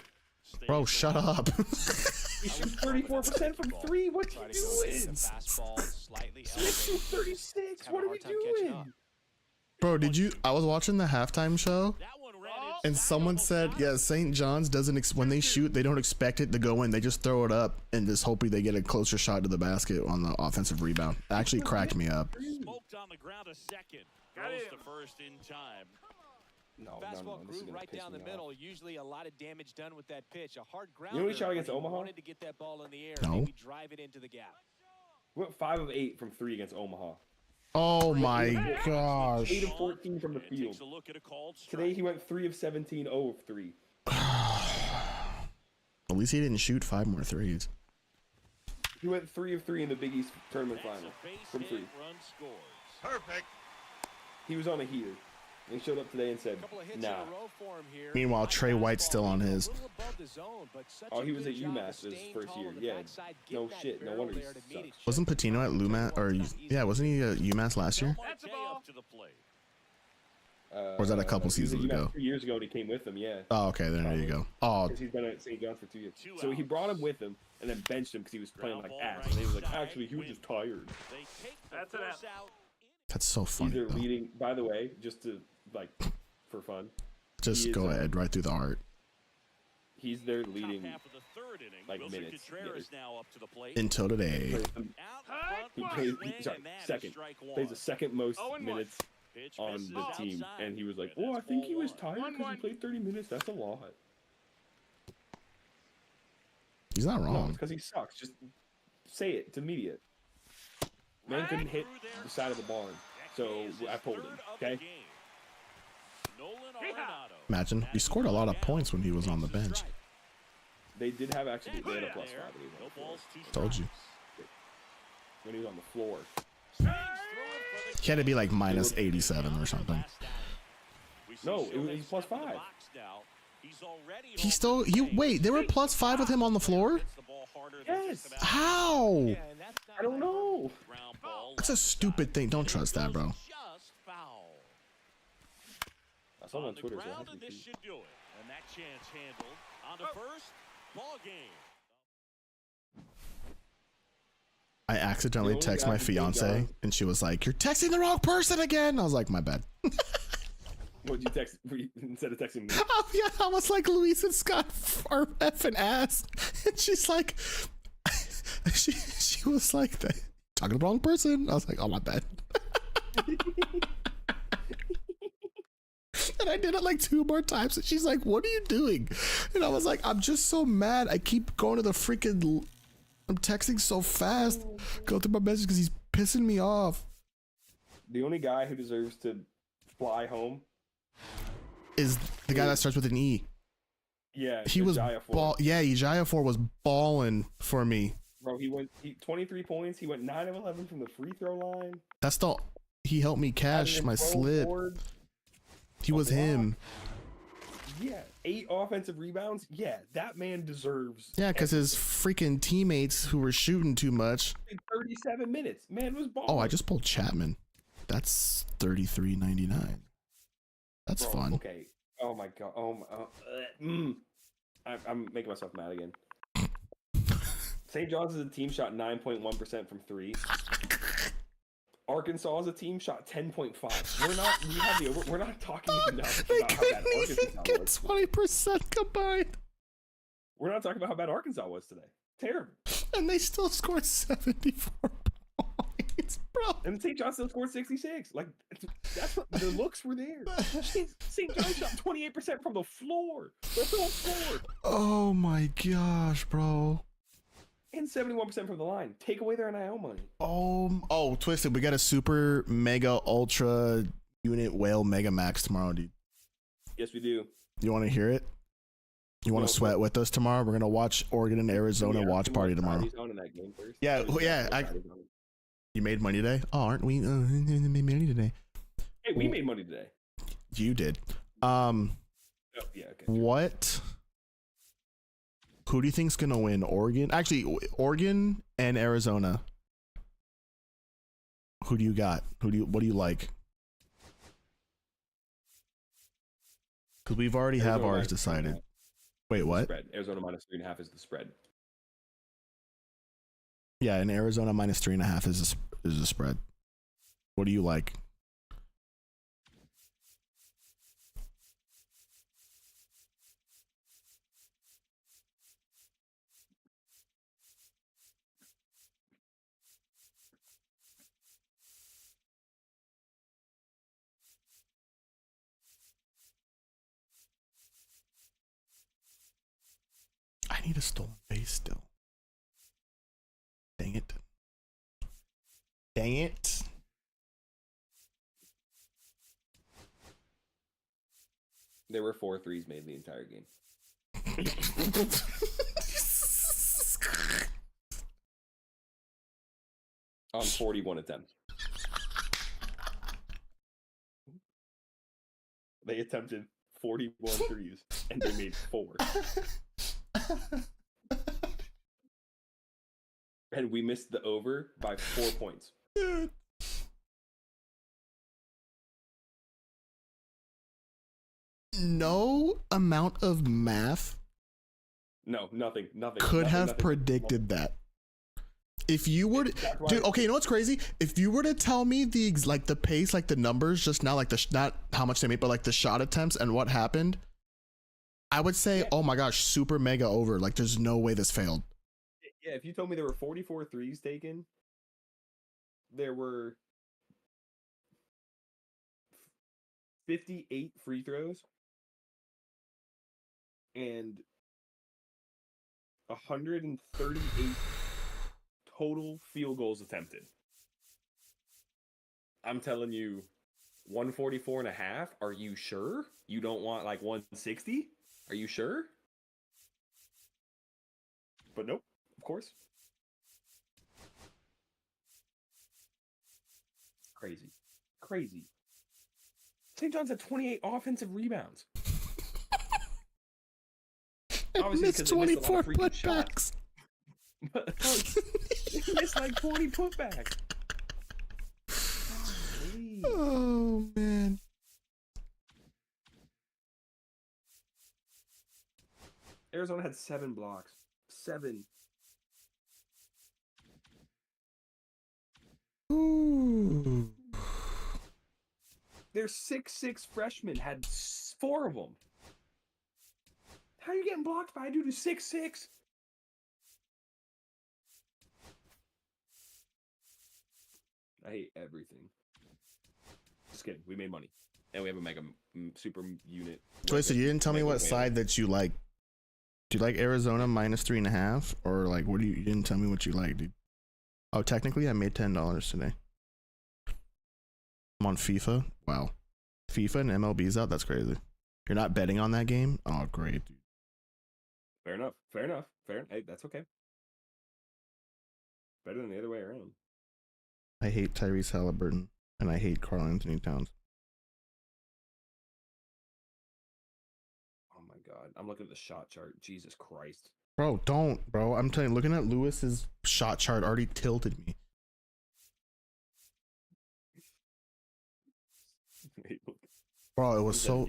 Bro, shut up. He shoots 34% from 3. What's he doing? Smith shoots 36. What are we doing? Bro, I was watching the halftime show, and someone said, yeah, St. John's doesn't, when they shoot, they don't expect it to go in. They just throw it up and just hoping they get a closer shot to the basket on the offensive rebound. It actually cracked me up. Smoked on the ground a second. Goes to first in time. No, Fastball this is grew gonna right piss down the me middle. off. Usually a lot of damage done with that pitch. A hard ground. You know what he shot against Omaha? Wanted to get that ball in the air. No. Maybe drive it into the gap. Went 5 of 8 from 3 against Omaha. Oh my gosh. 8 of 14 from the field. Today he went 3 of 17, 0 of 3. At least he didn't shoot 5 more threes. He went 3 of 3 in the Big East tournament final from 3. Perfect. He was on a heater. He showed up today and said, nah. Meanwhile, Trey White's still on his. Oh, he was at UMass his first year. Yeah, no shit. No wonder he sucks. Wasn't Patino at Lumat? Or, yeah, wasn't he at UMass last year? That's a ball. Or was that a couple seasons ago? 2 years ago and he came with him, yeah. Oh, okay, there you go. Oh, Because he's been at St. John's for 2 years. So he brought him with him and then benched him because he was playing like ass. And he was like, actually, he was just tired. That's an F. that's so He's funny. their Though. leading, by the way, just to, like, for fun. Just go ahead, right through the heart. He's their leading, like, minutes. Until today. He plays, second. Plays the second most minutes on the team. And he was like, oh, I think he was tired because he played 30 minutes. That's a lot. He's not No, wrong. it's because he sucks. Just say it to media. Man couldn't hit the side of the barn, so I pulled him. Okay. Imagine, he scored a lot of points when he was on the bench. They did have actually. They had a +5 when he was on the floor. Told you. When he was on the floor. He had to be like minus 87 or something. No, it was +5. Wait, they were +5 with him on the floor? Yes. How? I don't know. That's a stupid thing. Don't trust that, bro. saw him on the Twitter. So ground, and this should do it. And that chance handled on the first ball game. I accidentally text my fiance and she was like, "You're texting the wrong person again." I was like, "My bad." What'd you text instead of texting me? Oh yeah, I was like, "Luis and Scott are effing ass," and she's like, she was like, "Talking to the wrong person." I was like, "Oh, my bad." And I did it like 2 more times, and she's like, "What are you doing?" And I was like, "I'm just so mad. I keep going to the freaking. I'm texting so fast. Go through my message because he's pissing me off." The only guy who deserves to fly home is the guy that starts with an E. Yeah, he was Ejiofor was balling for me. Bro, he went 23 points. He went 9 of 11 from the free throw line. He helped me cash my slip. He was him. Yeah, 8 offensive rebounds. Yeah, that man deserves. Yeah, because his freaking teammates who were shooting too much. 37 minutes. Man was balling. Oh, I just pulled Chapman. That's $33.99. That's fun. Okay. Oh my god. I'm making myself mad again. St. John's as a team shot 9.1% from 3. Arkansas as a team shot 10.5. We're not talking enough about how bad Arkansas get was. 20% combined. We're not talking about how bad Arkansas was today. Terrible. And they still scored 74 points, bro. And St. John still scored 66. Like, that's what the looks were there. St. John shot 28% from the floor. The whole floor. Oh my gosh, bro. And 71% from the line. Take away their NIL money. Oh, Twisted, we got a super mega ultra unit whale mega max tomorrow, dude. Yes, we do. You want to hear it? You want to sweat with us tomorrow? We're gonna watch Oregon and Arizona watch party tomorrow. Yeah. You made money today? Oh, aren't we? Made money today. Hey, we made money today. You did. Oh, yeah. Okay. What? Who do you think's gonna win? Oregon? Actually, Oregon and Arizona. Who do you got? What do you like? Because we've already have ours decided. Wait, what? Spread. Arizona minus 3.5 is the spread. Yeah, and Arizona minus 3.5 is the spread. What do you like? I need a stolen base still. Dang it. Dang it. There were 4 threes made the entire game. On 41 attempts. They attempted 41 threes and they made 4. And we missed the over by 4 points. Dude. No amount of math Nothing could have predicted that. If you were to, dude, okay, you know what's crazy? If you were to tell me the pace, like the numbers just now, like not how much they made, but like the shot attempts and what happened, I would say, oh my gosh, super mega over. Like there's no way this failed. Yeah, if you told me there were 44 threes taken, there were 58 free throws, and 138 total field goals attempted. I'm telling you, 144.5. Are you sure? You don't want like 160? Are you sure? But nope, of course. Crazy. St. John's had 28 offensive rebounds. Obviously, missed 24 putbacks. He missed like 40 putbacks. Oh man. Arizona had 7 blocks. 7. Ooh. Their 6'6" freshmen had 4 of them. How are you getting blocked by a dude who's 6'6"? I hate everything. Just kidding. We made money. And we have a mega super unit. Wait, so you didn't tell me what side that you like. Do you like Arizona -3.5? Or like, what do you didn't tell me what you like, dude? Oh, technically I made $10 today. I'm on FIFA. Wow. FIFA and MLB's out? That's crazy. You're not betting on that game? Oh, great, dude. Fair enough. Fair enough. Hey, that's okay. Better than the other way around. I hate Tyrese Halliburton and I hate Karl Anthony Towns. Oh my god. I'm looking at the shot chart. Jesus Christ. Bro, don't, bro. I'm telling you, looking at Lewis's shot chart already tilted me. Bro, it was so...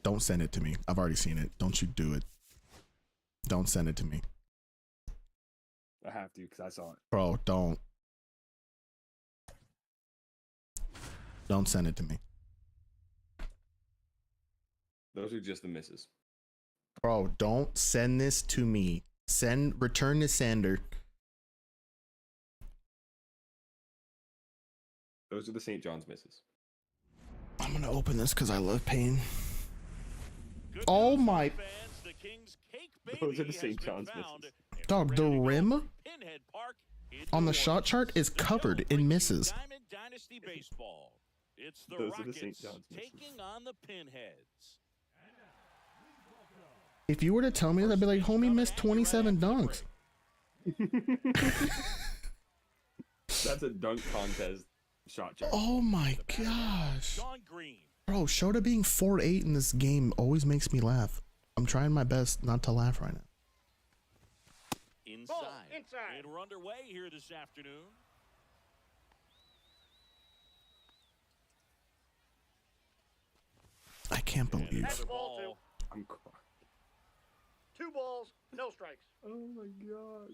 Don't send it to me. I've already seen it. Don't you do it. Don't send it to me. I have to because I saw it. Bro, don't. Don't send it to me. Those are just the misses. Bro, don't send this to me. Return to sender. Those are the St. John's misses. I'm gonna open this because I love pain. Oh my... Those are the St. John's misses. Dog, the rim on the shot chart is covered in misses. It's the Those are the Rockets St. John's misses. taking on the Pinheads. If you were to tell me that, I'd be like, homie missed 27 dunks. That's a dunk contest shot chart. Oh my gosh. Bro, Shota being 4'8" in this game always makes me laugh. I'm trying my best not to laugh right now. Inside. And we're underway here this afternoon. I can't believe. Ball 2. I'm crying. 2 balls, no strikes. Oh my god.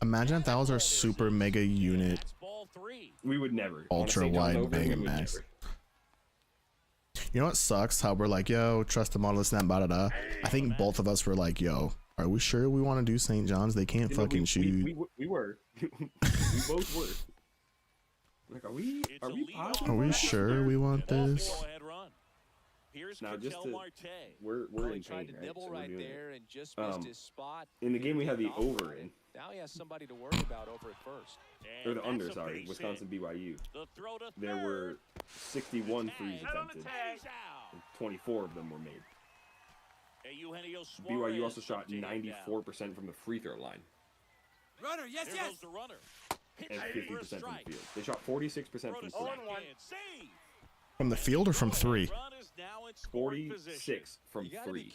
Imagine if that was our super mega unit. We would never. Ultra wide mega max. You know what sucks? How we're like, yo, trust the model, this and that, blah, blah, blah. I think both of us were like, yo, are we sure we want to do St. John's? They can't fucking shoot. We were. we both were. Like, are we positive? Are we sure we want this? Now, just to, we're in tried pain, to right? nibble So right we're doing there it. and just missed his spot. In the game, we have the over in. Now he has somebody to worry about over at first. Or the under, sorry. Wisconsin BYU. There were 61 threes attempted. And 24 of them were made. BYU also shot 94% from the free throw line. Runner, yes. And 50% from the field. They shot 46% from three. From the field or from three? 46 from three.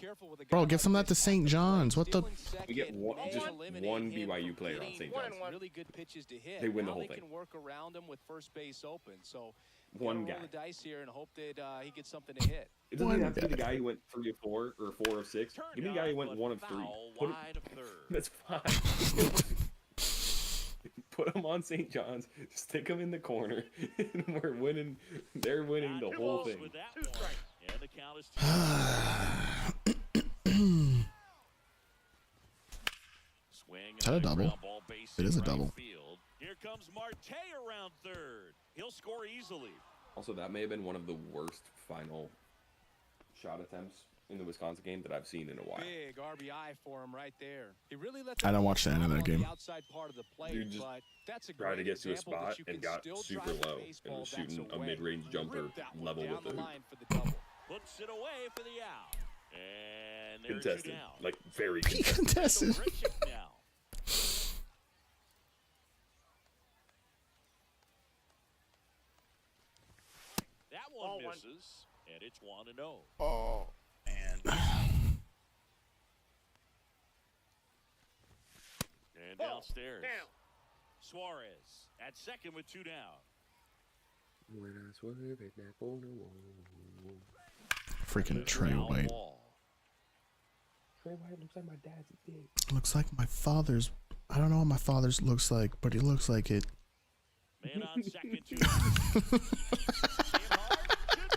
Bro, give some of that to St. John's. What the? We get just one BYU player on St. John's. Really good pitches to hit. They win the Now whole they thing. can work around him with first base open. So One guy. roll the dice here and hope that he gets something to hit. It doesn't even have to be the guy who went 3 of 4 or 4 of 6. Give me the guy who went 1 of 3. Put him, that's fine. Put him on St. John's. Stick him in the corner, and we're winning. They're winning the whole thing. Is that a double? It is a double. Here comes Marte around third. He'll score easily. Also, that may have been one of the worst final shot attempts in the Wisconsin game that I've seen in a while. Big RBI for him right there. He really let I don't watch the end of that game. outside part of the play, Dude just but that's a tried to great get to a example that spot you and can got still super drive the low and baseball was bats shooting a away. mid-range jumper Rip that one level down with the the hoop. line for the double. Puts it away for the out. And there's Contested. you down. Like, very He contested. contested. Now. That one misses, and it's 1-0. Oh, man. And downstairs. Suarez at second with 2 down. When I swerve at that corner wall. Freaking Trey White. Trey White looks like my dad's dick. Looks like my father's. I don't know what my father's looks like, but he looks like it. Man on second, 2 hard, should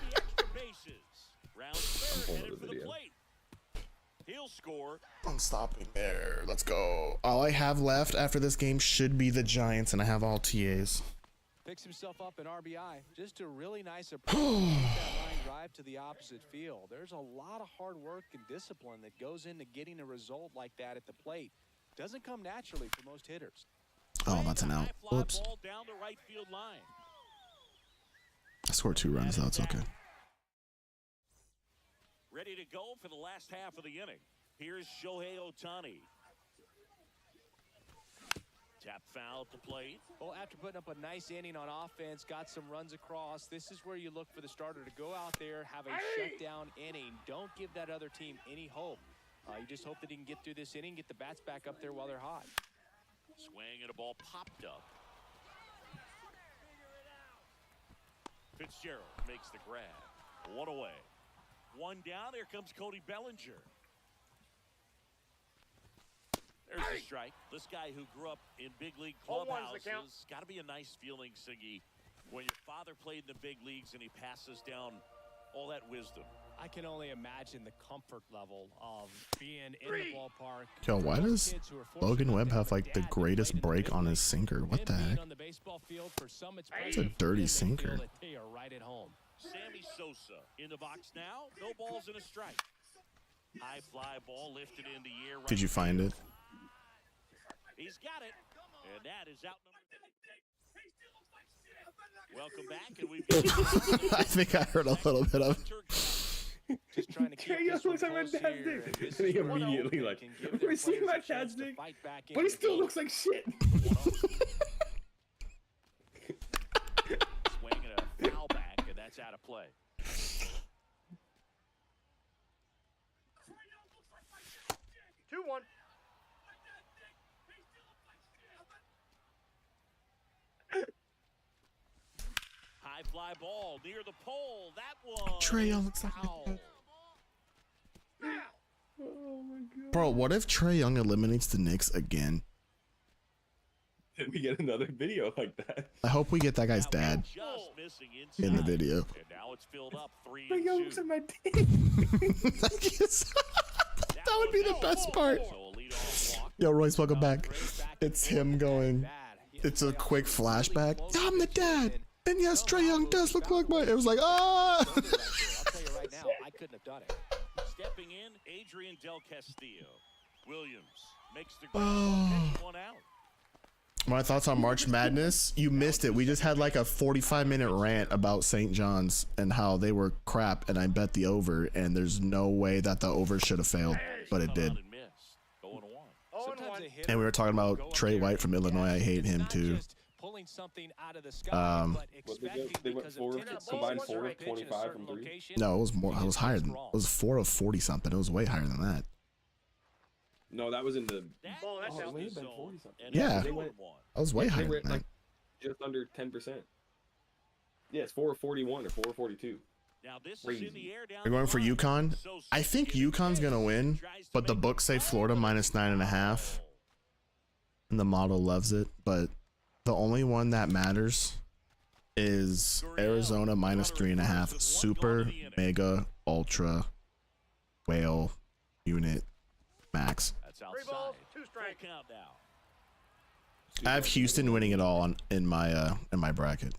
be extra bases. Round third, headed for the plate. He'll score. I'm stopping there. Let's go. All I have left after this game should be the Giants, and I have all TAs. Picks himself up an RBI. Just a really nice approach. That line drive to the opposite field. There's a lot of hard work and discipline that goes into getting a result like that at the plate. Doesn't come naturally for most hitters. Oh, that's an out. Whoops. Ball down the right field line. I scored 2 runs, though. It's okay. Ready to go for the last half of the inning. Here's Shohei Ohtani. Tap foul at the plate. Well, after putting up a nice inning on offense, got some runs across, this is where you look for the starter to go out there, have a shutdown inning. Don't give that other team any hope. You just hope that he can get through this inning, get the bats back up there while they're hot. Swing and a ball popped up. Fitzgerald makes the grab. 1 away. 1 down. Here comes Cody Bellinger. There's the strike. This guy who grew up in big league clubhouses, got to be a nice feeling, Siggy, when your father played in the big leagues and he passes down all that wisdom. I can only imagine the comfort level of being in the ballpark. Yo, why does Logan Webb have like the greatest break on his sinker? What the heck? It's a dirty sinker. Sammy Sosa in the box now. No balls and a strike. High fly ball lifted in the air. Did you find it? He's got it, and that is out number 3. Welcome back, and we've got I think I heard a little bit of it. Just trying to keep this one close here. And he immediately like, we're seeing my dad's dick, but he still looks like shit. Swinging a foul back, and that's out of play. Two, 1. High fly ball near the pole. That one. Trey Young looks like foul. Oh my god. Bro, what if Trey Young eliminates the Knicks again? Did we get another video like that? I hope we get that guy's dad Just missing in the inside. video. And now it's filled up 3 Trey and Young 2. looks like my dick. That would be the best part. So a leadoff walk. Yo, Royce, welcome back. It's him going. It's a quick flashback. I'm the dad. And yes, Trey Young does look like my. It was like, ah. I'll tell you right now, I couldn't have done it. Stepping in, Adrian Del Castillo. Williams makes the Oh. catch, 1 out. My thoughts on March Madness? You missed it. We just had like a 45-minute rant about St. John's and how they were crap, and I bet the over, and there's no way that the over should have failed, but it did. And missed. 0-1. Sometimes a hitter And we were talking about Trey White from Illinois. I hate him too. Pulling something out of the sky, but What they expecting they went because four, of tennis combined balls 4 to of pitch in a 25 certain from 3. location, No, it was more. It was higher than. wrong. It was 4 of 40 something. It was way higher than that. No, that was in the. Ball, that's Oh, out. it may have been 40 something. And Yeah. it's They went- 2-1. I was way They higher were than that. like just under 10%. Yeah, it's 4 of 41 or 4 of 42. Now this is Crazy. in the air down We're going for the line. UConn. So I think UConn's gonna win, but the books say Florida minus 9.5, and the model loves it. But the only one that matters is Arizona minus 3.5. Super, mega, ultra, whale, unit, max. That's 3 outside. balls, 2 Full strikes. count now. I have Houston winning it all in my bracket.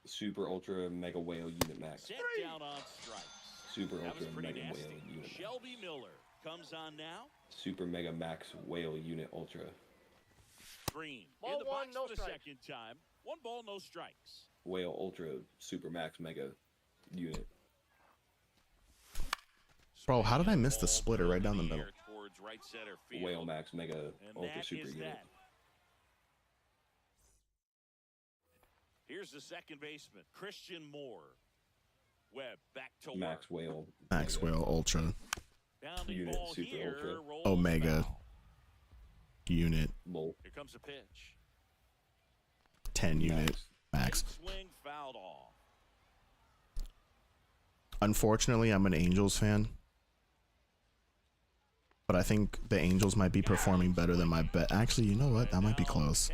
Super ultra mega whale unit max. Set down on strikes. Super That was ultra pretty mega nasty. whale unit max. Shelby Miller comes on now. Super mega max whale unit ultra. Green Ball in the one, box no for the strikes. second time. 1 ball, no strikes. Whale ultra super max mega unit. Bro, how did I miss the Ball splitter right down the through middle? air towards right center field. Whale max mega And ultra that super is unit. that. Here's the second baseman, Christian Moore. Webb back to Max work. whale. Max mega whale ultra Bounding Unit, ball super here, ultra. rolls Omega. foul. unit Bull. Here comes a pitch. 10 unit max. Swing fouled off. Unfortunately, I'm an Angels fan. But I think the Angels might be performing better than my bet. Actually, you know what? That might be close.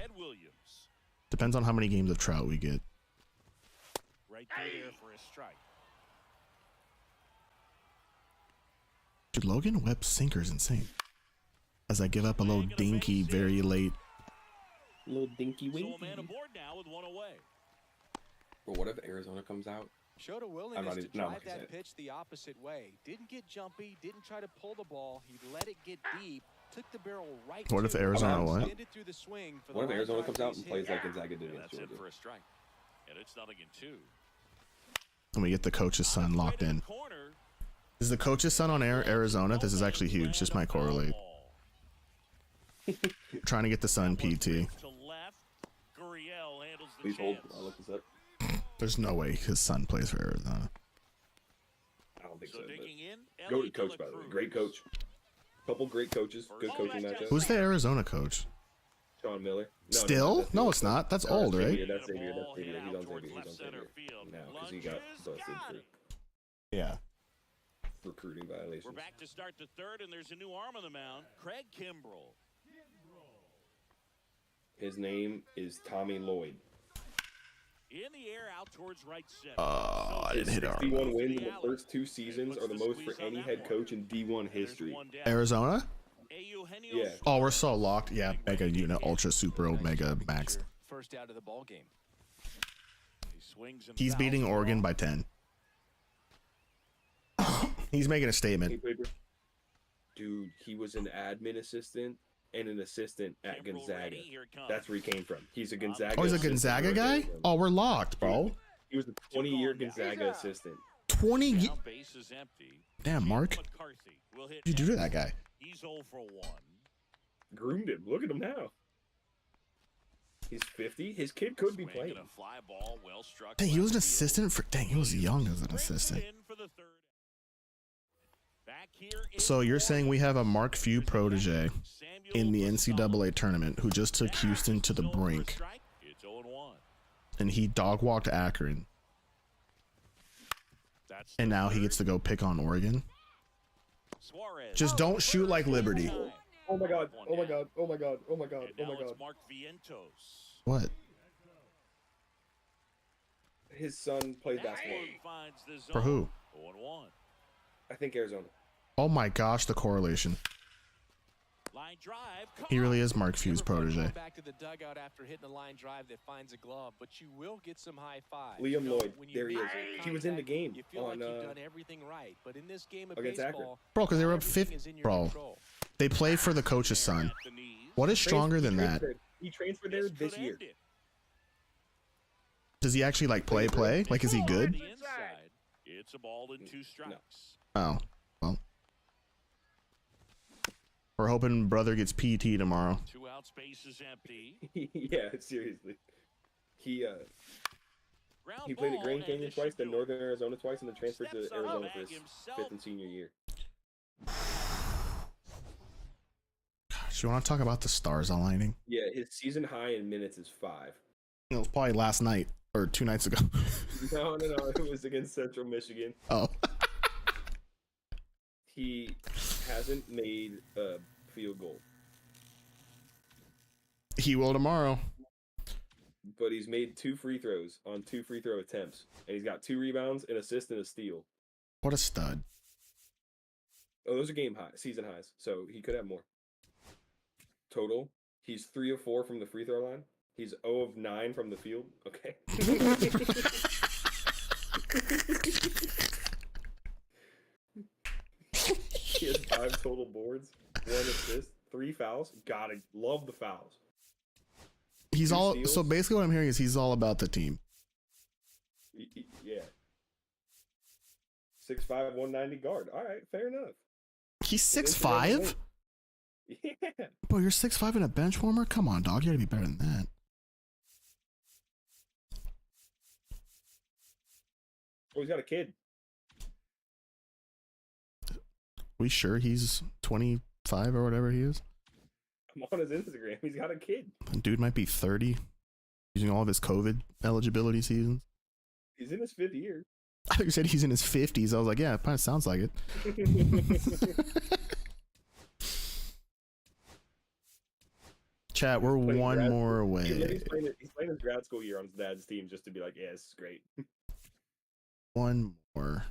Depends on how many games of Trout we get. Right there for a strike. Dude, Logan Webb's sinker is insane. As I give up a little dinky very late. Little dinky So winky. a man aboard now with one away. But what if Arizona comes out? Showed a willingness to drive that pitch the opposite way. Didn't get jumpy, didn't try to pull the ball. He let it get deep, took the barrel right. What if Arizona what? What if Arizona comes out and plays like Gonzaga did against That's Georgia? it for a strike. And it's 0-2. And we get the coach's son locked in. Is the coach's son on Arizona? This is actually huge. This might correlate. Trying to get the son PT. Please hold. I'll look this up. There's no way his son plays for Arizona. I don't think so. But go to coach, by the way. Great coach. Couple great coaches. Good coaching matchup. Who's the Arizona coach? Sean Miller. Still? No, it's not. That's old, right? Yeah, that's Xavier. That's Xavier. He's on Xavier. He's on Xavier. Now, because he got busted for Yeah. recruiting violations. We're back to start the third, and there's a new arm on the mound, Craig Kimbrell. His name is Tommy Lloyd. In the air, out towards right center. I didn't hit D1 R. wins in the first 2 seasons are the most for any head coach in D1 history. Arizona? Yeah. Oh, we're so locked. Yeah, mega unit, ultra, super, omega, max. First out of the ball game. He's beating Oregon by 10. He's making a statement. Dude, he was an admin assistant and an assistant at Gonzaga. That's where he came from. He's a Gonzaga. Oh, he's a Gonzaga guy? Oh, we're locked, bro. He was a 20-year Gonzaga assistant. 20. Damn, Mark. What did you do to that guy? He's 0 for 1. Groomed him. Look at him now. He's 50. His kid could be playing. Dang, he was an assistant for. Dang, he was young as an assistant. So you're saying we have a Mark Few protege in the NCAA tournament who just took Houston to the brink, and he dog walked Akron, and now he gets to go pick on Oregon. Just don't shoot like Liberty. Oh my god! Oh my god! Oh my god! Oh my god! Oh my god! What? His son plays basketball. For who? I think Arizona. Oh my gosh, the correlation. He really is Mark Few's protege. Back to the dugout after hitting a line drive that finds a glove, but you will get some high fives. Liam Lloyd, there he is. He was in the game you feel on like you've done everything right, but in this game of against Akron. baseball, Bro, because they were up 50. Bro, they play for the coach's son. What is stronger than that? He transferred there this year. Does he actually like play? Like, is he good? It's a ball and 2 strikes. Oh, well. We're hoping brother gets PT tomorrow. 2 out, space is empty. Yeah, seriously. He played at Grand Canyon twice, then Northern Arizona twice, and then transferred to Arizona for his 5th and senior year. Gosh, you want to talk about the stars aligning? Yeah, his season high in minutes is 5. It was probably last night or 2 nights ago. No, it was against Central Michigan. Oh. He hasn't made a field goal. He will tomorrow. But he's made 2 free throws on 2 free throw attempts. And he's got 2 rebounds, an assist, and a steal. What a stud. Oh, those are season highs. So he could have more. Total, he's 3 of 4 from the free throw line. He's 0 of 9 from the field. Okay. He has 5 total boards, 1 assist, 3 fouls. Gotta love the fouls. He's 2 all steals. so basically what I'm hearing is he's all about the team. Yeah. 6'5", 190 guard. All right, fair enough. He's 6'5"? Yeah. Bro, you're 6'5" and a bench warmer? Come on, dog. You gotta be better than that. Oh, he's got a kid. We sure he's 25 or whatever he is? I'm on his Instagram. He's got a kid. Dude might be 30, using all of his COVID eligibility seasons. He's in his 5th year. I thought you said he's in his 50s. I was like, yeah, it kind of sounds like it. Chat, we're one more away. He's playing his grad school year on his dad's team just to be like, yeah, this is great. One more.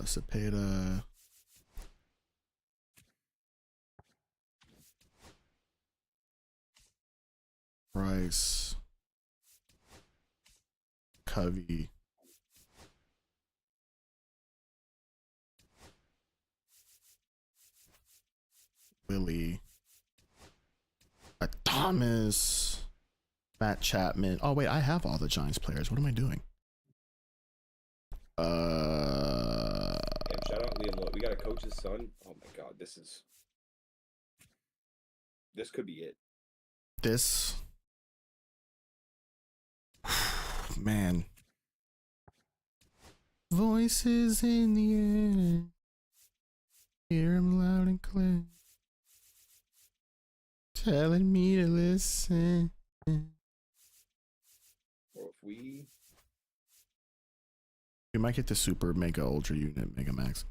Cepeda. Price. Covey. Willie. Thomas. Matt Chapman. Oh wait, I have all the Giants players. What am I doing? Yeah, shout out Liam. Look, we got a coach's son. Oh my god, this could be it. This, man. Voices in the air. Hear them loud and clear. Telling me to listen. Or if we might get the super mega ultra unit mega max.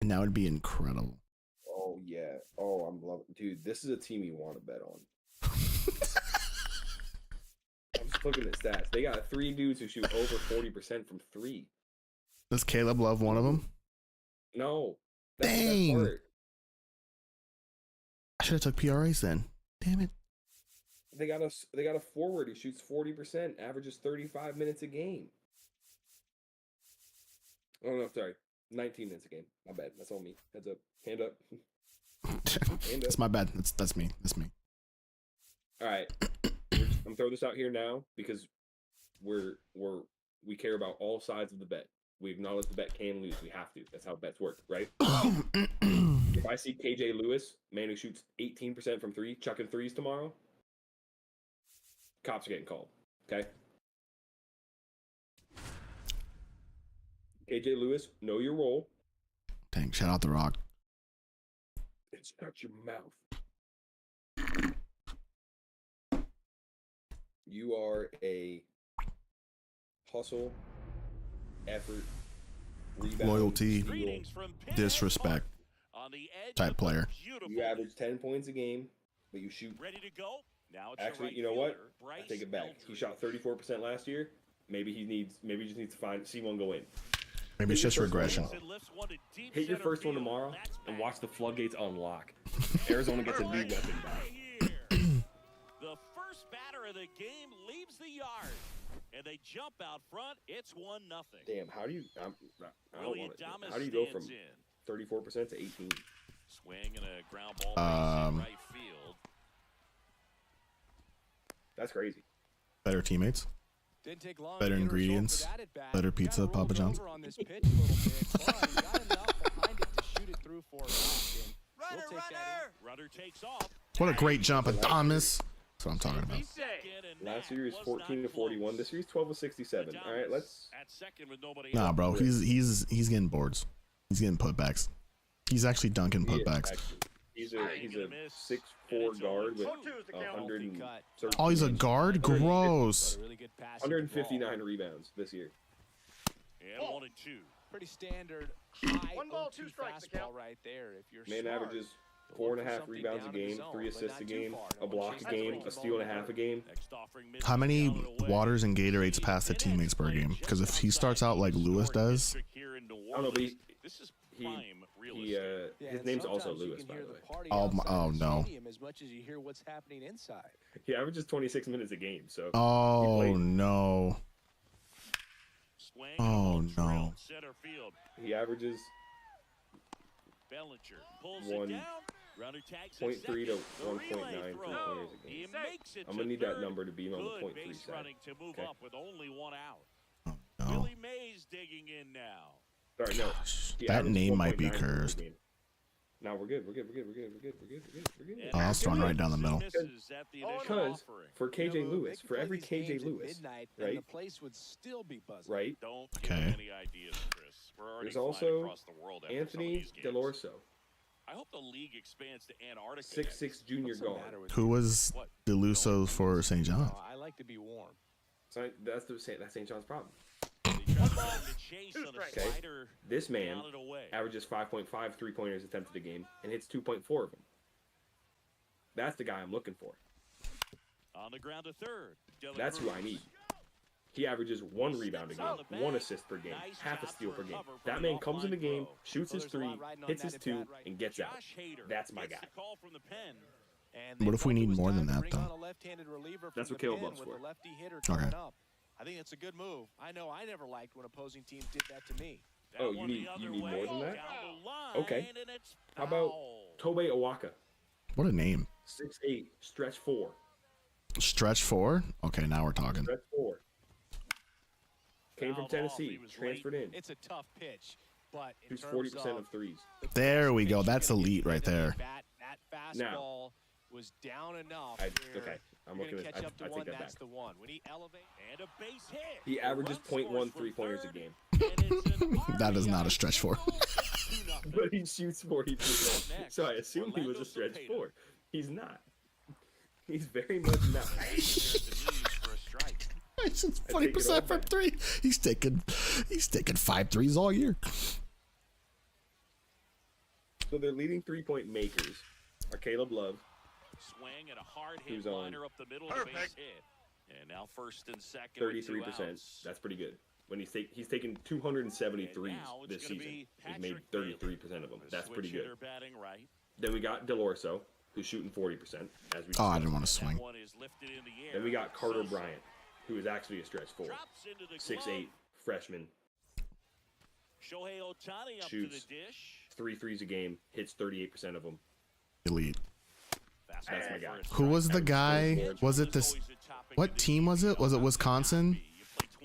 And that would be incredible. Oh yeah. Oh, I'm loving, dude. This is a team you want to bet on. I'm just looking at stats. They got 3 dudes who shoot over 40% from 3. Does Caleb love one of them? No. That's Dang. the best part. I should have took PRAs then. Damn it. They got a forward who shoots 40%, averages 35 minutes a game. Oh no, sorry. 19 minutes a game. My bad. That's on me. Heads up. Hand up. That's my bad. That's me. That's me. All right. I'm throwing this out here now because we care about all sides of the bet. We acknowledge the bet can lose. We have to. That's how bets work, right? If I see KJ Lewis, man who shoots 18% from 3, chucking threes tomorrow, cops are getting called. Okay? KJ Lewis, know your role. Dang, shout out The Rock. It's not your mouth. You are a hustle, effort, rebound, Loyalty, steal. disrespect type player. You average 10 points a game, but you shoot. Ready to go. Now it's Actually, you know what? I take it back. He shot 34% last year. Maybe he just needs to see one go in. Maybe it's just regression. Hit your first one tomorrow and watch the floodgates unlock. Arizona gets a new weapon back. The first batter of the game leaves the yard, and they jump out front. It's 1-0. Damn, how do you? I don't want it. Adames How do you go from stands 34% to 18? Swing and a ground ball base in right field. That's crazy. Better teammates. Didn't take long Better to get a result ingredients, for that at bat. better pizza, Kinda Papa rolled John's. over on this pitch a little bit, but he got enough behind it to shoot it through for a knock, and Runner, we'll take that in. Runner takes off. What a great jump at Thomas. That's what I'm talking about. Last year he was 14 to 41. This year he's 12 to 67. All right, let's. At second with nobody Nah, out. bro, he's getting boards. He's getting putbacks. He's actually dunking putbacks. He's a 6'4" guard with 130. Oh, he's a guard? Gross. 159 rebounds this year. And 1-2. Pretty standard high 1 ball, 0-2 2 strikes to fastball count. right there. If you're Man smart, averages look for 4.5 something rebounds a down in the game, zone, 3 but assists a not too game, far. a Don't block chase a the game, ball a steal and a half a game. Next offering How many misses down and away. waters and Gatorades pass the teammates per game? Because if he starts out like Lewis does, I don't know, but This is prime real he estate. Yeah, his and name's also sometimes you Lewis, can by hear the way. party Oh, outside oh, the no. stadium as much as you hear what's happening inside. He averages 26 minutes a game, so. oh He played- no. Swing Oh, and a ball no. drilled center field. He averages Bellinger pulls One- it down. Runner tags at 0.3 to second. The 1.9 relay throw. three-pointers a He game. makes it I'm to gonna need that third. number to be on the Good 0.3 base side. running to move Okay. up with only 1 out. Oh, no. Billy Mays digging in now. Sorry, no. He That averages name might be 1.9 per cursed. game. No, we're good. We're good. We're good. We're good. We're good. We're good. We're good. We're good. And Oh, that's thrown right down the middle. misses at the initial Because offering. for KJ You know, Lewis, they could for play every these KJ games at Lewis, midnight, right? and the place would still be buzzing. right? Don't Okay. give me any ideas, Chris. We're already There's flying also across the world after some of Anthony these games. DeLorso, I hope the league expands to Antarctica. 6'6" junior What's the guard. matter with Who you? was What? Deluso for St. John's? I like to be warm. So that's St. John's problem. Okay. This man averages 5.5 3-pointers attempted a game and hits 2.4 of them. That's the guy I'm looking for. On the ground to third. That's who I need. He averages 1 rebound a game, 1 assist per game, half a steal per game. That man comes in the game, shoots his 3, hits his 2, and gets out. That's my guy. What if we need more than that, though? That's what Caleb loves for. Okay. I think it's a good move. I know I never liked when opposing teams did that to me. Oh, you need more than that? Okay. How about Tobe Awaka? What a name. 6'8", stretch 4. Stretch 4? Okay, now we're talking. Stretch 4. Came from Tennessee, transferred in. It's a tough pitch, but Shoots 40% of threes. There we go. That's elite right there. That Now, fastball was down enough. Okay, I'm looking at. I take that back. That's the one. When he elevates and a base hit. He averages 0.1 3-pointers a game. That is not a stretch 4. But he shoots 40%. So I assume he was a stretch 4. He's not. He's very much not. It's 20% from 3. He's taking 5 threes all year. So their leading 3-point makers are Caleb Love, Swing and a hard hit who's on liner up the middle of the base hit. And now first and second. 33%. That's pretty good. When he's taken 273 this season. He's made 33% of them. That's pretty good. Right. Then we got Delorso, who's shooting 40%. As we I didn't want to swing. Then we got Carter Bryant, who is actually a stretch 4. 6'8", freshman. Shohei Ohtani up Shoots to the dish. 3 threes a game, hits 38% of them. Elite. That's my guy. Who was the guy? Was it this? What team was it? Was it Wisconsin?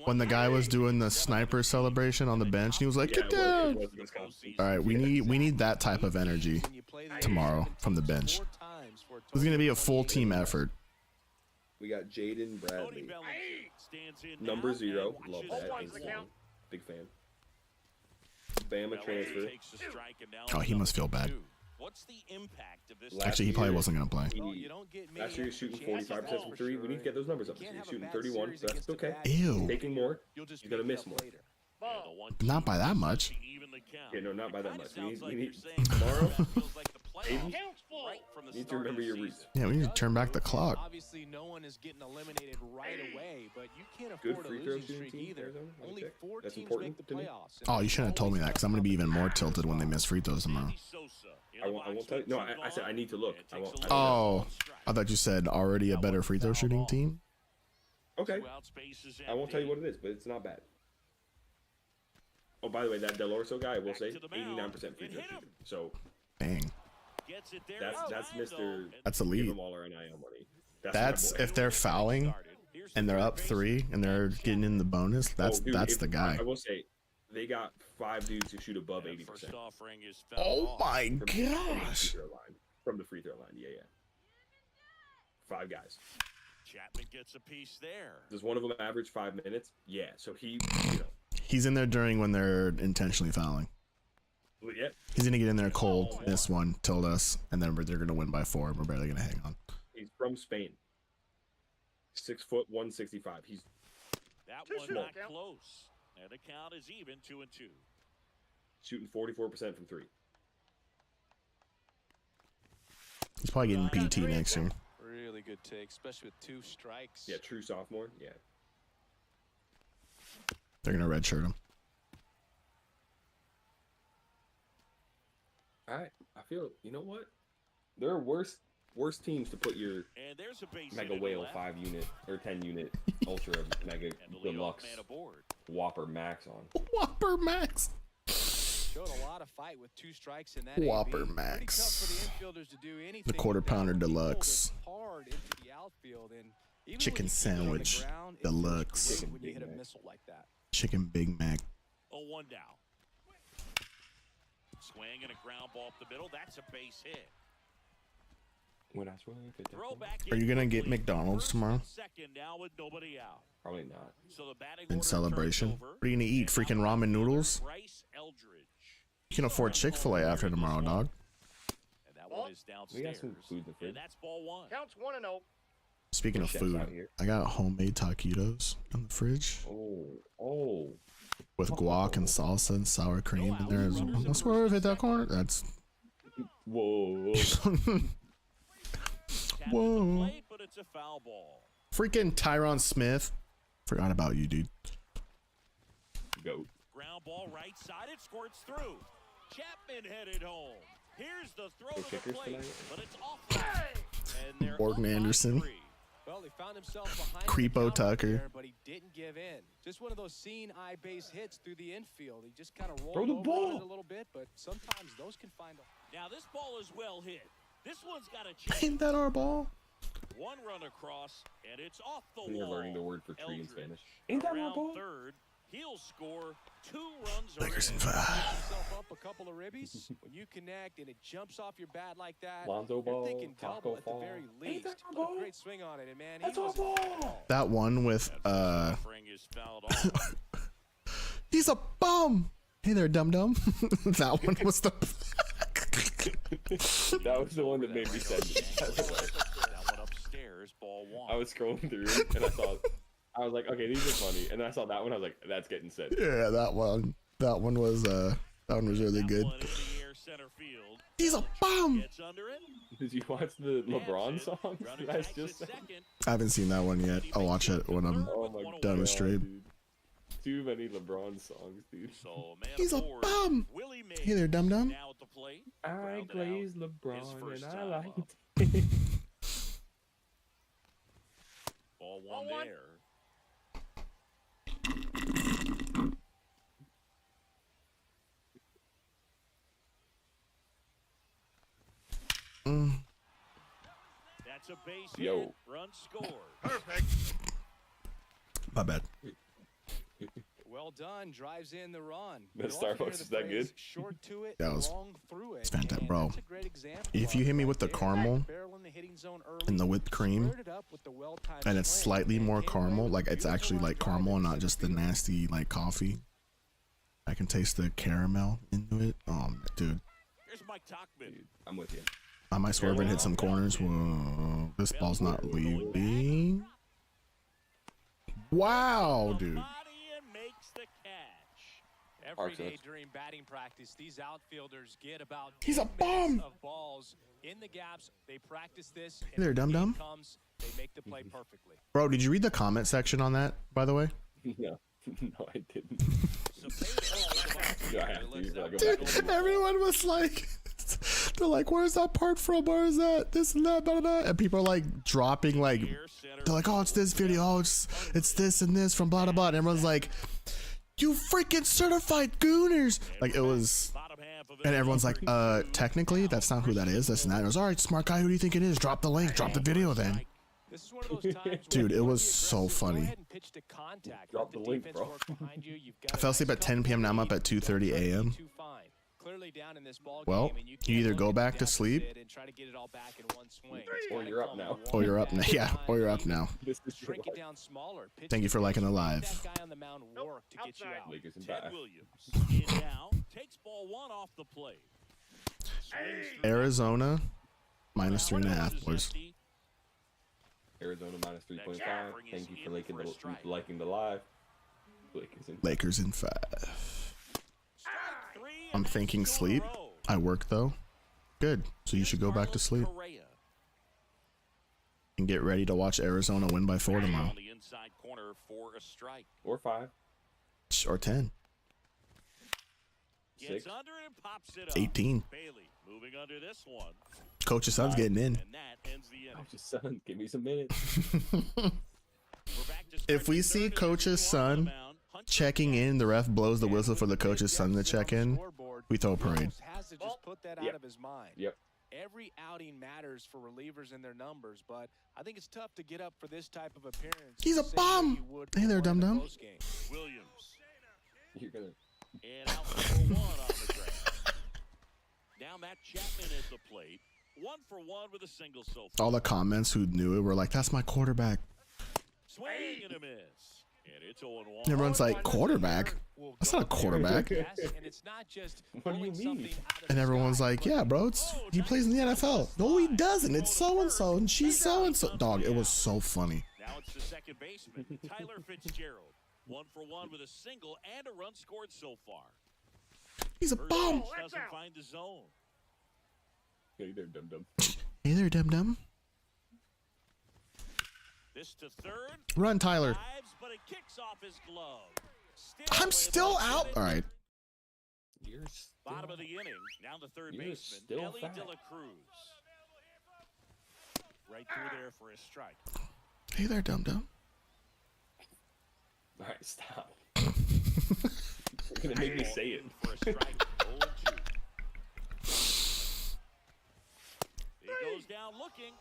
When the guy was doing the sniper celebration on the bench, and he was like, "Get down!" All right, we need that type of energy tomorrow from the bench. It's gonna be a full team effort. We got Jaden Bradley, number 0. Love that. Big fan. Bama transfer. Oh, he must feel bad. What's the impact of this? Actually, he probably wasn't gonna play. Last year he was shooting 45% from 3. We need to get those numbers up. He's shooting 31, so that's okay. Ew. Taking more, he's gonna miss more. Not by that much. Yeah, no, not by that much. We need tomorrow. Maybe. You need to remember your roots. Yeah, we need to turn back the clock. Obviously, no one is getting eliminated right away, but you can't Good afford a free throw losing shooting streak team. either. Arizona. Only Okay. 4 That's teams important make the to me. playoffs. Oh, you shouldn't have told me that, because I'm gonna be even more tilted when they miss free throws tomorrow. I won't tell you. No, I said I need to look. I won't. Oh, I thought you said already a better free throw shooting team. Okay. I won't tell you what it is, but it's not bad. Oh, by the way, that Delorso guy, I will say, 89% free throw shooter. So Dang, that's Mr. that's Give elite. them all our NIL money. That's my boy. if they're fouling and they're up 3 and they're getting in the bonus. That's Oh, dude, that's the guy. I will say, they got 5 dudes who shoot above 80%. Oh my From the gosh. free throw line. From the free throw line, yeah. 5 guys. Chapman gets a piece there. Does one of them average 5 minutes? Yeah. So he, He's in there during when they're intentionally fouling. yeah. He's gonna get in there cold, miss one, tilt us, and then they're gonna win by 4, and we're barely gonna hang on. He's from Spain. 6 foot 165. He's That one not close. And the count is even 2-2. shooting 44% from 3. He's probably getting PT next year. Really good take, especially with 2 strikes. Yeah, true sophomore. Yeah. They're gonna redshirt him. I feel, you know what? There are worse teams to put your And there's a base Mega hit Whale left. 5 unit or 10 unit Ultra Mega And the leadoff Deluxe man aboard. Whopper Max on. Whopper Max. Showed a lot of fight with 2 strikes in that Whopper AB. Max. Pretty tough for the infielders to do anything The quarter with that. pounder He pulled it deluxe. hard into the outfield, and even Chicken when you keep it on the sandwich ground, it feels deluxe. great when you Big hit a Mac. missile like that. Chicken Big Mac. 0-1 down. Swing and a ground ball up the middle. That's a base hit. When I swear, Throwback Are you gonna get quickly. McDonald's First tomorrow? and second now with nobody out. Probably not. So the batting In order celebration. turns over. What are you gonna eat? Freaking ramen noodles? Bryce Eldridge. You can afford Chick-fil-A after tomorrow, dog. And that one is We got downstairs. some food in the fridge. And that's ball 1. Counts 1-0. Speaking of Chefs food, out here. I got homemade taquitos in the fridge Oh. with guac and salsa and sour cream in there as well. I swear if hit that corner, that's Whoa. whoa. But it's a foul ball. Freaking Tyron Smith. Forgot about you, dude. Goat. Ground ball right side, it squirts through. Chapman headed home. Here's the throw The to the kickers plate, tonight? but it's off. And they're Morgan up by Anderson. 3. Well, he found himself behind Creepo the count Tucker. there, but he didn't give in. Just one of those seeing eye base hits through the infield. He just kind of rolled Throw the over ball. on it a little bit, but sometimes those can find a Now this ball is well hit. This one's got a chance. Ain't that our ball? One run across, and it's off the We are wall. learning the word for tree in Eldridge Spanish. Ain't that our around ball? third. He'll score 2 runs. Lakers in in. 5. himself up a couple of ribbies. When you connect and it jumps off your bat like that, Lonzo you're Ball, thinking Taco double at the Fall. very Ain't least. that our Put a ball? great swing on it, and man, That's he our was ball. That one with That first offering is fouled off. he's a bum. Hey there, dum dum. That one was the That was the one that made me send it. That one upstairs, ball 1. I was scrolling through and I was like, okay, these are funny. And then I saw that one, I was like, that's getting sent. yeah, that one was really That good. one in the air center field. He's a bum. Gets under it. Did you watch the LeBron songs Runner that I tags just at sent? second. I haven't seen that one yet. I'll watch it when I'm Oh my done god, with stream. dude. Too many LeBron songs, dude. So man He's a aboard. bum. Willie Mays Hey there, dum dum. now at the plate. I Grounded glazed out. His LeBron first and I time liked up. it. Ball 1 1. there. Mm. That's a base Yo. hit. Run scored. Perfect. My bad. well done. Drives in the run. That You often hear Starbucks the is that phrase, good? Short to it, That was- long through it. it's fantastic, and bro. that's a great example If of you it hit me right with the there. caramel Barrel in the hitting zone early, and the whipped cream, squared it up with the well-timed and it's swing, slightly and more came away caramel, with like a it's beautiful actually line like drive caramel, into not center just the field. nasty like coffee. I can taste the caramel into it. Oh, dude. Here's Mike Tachman. Dude, I'm with you. I might swerve and hit some corners. Whoa, this ball's not leaving. Wow, dude. Body and makes the catch. Every Arcs day it. during batting practice, these outfielders get about He's a 10 minutes bum. of balls in the gaps. They practice this. Hey there, when the game dum-dum. comes, they make the play perfectly. Bro, did you read the comment section on that, by the way? No, no, I didn't. Cepeda. Do I have to? Like, go Dude, back and- everyone was like, they're like, where's that part from? Where is that? This and that, blah, blah, blah. And people are like dropping like, they're like, oh, it's this video. Oh, it's this and this from blah, blah, blah. And everyone's like, you freaking certified gooners. Like it was, and everyone's like, technically that's not who that is. This and that. It was, all right, smart guy. Who do you think it is? Drop the link. Drop the video then. This is one of those times Dude, where it you was wanna be so aggressive, go funny. ahead and pitch to contact. Drop Let the link, defense bro. work behind you. You've got I a fell asleep nice at 10 p.m. Now I'm up at 2:30 a.m. too fine. Clearly down in this ball Well, game, and you can't either look go at the back to deficit sleep- and try to get it all back in one swing. Or you're up now. Or you're up now. Yeah, or you're up now. This is Shrink your it down smaller. Pitch Thank you to for liking the pitch. live. Make that guy on the mound Nope, work to get you outside. out. Lakers in Ted 5. Williams in now takes ball 1 off the plate. Swings through Arizona minus the ground. 3.5, Is boys. empty. Arizona minus 3.5. Jaffering is Thank you for in liking for a the strike. liking the live. Lakers in. Lakers in 5. Strike 3, and I'm that's thinking 2 in a sleep. row. I work though. Good. So you should go back to Carlos sleep Correa and get ready to watch Arizona win by 4 tomorrow. on the inside corner for a strike. Or 5. Or 10. Gets 6. under it and pops it up. 18. Bailey moving under this one, Coach's son's getting in. and that ends the inning. Coach's son, give me some minutes. We're back to If start we the see third, and coach's there's 2 on the son mound. Hunter checking in, the ref blows the whistle for the coach's son to check in, we throw a parade. Almost has to just put that out Yep. of his mind. Yep. Every outing matters for relievers and their numbers, but I think it's tough to get up for this type of appearance. He's a the same way bum. you would Hey for there, one in a dum-dum. close game. Williams You're gonna. and out for 1 on the ground. Now Matt Chapman at the plate. 1 for 1 with a single so far. All the comments who knew it were like, that's my quarterback. Swing and a miss. And it's 0-1. Everyone's like, quarterback? That's not a quarterback. And it's not just What do you pulling mean? something out of And the everyone's sky, like, but yeah, bro, he plays in the NFL. No, he doesn't. It's so-and-so, and she's so-and-so. Dog, it was so funny. Now it's the second baseman, Tyler Fitzgerald. 1 for 1 with a single and a run scored so far. He's a bum. Doesn't find the zone. Hey there, dum-dum. Hey there, dum-dum. This to third. Run, Tyler. Dives, but it kicks off his glove. I'm still out. All right. You're Bottom of the inning. Now the third You're baseman, still Ellie fat. De La Cruz. Right through there for a strike. Hey there, dum-dum. All right, stop. You're gonna make me say it. For a strike. 0-2. He goes down looking.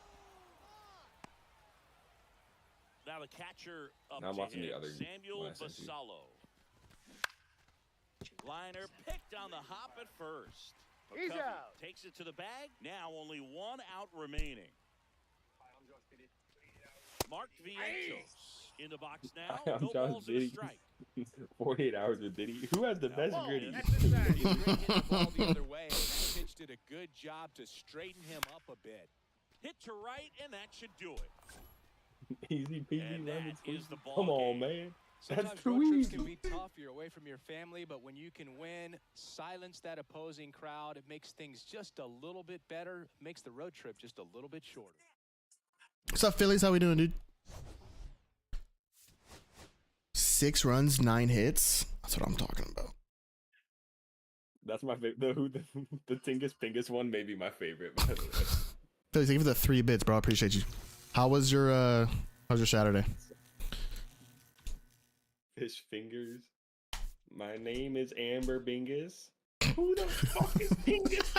Now the catcher up Now I'm to watching the hit, other Samuel one I sent you. Vasallo. Liner picked on the hop at first. He's McCovey out. takes it to the bag. Now only 1 out remaining. Mark Vientos in the box now. I'm No Josh balls and a Diddy. strike. 48 hours with Diddy. Who has the best gritty? He was great hitting the ball the other way, and that pitch did a good job to straighten him up a bit. Hit to right, and that should do it. Easy peasy And lemon that is the squeezy. ball Come on, game. man. Sometimes That's too road trips easy. can be tough. You're away from your family, but when you can win, silence that opposing crowd, it makes things just a little bit better, makes the road trip just a little bit shorter. What's up, Phillies? How we doing, dude? 6 runs, 9 hits. That's what I'm talking about. That's my favorite. The Tingus Pingus one may be my favorite. By the way. Phillies, thank you for the 3 bits, bro. I appreciate you. How's your Saturday? Fish fingers. My name is Amber Bingus. Who the fuck is Bingus?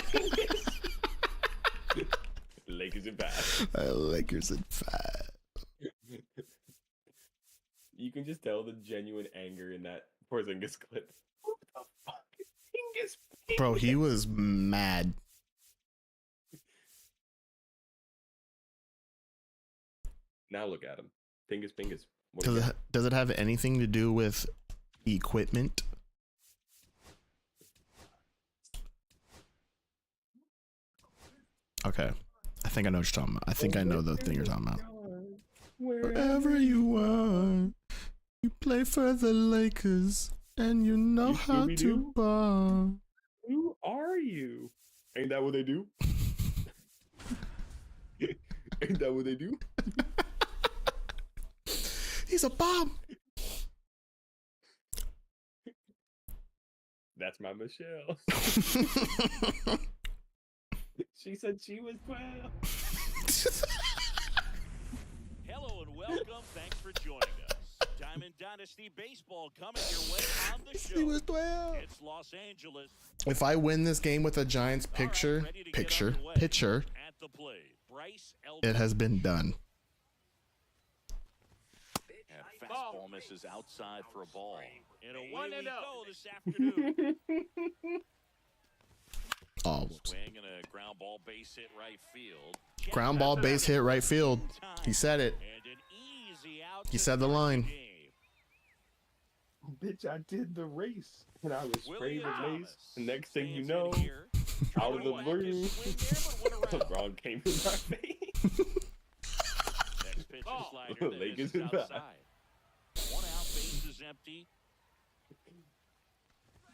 Lakers and bad. Lakers and 5. You can just tell the genuine anger in that Porzingis clip. Who the fuck is Bingus? Bro, he was mad. Now look at him. Pingus. What do you got? Does it have anything to do with equipment? Okay. I think I know what you're talking about. I think I know the thing you're talking about. Wherever you are, you play for the Lakers, and you know You how to Scooby-Doo? ball. Who are you? Ain't that what they do? Ain't that what they do? He's a bomb. That's my Michelle. She said she was 12. Hello and welcome. Thanks for joining us. Diamond Dynasty Baseball coming your way on the show. He was 12. It's Los Angeles. If I win this game with a Giants pitcher, All right, ready to get underway. At the plate, Bryce Elder. it has been done. And fastball misses outside for a ball. And away we go this afternoon. Oh, Swing and a ground ball base hit right field. ground ball base hit right field. He said it. And an easy out He to said the start line. game. Bitch, I did the race. And I was sprayed with William mace. The next thing you Thomas know, stands in here. out of the Tried to blue, whack his swing there, but went around. LeBron came in my face. Next pitch Oh, is slider that Lakers misses in back. outside. 1 out, base is empty.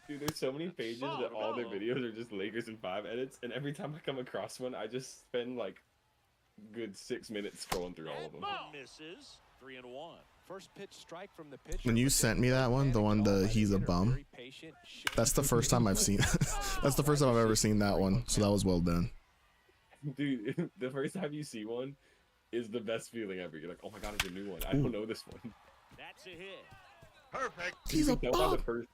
Dude, there's so many pages that all their videos are just Lakers in 5 edits, and every time I come across one, I just spend like good 6 minutes scrolling through all of them. Misses. 3-1. First pitch strike from the pitcher. When you sent me that one, the one, the he's a bum, that's the first time I've seen. That's the first time I've ever seen that one. So that was well done. Dude, the first time you see one is the best feeling ever. You're like, oh my god, it's a new one. I don't know this one. That's a hit. Perfect. He's a You can tell by bum. the first.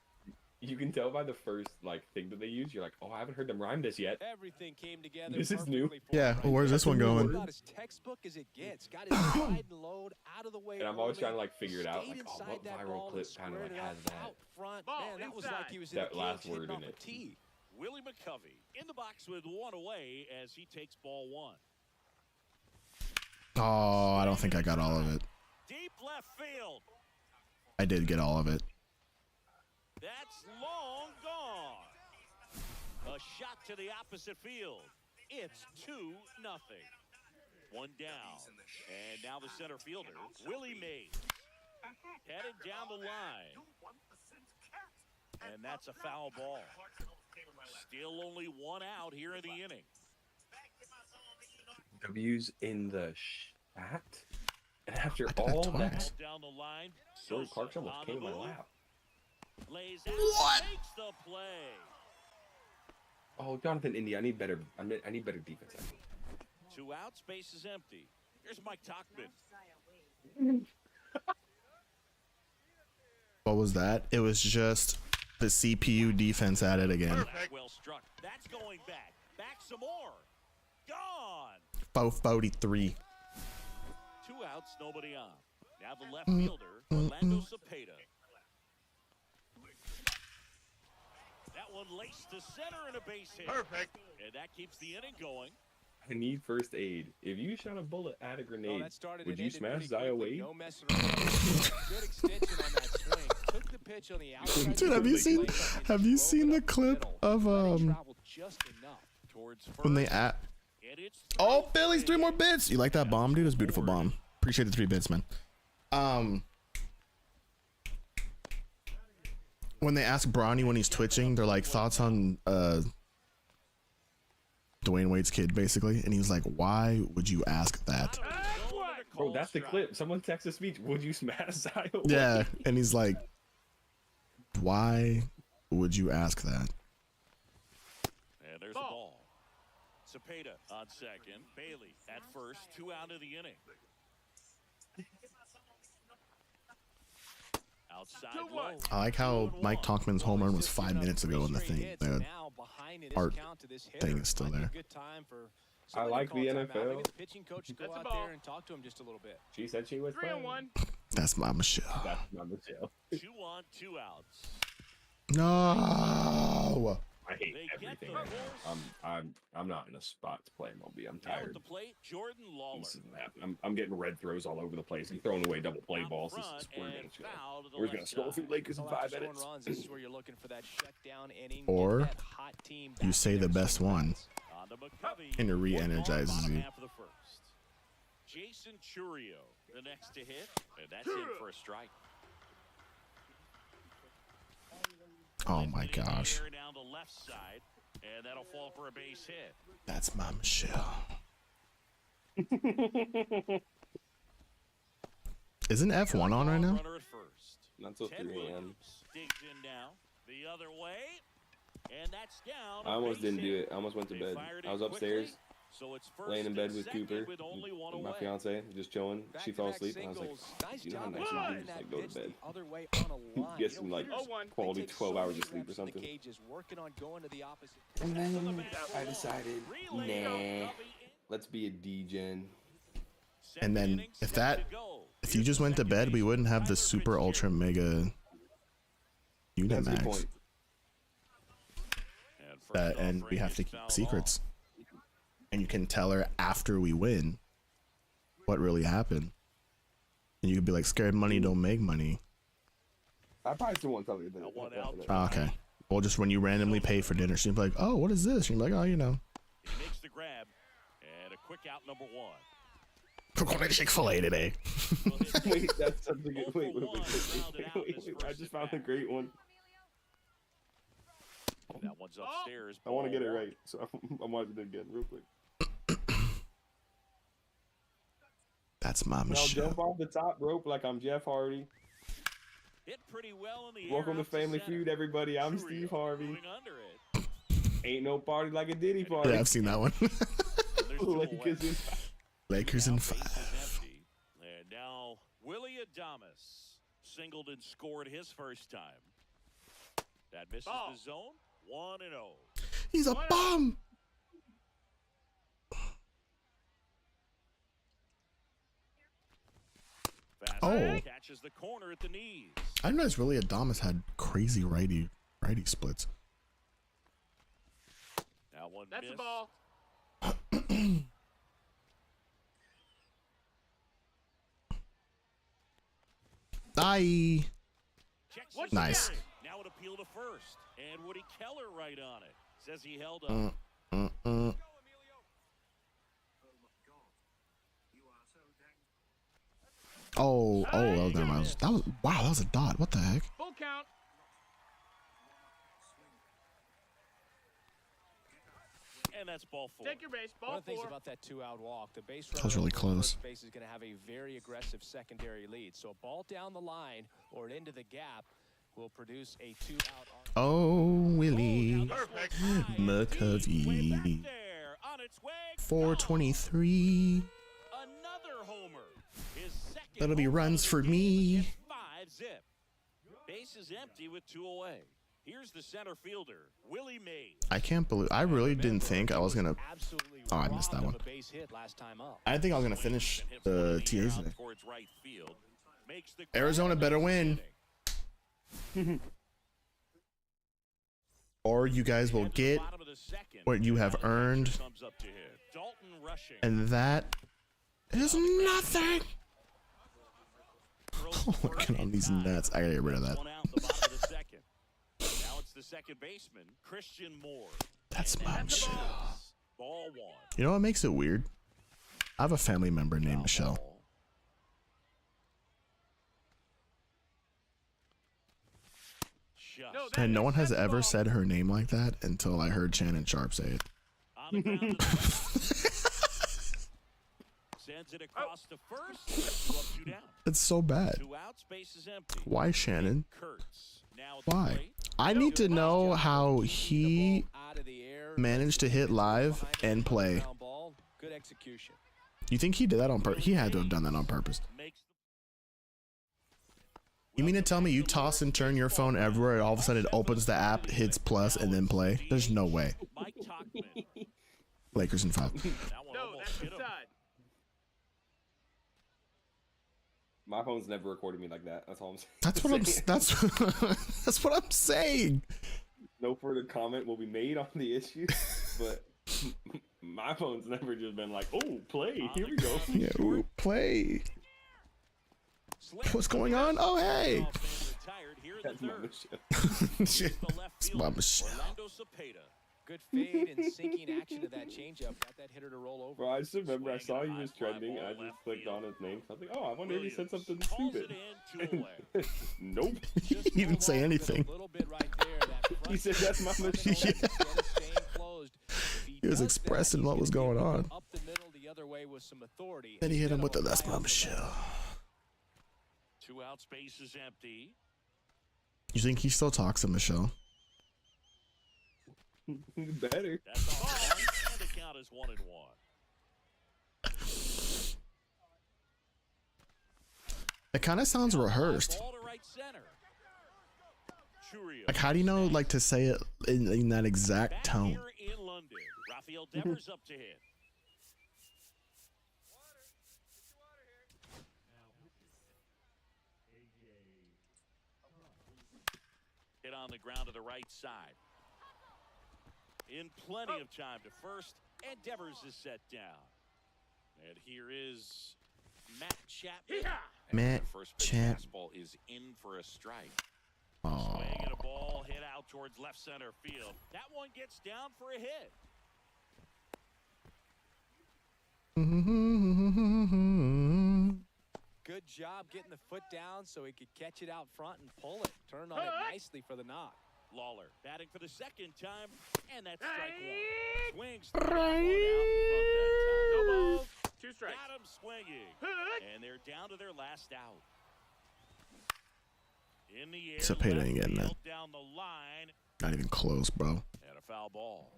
You can tell by the first like thing that they use. You're like, oh, I haven't heard them rhyme this yet. Everything came together. This is new. perfectly for Yeah, him well, where's right this there. one going? About as textbook as it gets. Got his wide load out of the way. And I'm always early, trying to like figure it out. stayed Like, oh, inside what that viral ball clip and kind of like squared it has up that? out front. Ball Man, that was inside. like he was in That the last cage hitting word in off it. a tee. Willie McCovey in the box with 1 away as he takes ball 1. Oh, I don't think I got all of it. Deep left field. I did get all of it. That's long gone. A shot to the opposite field. It's 2-0. One down. And now the center fielder, Willie Mays, headed down the line. And that's a foul ball. Still only one out here in the inning. W's in the chat. And after all that, down the line, Jordan Clarkson almost came in my lap. Lays out, makes the play. Oh, Jonathan Indy, I need better. I need better defense. 2 outs, base is empty. Here's Mike Tauchman. What was that? It was just the CPU defense at it again. Well struck. That's going back. Back some more. Gone. 443. 2 outs, nobody on. Now the left fielder, Orlando Cepeda. That one laced to center and a base hit. Perfect. And that keeps the inning going. I need first aid. If you shot a bullet at a grenade, would you smash Zaya Zaya Wade? No messing around. Good extension on that swing. Took the pitch on the outside. Dude, have you seen the clip of when they at? Oh, Billy's 3 more bits. You like that bomb, dude? It's a beautiful bomb. Appreciate the 3 bits, man. When they ask Bronny when he's twitching, they're like, thoughts on Dwayne Wade's kid, basically, and he was like, why would you ask that? Bro, that's the clip. Someone texted speech. Would you smash Zaya Wade? Yeah, and he's like, why would you ask that? And there's the ball. Cepeda on second. Bailey at first. 2 out of the inning. Outside low. I like how Mike Tauchman's home run was 5 minutes ago in the thing. The art thing is still there. I like the NFL. Pitching coach, go out there and talk to him just a little bit. She said she was 3-1. That's my Michelle. That's my Michelle. 2 on, 2 outs. No. I hate everything right now. I'm not in a spot to play MLB. I'm tired. The plate, Jordan Lawler. This isn't happening. I'm getting red throws all over the place. I'm throwing away double play balls. This is we're gonna score through Lakers in 5 minutes. This is where you're looking for that shutdown inning. Or you say the best one, and it re-energizes you. Jason Churio, the next to hit, and that's in for a strike. Oh my gosh. Down the left side, and that'll fall for a base hit. That's my Michelle. Isn't F1 on right now? Runner at first. Not till 3 a.m. Digs in now. The other way. And that's down. I almost didn't do it. I almost went to bed. I was upstairs, laying in bed with Cooper, my fiance, just chilling. She fell asleep, and I was like, you know how nice it would be just like go to bed, get some like quality 12 hours of sleep or something. And then I decided, nah, let's be a D-gen. And then if you just went to bed, we wouldn't have the super ultra mega unit That's a good max. point. And we have to keep secrets. And you can tell her after we win what really happened. And you could be like, scared money don't make money. I probably still won't tell you that. Oh, okay. Well, just when you randomly pay for dinner, she'd be like, oh, what is this? And you're like, oh, you know. He makes the grab. And a quick out, number 1. We're going to Chick-fil-A today. Wait, that's such a good. Wait. I just found a great one. That one's upstairs. I want to get it right, so I'm watching it again real quick. That's my I'll Michelle. jump off the top rope like I'm Jeff Hardy. Hit pretty well in the Welcome air to Family Feud, everybody. I'm Steve Harvey. Under it. Ain't no party like a Diddy party. Yeah, I've seen that one. Lakers in 5. Lakers in Base is 5. empty. And now Willie Adames singled and scored his first time. That misses the zone. 1-0. He's a bum. Fastball catches the corner at the knees. I didn't realize really Adamas had crazy righty splits. Now one That's missed. the ball. Bye. Checks What's his Nice. line. Now an appeal to first. And Woody Keller right on it. Says he held up. Oh, well, never mind. That was wow. That was a dot. What the heck? Full count. And that's ball four. Take your base. One Ball of the things four. about that two-out walk, the base That was runner really over close. first base is going to have a very aggressive secondary lead. So a ball down the line or into the gap will produce a two-out. Oh, Willie Perfect. McCovey. There, on its way. 423. Another homer. His second That'll be home runs run for of the game me. against 5-zip. Base is empty with 2 away. Here's the center fielder, Willie Mays. I can't believe. I really didn't think I was gonna. Absolutely Oh, I missed that robbed one. of a base hit last time up. I didn't think I was gonna finish the TAs today. Towards right field. Makes the Arizona better win, or you guys will get what you have earned, and that is nothing. Oh, look on these nuts. I gotta get rid of that. Now it's the second baseman, Christian Moore. That's my Michelle. Ball one. You know what makes it weird? I have a family member named Michelle. And no one has ever said her name like that until I heard Shannon Sharp say it. On the ground to the sends it across to first. 2 down. It's so bad. 2 out, space is empty. Why, Shannon? Kurtz. Now at the Why? plate. I need to know how he Out of the air. managed to hit live and play. Ground ball. Good execution. You think he did that on purpose? He had to have done that on purpose. Makes You mean to tell me you toss and turn your phone everywhere and all of a sudden it opens the app, hits plus, and then play? There's no way. Mike Tauchman. Lakers in 5. That one No, almost that's hit him. inside. My phone's never recorded me like that. That's all I'm saying. That's what I'm. That's what I'm saying. No further comment will be made on the issue, but my phone's never just been like, "Oh, play, here we go." Yeah, ooh, play. What's going on? Oh, hey. Retired here in That's the my third. Shit. The left It's fielder, my Michelle. Orlando Cepeda. Good fade and sinking action of that changeup. Got that hitter to roll over. Bro, I just remember I saw he was Swing and a high fly trending, and I ball just left clicked field. on his name. So I was like, "Oh, I wonder if he said something Calls stupid." it in, 2 away. Nope. He didn't even say anything. A little bit right there. That front He said, "That's my front Michelle." instead of staying closed. If He was does expressing that, what he's was gonna going get on. Up the middle, the other way with some authority. Then he hit him with the Instead that's of a my fly out Michelle. 2 out, space is empty. You think he still talks to Michelle? Better. That's all. And the count is 1-1. It kind of sounds rehearsed. Ball to right center. Churio Like, how do you know, like, to say it in that exact back tone? here in London. Rafael Devers up to hit. Hit on the ground to the right side. In plenty of time to first, and Devers is set down. And here is Matt Chapman. Matt The first pitch Chap. fastball is in for a strike. Oh. Swing and a ball hit out towards left center field. That one gets down for a hit. Good job getting the foot down so he could catch it out front and pull it. Turned on it nicely for the knock. Lawler batting for the second time, and that's strike one. Swings the one out in front that time. No balls. 2 strikes. Got him swinging, and they're down to their last out. In the air, Cepeda left ain't getting that. field down the line, Not even close, bro. and a foul ball.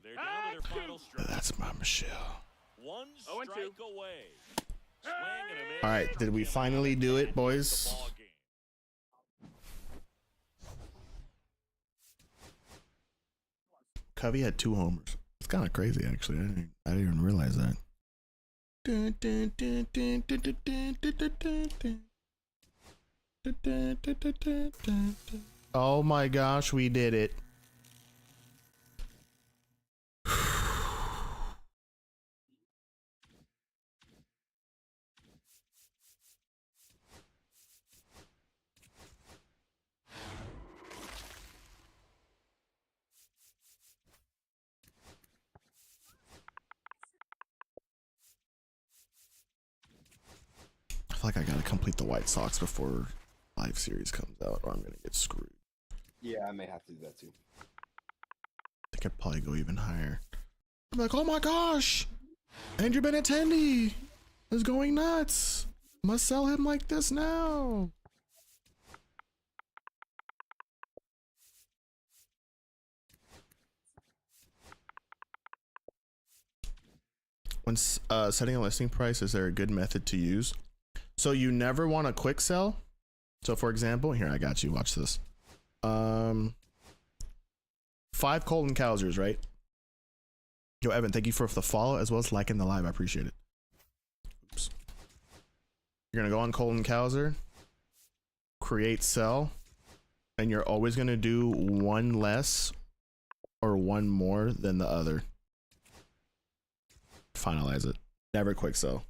They're down to their final strike. That's my Michelle. 1 0-2. strike away. Swing and a miss. All right, did we finally do it, boys? The ball game. Covey had 2 homers. It's kind of crazy, actually. I didn't even realize that. Oh my gosh, we did it. like I gotta complete the White Sox before live series comes out, or I'm gonna get screwed. Yeah, I may have to do that too. They could probably go even higher. I'm like, oh my gosh, Andrew Benintendi is going nuts. Must sell him like this now. When setting a listing price, is there a good method to use? So you never want a quick sell. So for example, here, I got you, watch this. 5 Colton Cowsers, right? Yo, Evan, thank you for the follow as well as liking the live. I appreciate it. Oops. You're gonna go on Colton Cowser, create sell, and you're always gonna do one less or one more than the other. Finalize it. Never quick sell.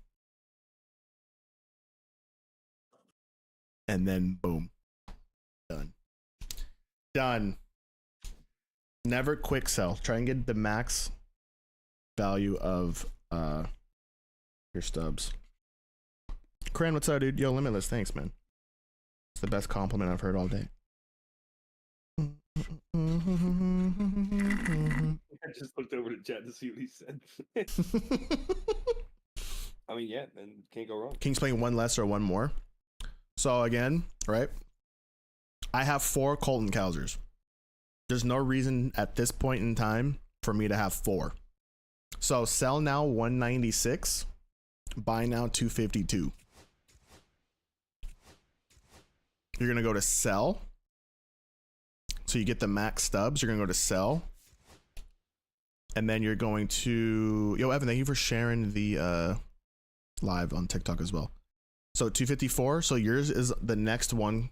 And then boom. Done. Done. Never quick sell. Try and get the max value of your stubs. Cran, what's up, dude? Yo, Limitless, thanks, man. It's the best compliment I've heard all day. I just looked over to chat to see what he said. I mean, yeah, then can't go wrong. King's playing one less or one more. So again, right? I have 4 Colton Cowsers. There's no reason at this point in time for me to have 4. So sell now 196, buy now 252. You're gonna go to sell. So you get the max stubs. You're gonna go to sell. And then you're going to, yo, Evan, thank you for sharing the live on TikTok as well. So 254. So yours is the next one.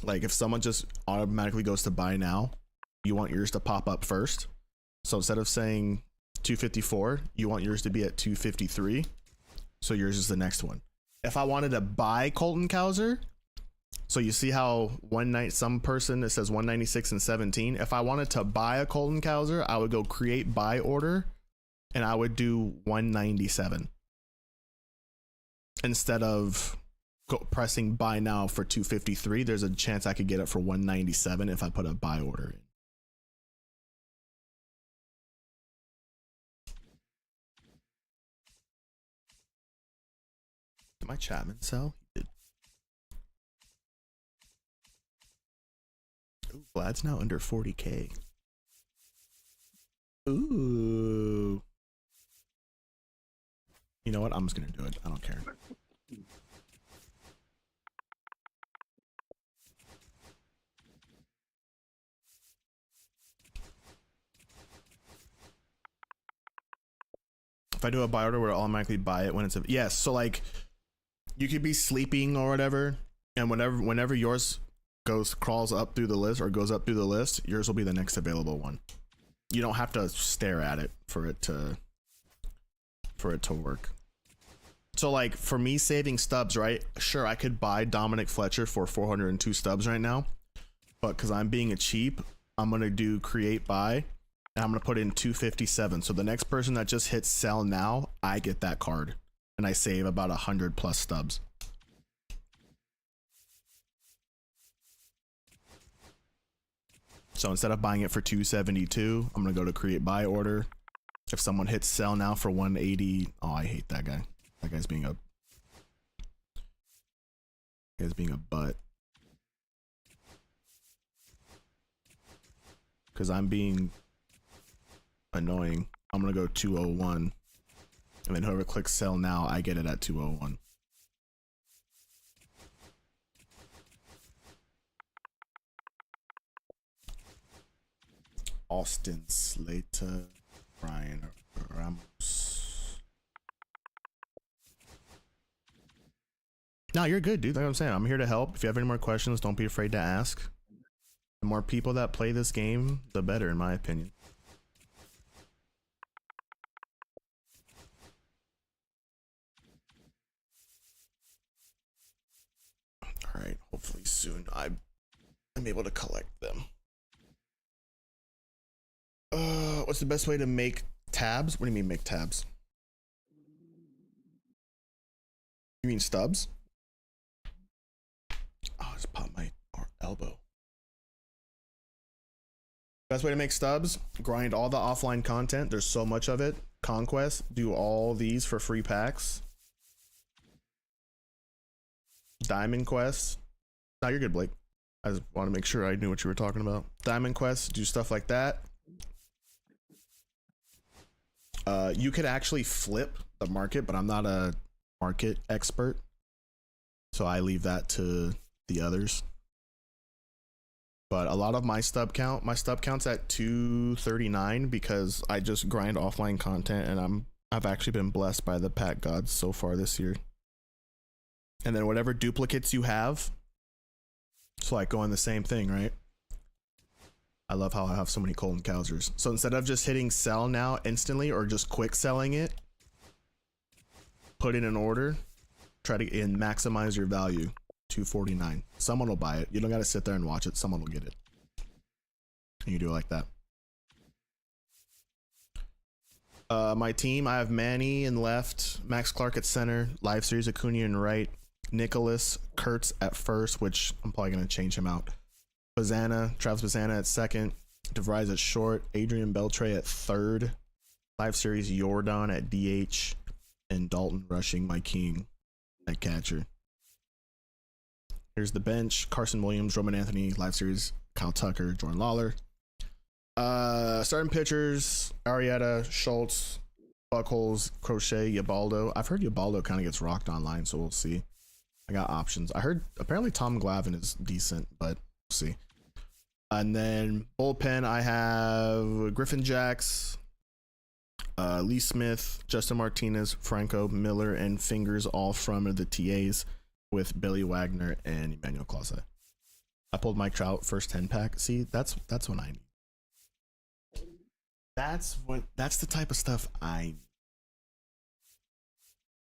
Like if someone just automatically goes to buy now, you want yours to pop up first. So instead of saying 254, you want yours to be at 253. So yours is the next one. If I wanted to buy Colton Cowser, so you see how some person, it says 196 and 17. If I wanted to buy a Colton Cowser, I would go create buy order and I would do 197 instead of pressing buy now for 253. There's a chance I could get it for 197 if I put a buy order in. Did my Chapman sell? He did. Ooh, Vlad's now under 40K. Ooh. You know what? I'm just gonna do it. I don't care. If I do a buy order, will it automatically buy it when it's a yes? So like, you could be sleeping or whatever, and whenever yours crawls up through the list or goes up through the list, yours will be the next available one. You don't have to stare at it for it to work. So like for me saving stubs, right? Sure, I could buy Dominic Fletcher for 402 stubs right now, but because I'm being a cheap, I'm gonna do create buy. And I'm going to put in 257. So the next person that just hits sell now, I get that card. And I save about 100 plus stubs. So instead of buying it for 272, I'm going to go to create buy order. If someone hits sell now for 180, oh, I hate that guy. That guy's being a butt. Because I'm being annoying. I'm gonna go 201, and then whoever clicks sell now, I get it at 201. Austin Slater, Brian Ramos. No, you're good, dude. Like I'm saying, I'm here to help. If you have any more questions, don't be afraid to ask. The more people that play this game, the better, in my opinion. All right, hopefully soon I'm able to collect them. What's the best way to make tabs? What do you mean make tabs? You mean stubs? Oh, I just popped my elbow. Best way to make stubs, grind all the offline content. There's so much of it. Conquest, do all these for free packs. Diamond Quest. No, you're good, Blake. I just want to make sure I knew what you were talking about. Diamond Quest, do stuff like that. You could actually flip the market, but I'm not a market expert, so I leave that to the others. But a lot of my stub count's at 239 because I just grind offline content, and I've actually been blessed by the pack gods so far this year. And then whatever duplicates you have, it's like going the same thing, right? I love how I have so many Colton Cowsers. So instead of just hitting sell now instantly or just quick selling it, put in an order, try to maximize your value. 249. Someone will buy it. You don't got to sit there and watch it. Someone will get it. And you do it like that. My team, I have Manny in left, Max Clark at center, live series Acuna in right, Nicholas Kurtz at first, which I'm probably going to change him out. Travis Bazana at second, DeVries at short, Adrian Beltre at third, live series Jordan at DH, and Dalton rushing my king at catcher. Here's the bench: Carson Williams, Roman Anthony, live series Kyle Tucker, Jordan Lawler. Starting pitchers: Arrieta, Schultz, Buckholz, Crochet, Yabaldo. I've heard Yabaldo kind of gets rocked online, so we'll see. I got options. I heard apparently Tom Glavine is decent, but we'll see. And then bullpen, I have Griffin Jacks, Lee Smith, Justin Martinez, Franco Miller, and Fingers, all from the TAs, with Billy Wagner and Emmanuel Clase. I pulled Mike Trout first 10 pack. See, that's what I need. That's the type of stuff I need.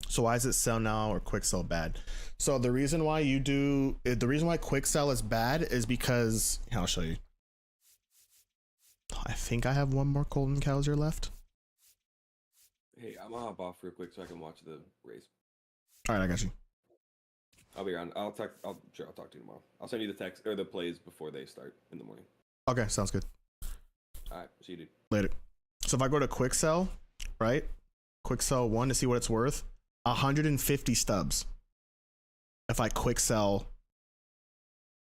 So why is it sell now or quick sell bad? So the reason why quick sell is bad is because, I'll show you. I think I have one more Colton Cowser left. Hey, I'm gonna hop off real quick so I can watch the race. All right, I got you. I'll be around. I'll talk to you tomorrow. I'll send you the text or the plays before they start in the morning. Okay, sounds good. All right, see you, dude. Later. So if I go to quick sell, right? Quick sell 1 to see what it's worth. 150 stubs. If I quick sell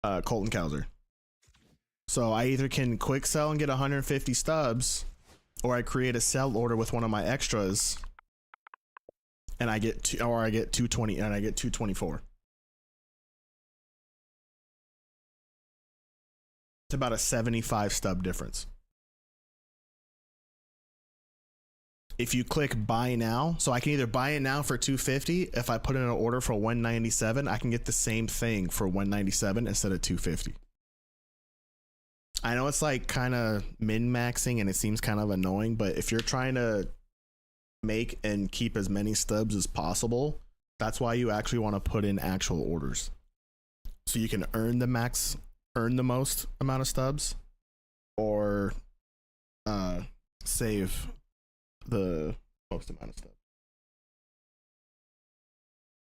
Colton Cowser. So I either can quick sell and get 150 stubs, or I create a sell order with one of my extras and I get 220 and I get 224. It's about a 75 stub difference. If you click buy now, so I can either buy it now for 250. If I put in an order for 197, I can get the same thing for 197 instead of 250. I know it's like kind of min-maxing and it seems kind of annoying, but if you're trying to make and keep as many stubs as possible, that's why you actually want to put in actual orders. So you can earn the most amount of stubs, or save the most amount of stuff.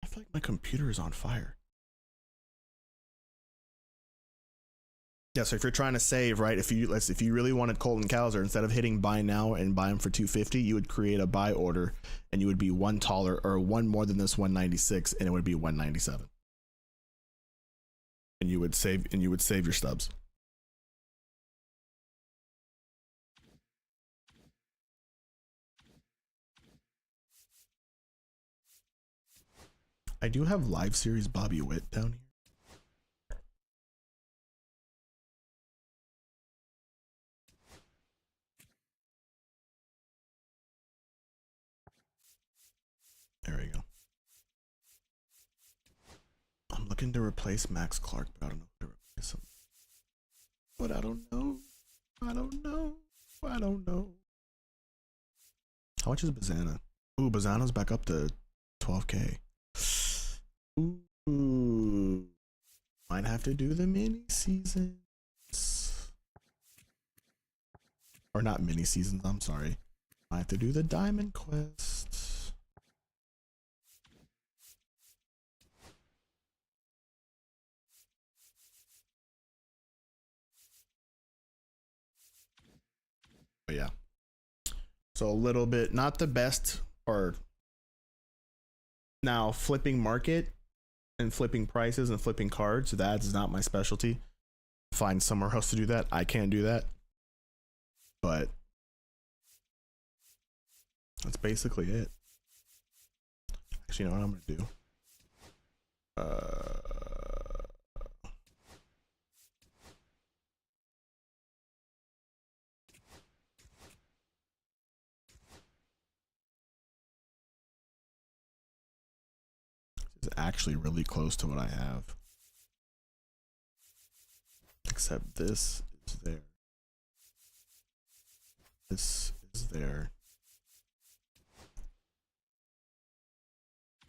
I feel like my computer is on fire. Yeah, so if you're trying to save, right, if you really wanted Colton Cowser, instead of hitting buy now and buy him for 250, you would create a buy order and you would be one taller or one more than this 196 and it would be 197. And you would save your stubs. I do have live series Bobby Witt down here. There we go. I'm looking to replace Max Clark, but I don't know who to replace him. But I don't know. How much is Bazana? Ooh, Bazana's back up to 12K. Ooh. Might have to do the mini seasons. Or not mini seasons, I'm sorry. I have to do the Diamond Quest. But yeah. So a little bit, not the best, or now flipping market and flipping prices and flipping cards, that's not my specialty. Find somewhere else to do that. I can't do that. But that's basically it. Actually, you know what I'm gonna do? This is actually really close to what I have. Except this is there. This is there.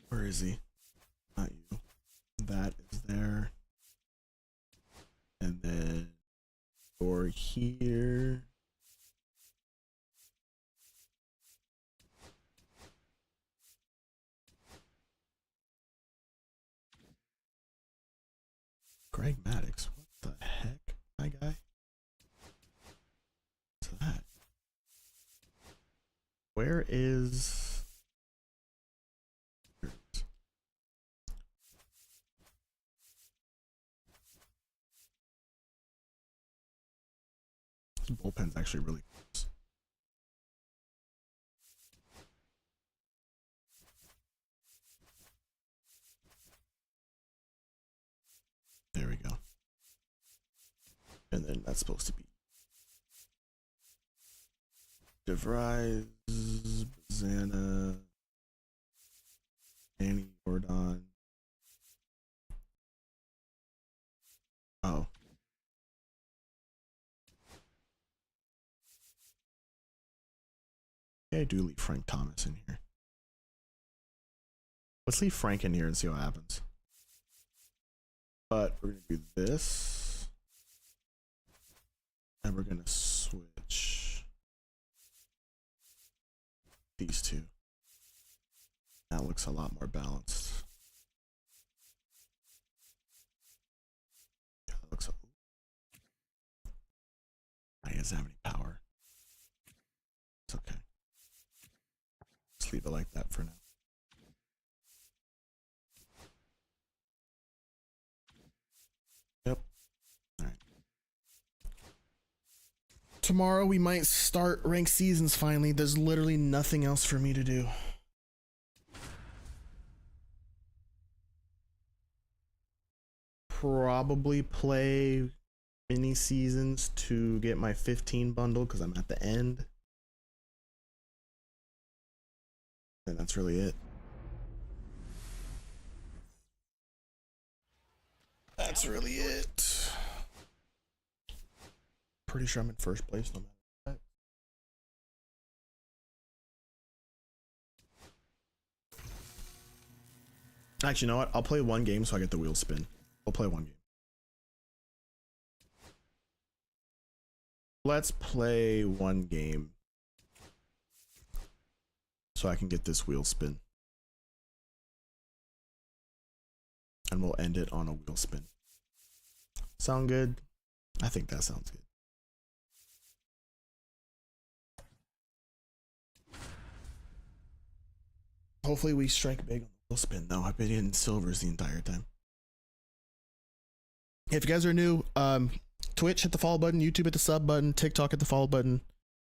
Where is he? Not you. That is there. And then over here. Greg Maddox. What the heck, my guy? What's that? Where is... Here it is. This bullpen's actually really close. There we go. And then that's supposed to be DeVries, Bazana, Danny Gordon. Oh. Yeah, I do leave Frank Thomas in here. Let's leave Frank in here and see what happens. But we're going to do this. And we're going to switch these two. That looks a lot more balanced. Yeah, that looks... He doesn't have any power. It's okay. Just leave it like that for now. Yep. All right. Tomorrow we might start ranked seasons finally. There's literally nothing else for me to do. Probably play mini seasons to get my 15 bundle because I'm at the end. And that's really it. That's really it. Pretty sure I'm in first place no matter what. Actually, you know what? I'll play one game so I get the wheel spin. I'll play one game. Let's play one game so I can get this wheel spin. And we'll end it on a wheel spin. Sound good? I think that sounds good. Hopefully we strike big on the wheel spin though. I've been in silvers the entire time. If you guys are new, Twitch, hit the follow button, YouTube, hit the sub button, TikTok, hit the follow button.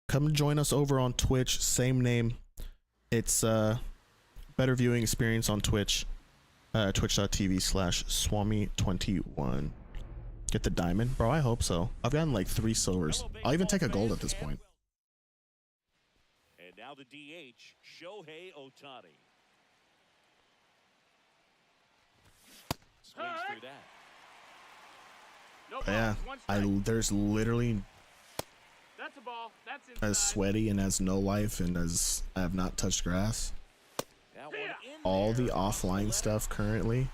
Come join us over on Twitch, same name. It's better viewing experience on Twitch. Twitch.tv/Swami21. Get the diamond? Bro, I hope so. I've gotten like 3 silvers. I'll even take a gold at this point. And now the DH, Shohei Ohtani. Swings through that. No Yeah, there's literally That's a ball. That's as sweaty and as no life and as I have not touched grass. All the offline stuff currently,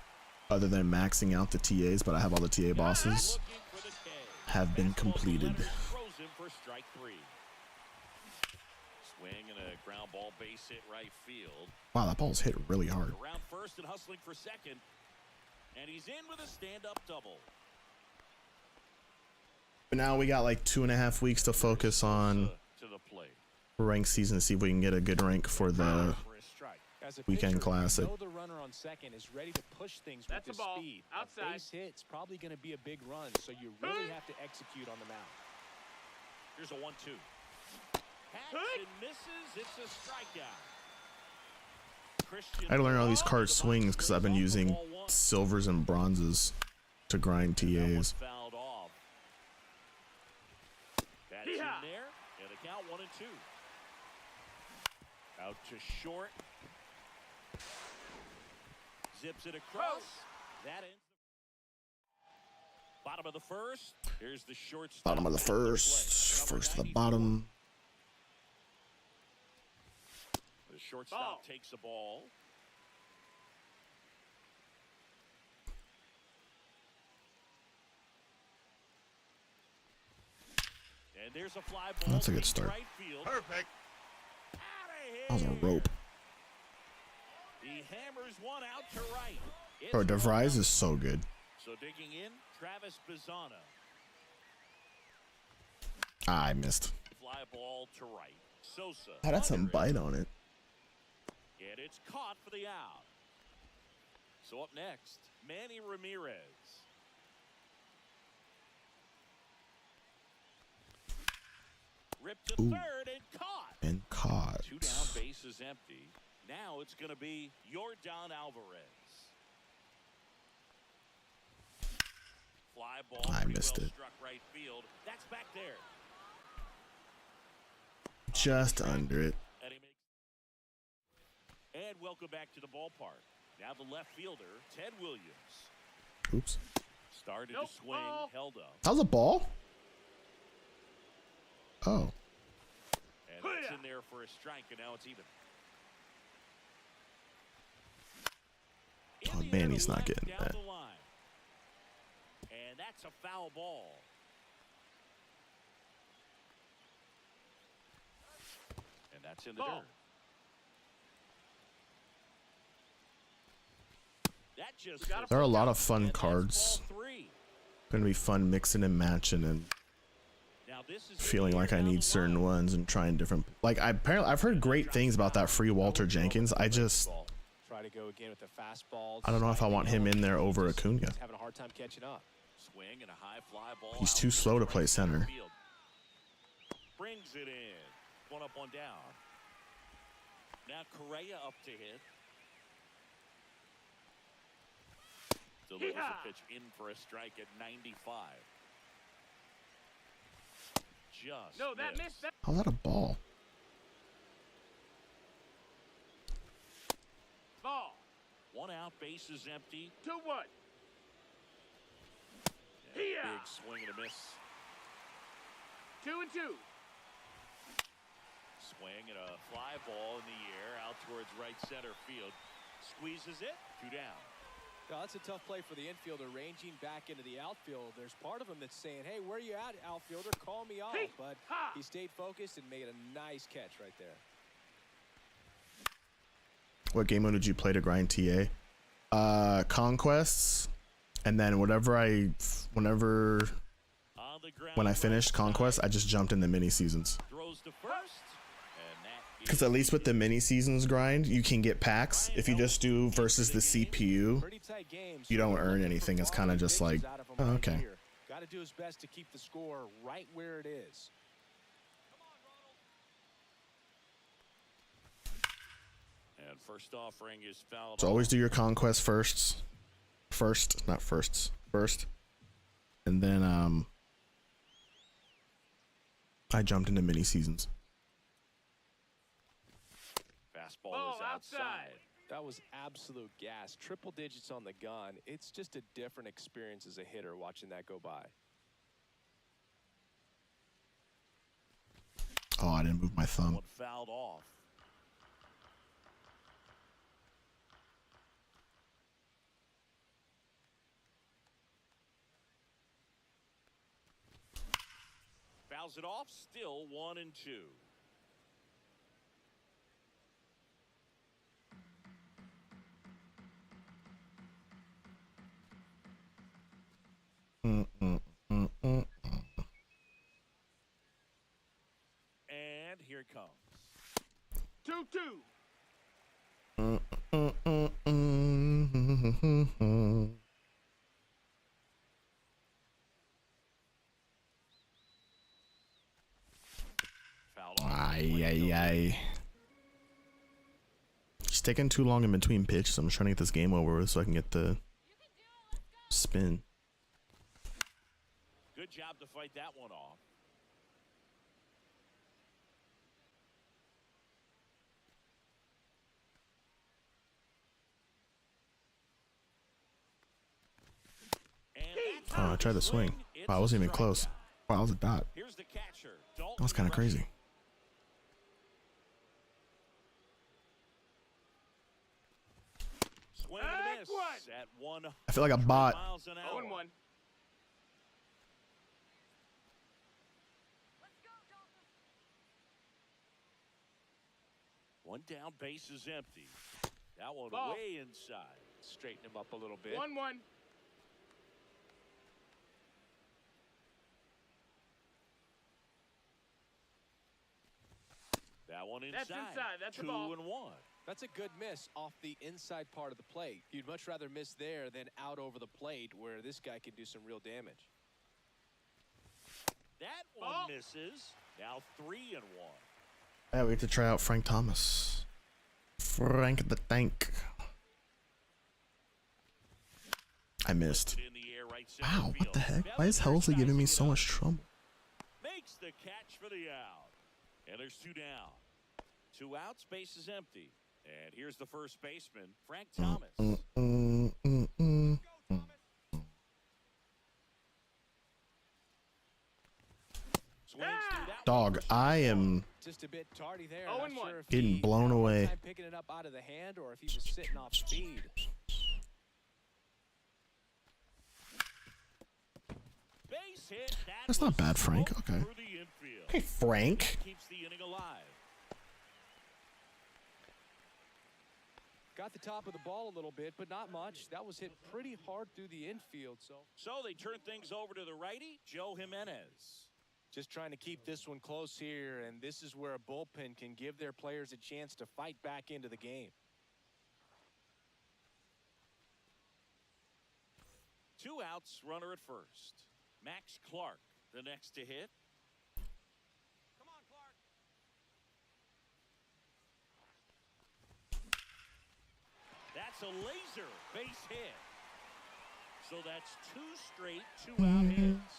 other than maxing out the TAs, but I have all the TA bosses, have been completed. Swing and a ground ball base hit right field. Wow, that ball's hit really hard. Around first and hustling for second. And he's in with a stand-up double. But now we got like 2.5 weeks to focus on rank season to see if we can get a good rank for the As a weekend pitcher, classic. You know the runner on second is ready to push things That's with a ball. speed. Outside. A base hit's probably going to be a big run, so you really have to execute on the mound. Here's a 1-2. Hacks and misses. It's a strikeout. I had to learn all these card swings because I've been using silvers and bronzes to grind TAs. Fouled off. That's in there, and the count 1-2. Out to short. Zips it across. That ends the bottom of the first. Here's the shortstop. Bottom of the first to the bottom. The shortstop takes the ball. And there's a fly ball. That's a good start. Right field. Perfect. That was a rope. He hammers one out to right. Bro, DeVries is so good. So digging in, Travis Bizzana. I missed. Fly ball to right. Sosa. That had some bite on it. And it's caught for the out. So up next, Manny Ramirez. Ripped to Ooh. third and caught. And caught. 2 down, base is empty. Now it's going to be Yordan Alvarez. Fly ball. I missed it. Struck right field. That's back there. Just under it. And he makes. And welcome back to the ballpark. Now the left fielder, Ted Williams. Oops. Started to swing, held up. That was a ball? Oh. And that's in there for a strike, and now it's even. Oh, man, he's not getting down that. the line. And that's a foul ball. And that's in the dirt. That just There are a lot of fun cards. ball 3. Gonna be fun mixing and matching and Now this is feeling like I need certain ones and trying different. Like I've heard great things about that free Walter Jenkins. I just Try to go again with the fastball. I don't know if I want him in there over Acuna. Having a hard time catching up. swing and a high fly ball. He's too slow to play center. Brings it in. One up, one down. Now Correa up to hit. Delivers a pitch in for a strike at 95. Just No, that missed. That. How's that a ball? Ball. One out, base is empty. 2-1. And a big swing and a miss. 2-2. Swing and a fly ball in the air out towards right center field. Squeezes it. 2 down. No, that's a tough play for the infielder, ranging back into the outfield. There's part of him that's saying, hey, where you at, outfielder? Call me off. But he stayed focused and made a nice catch right there. What game mode did you play to grind TA? Conquests, and then when I finished Conquest, I just jumped in the mini seasons. Throws to first. Because at least with the mini seasons grind, you can get packs. If you just do versus the CPU, you don't earn anything. It's kind of just like, oh, okay. Got to do his best to keep the score right where it is. And first offering is fouled. So always do your conquest first, not firsts, first, and then I jumped into mini seasons. Fastball is outside. That was absolute gas. Triple digits on the gun. It's just a different experience as a hitter watching that go by. Oh, I didn't move my thumb. One fouled off. Fouls it off. Still 1-2. And And here it comes. 2-2. Ay. It's taking too long in between pitches. I'm trying to get this game over with so I can get the spin. Good job to fight that one off. Oh, I tried to swing. Wow, I wasn't even close. Wow, that was a dot. That was kind of crazy. I feel like a bot. 0-1. One down, base is empty. That one Ball. way inside. Straighten him up a little bit. 1-1. That one inside. That's inside. That's a 2-1. ball. That's a good miss off the inside part of the plate. You'd much rather miss there than out over the plate where this guy can do some real damage. That one misses. Now 3-1. Yeah, we get to try out Frank Thomas. Frank the Tank. I missed. In the air, right center Wow, what the field. heck? Why is Helsley giving me so much trouble? Makes the catch for the out. And there's 2 down. 2 outs, base is empty. And here's the first baseman, Frank Thomas. Dog, I am Just a bit tardy there. 0-1. Not sure if getting he blown had a hard away. time picking it up out of the hand or if he was sitting off speed. Base hit. That's not bad, Frank. Okay. Through the infield. Hey, Frank. Keeps the inning alive. Got the top of the ball a little bit, but not much. That was hit pretty hard through the infield. So they turn things over to the righty, Joe Jimenez. Just trying to keep this one close here, and this is where a bullpen can give their players a chance to fight back into the game. 2 outs, runner at first. Max Clark, the next to hit. Come on, Clark. That's a laser base hit. So that's 2 straight 2-out hits.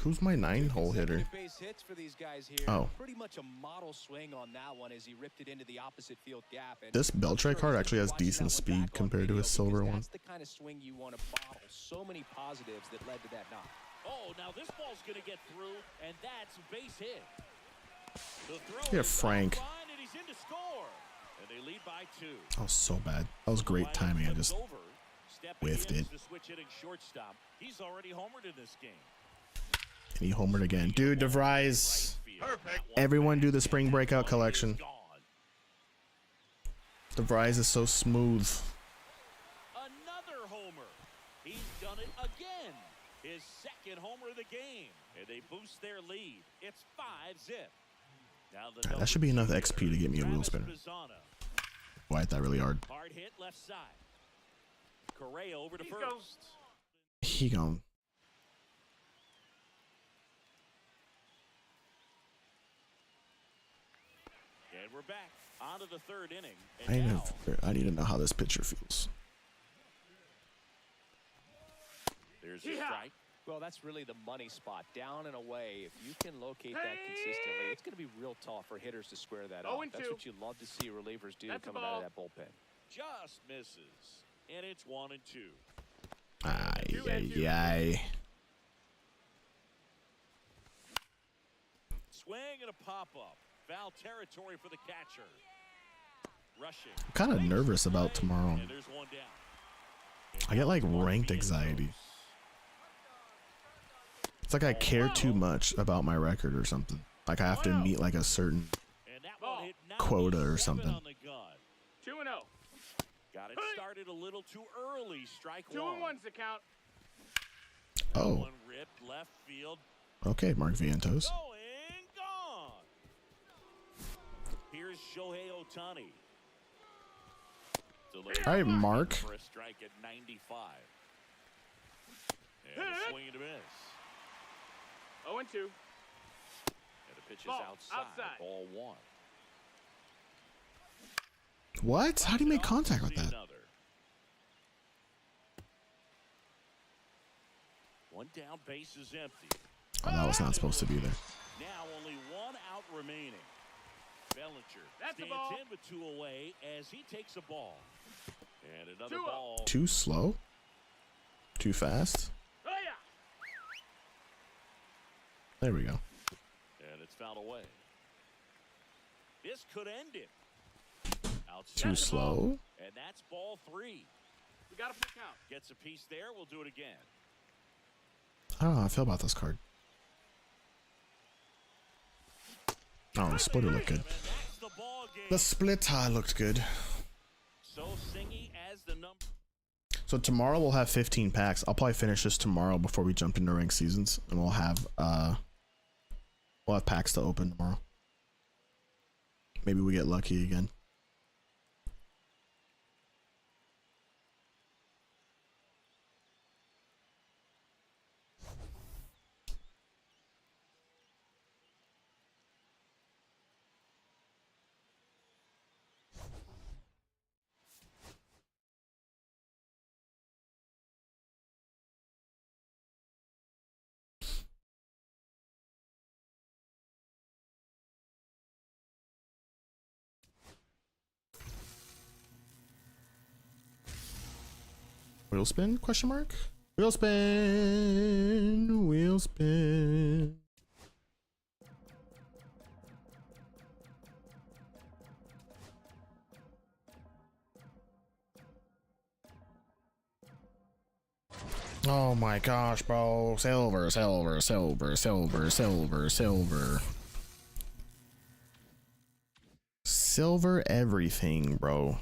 Who's my 9-hole hitter? Base hits for these guys here. Oh. Pretty much a model swing on that one as he ripped it into the opposite field gap. And This Beltray card actually has decent speed compared to his silver one. That's the kind of swing you want to bottle. So many positives that led to that knock. Oh, now this ball's going to get through, and that's a base hit. The throw Yeah, is Frank. line, and he's in to score. And they lead by 2. That was so bad. That was great timing. I just whiffed it. The switch hitting shortstop. He's already homered in this game. And he homered again. Dude, DeVries. Everyone do the spring breakout collection. DeVries is so smooth. Another homer. He's done it again. His second homer of the game. And they boost their lead. It's 5-zip. Now the That should be enough XP to get me a wheel spinner. Why hit that really hard? Hard hit left side. Correa over to He first. goes. He gone. And we're back onto the 3rd inning. And I need to know how this pitcher feels. there's a strike. Well, that's really the money spot. Down and away. If you can locate that consistently, it's going to be real tough for hitters to square that up. That's what you love to see relievers do coming out of that bullpen. Just misses. And it's 1-2. Ay. Swing and a pop-up. Foul territory for the catcher. Rushing. I'm kind of nervous about tomorrow. And there's 1 down. I get like ranked anxiety. It's like I care too much about my record or something. Like I have to meet like a certain And that one hit quota or 97 something. on the gun. 2-0. Got it started a little too early. Strike 1. 2-1's the count. Oh, One ripped left field. okay, Mark Vientos. Going Otani. All right, Mark. For a strike at 95. And a swing and a miss. 0-2. And the pitch is Ball, outside. Ball 1. What? How do you make contact with that? Another. One down, base is empty. Oh, that was not supposed to be there. Now only one out remaining. Bellinger That's a stands ball. in with 2 away as he takes a ball. And another 2-0. ball. Too slow? Too fast? Oh, yeah. There we go. And it's fouled away. This could end it. Outside Too slow? And that's ball 3. We got a full count. Gets a piece there. We'll do it again. I don't know how I feel about this card. Oh, the splitter looked good. And that's the ball game. The splitter looked good. So Singy as the number. So tomorrow we'll have 15 packs. I'll probably finish this tomorrow before we jump into ranked seasons, and we'll have packs to open tomorrow. Maybe we get lucky again. Wheel spin? Question mark? Wheel spin. Wheel spin. Oh my gosh, bro. Silver, silver, silver, silver, silver, silver. Silver everything, bro.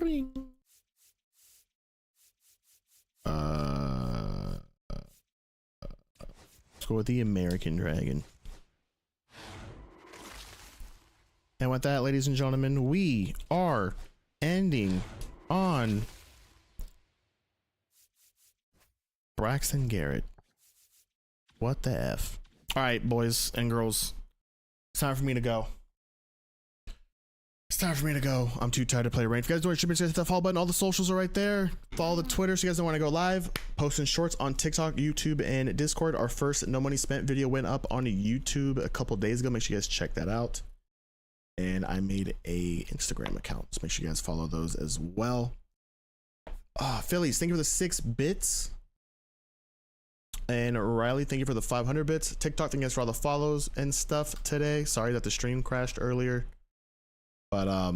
Ring. Let's go with the American Dragon. And with that, ladies and gentlemen, we are ending on Braxton Garrett. What the F? All right, boys and girls, it's time for me to go. It's time for me to go. I'm too tired to play ranked. If you guys don't want to hit that follow button. All the socials are right there. Follow the Twitter so you guys don't want to go live. Posting shorts on TikTok, YouTube, and Discord. Our first No Money Spent video went up on YouTube a couple days ago. Make sure you guys check that out. And I made a Instagram account, so make sure you guys follow those as well. Phillies, thank you for the 6 bits. And Riley, thank you for the 500 bits. TikTok, thank you guys for all the follows and stuff today. Sorry that the stream crashed earlier. But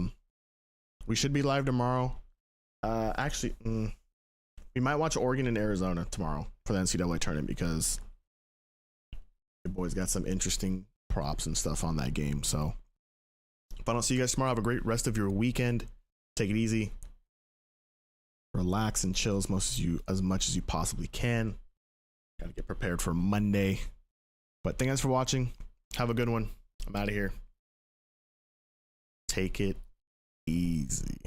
we should be live tomorrow. Actually, we might watch Oregon and Arizona tomorrow for the NCAA tournament because the boys got some interesting props and stuff on that game. So if I don't see you guys tomorrow, have a great rest of your weekend. Take it easy. Relax and chill as much as you possibly can. Gotta get prepared for Monday. But thank you guys for watching. Have a good one. I'm out of here. Take it easy.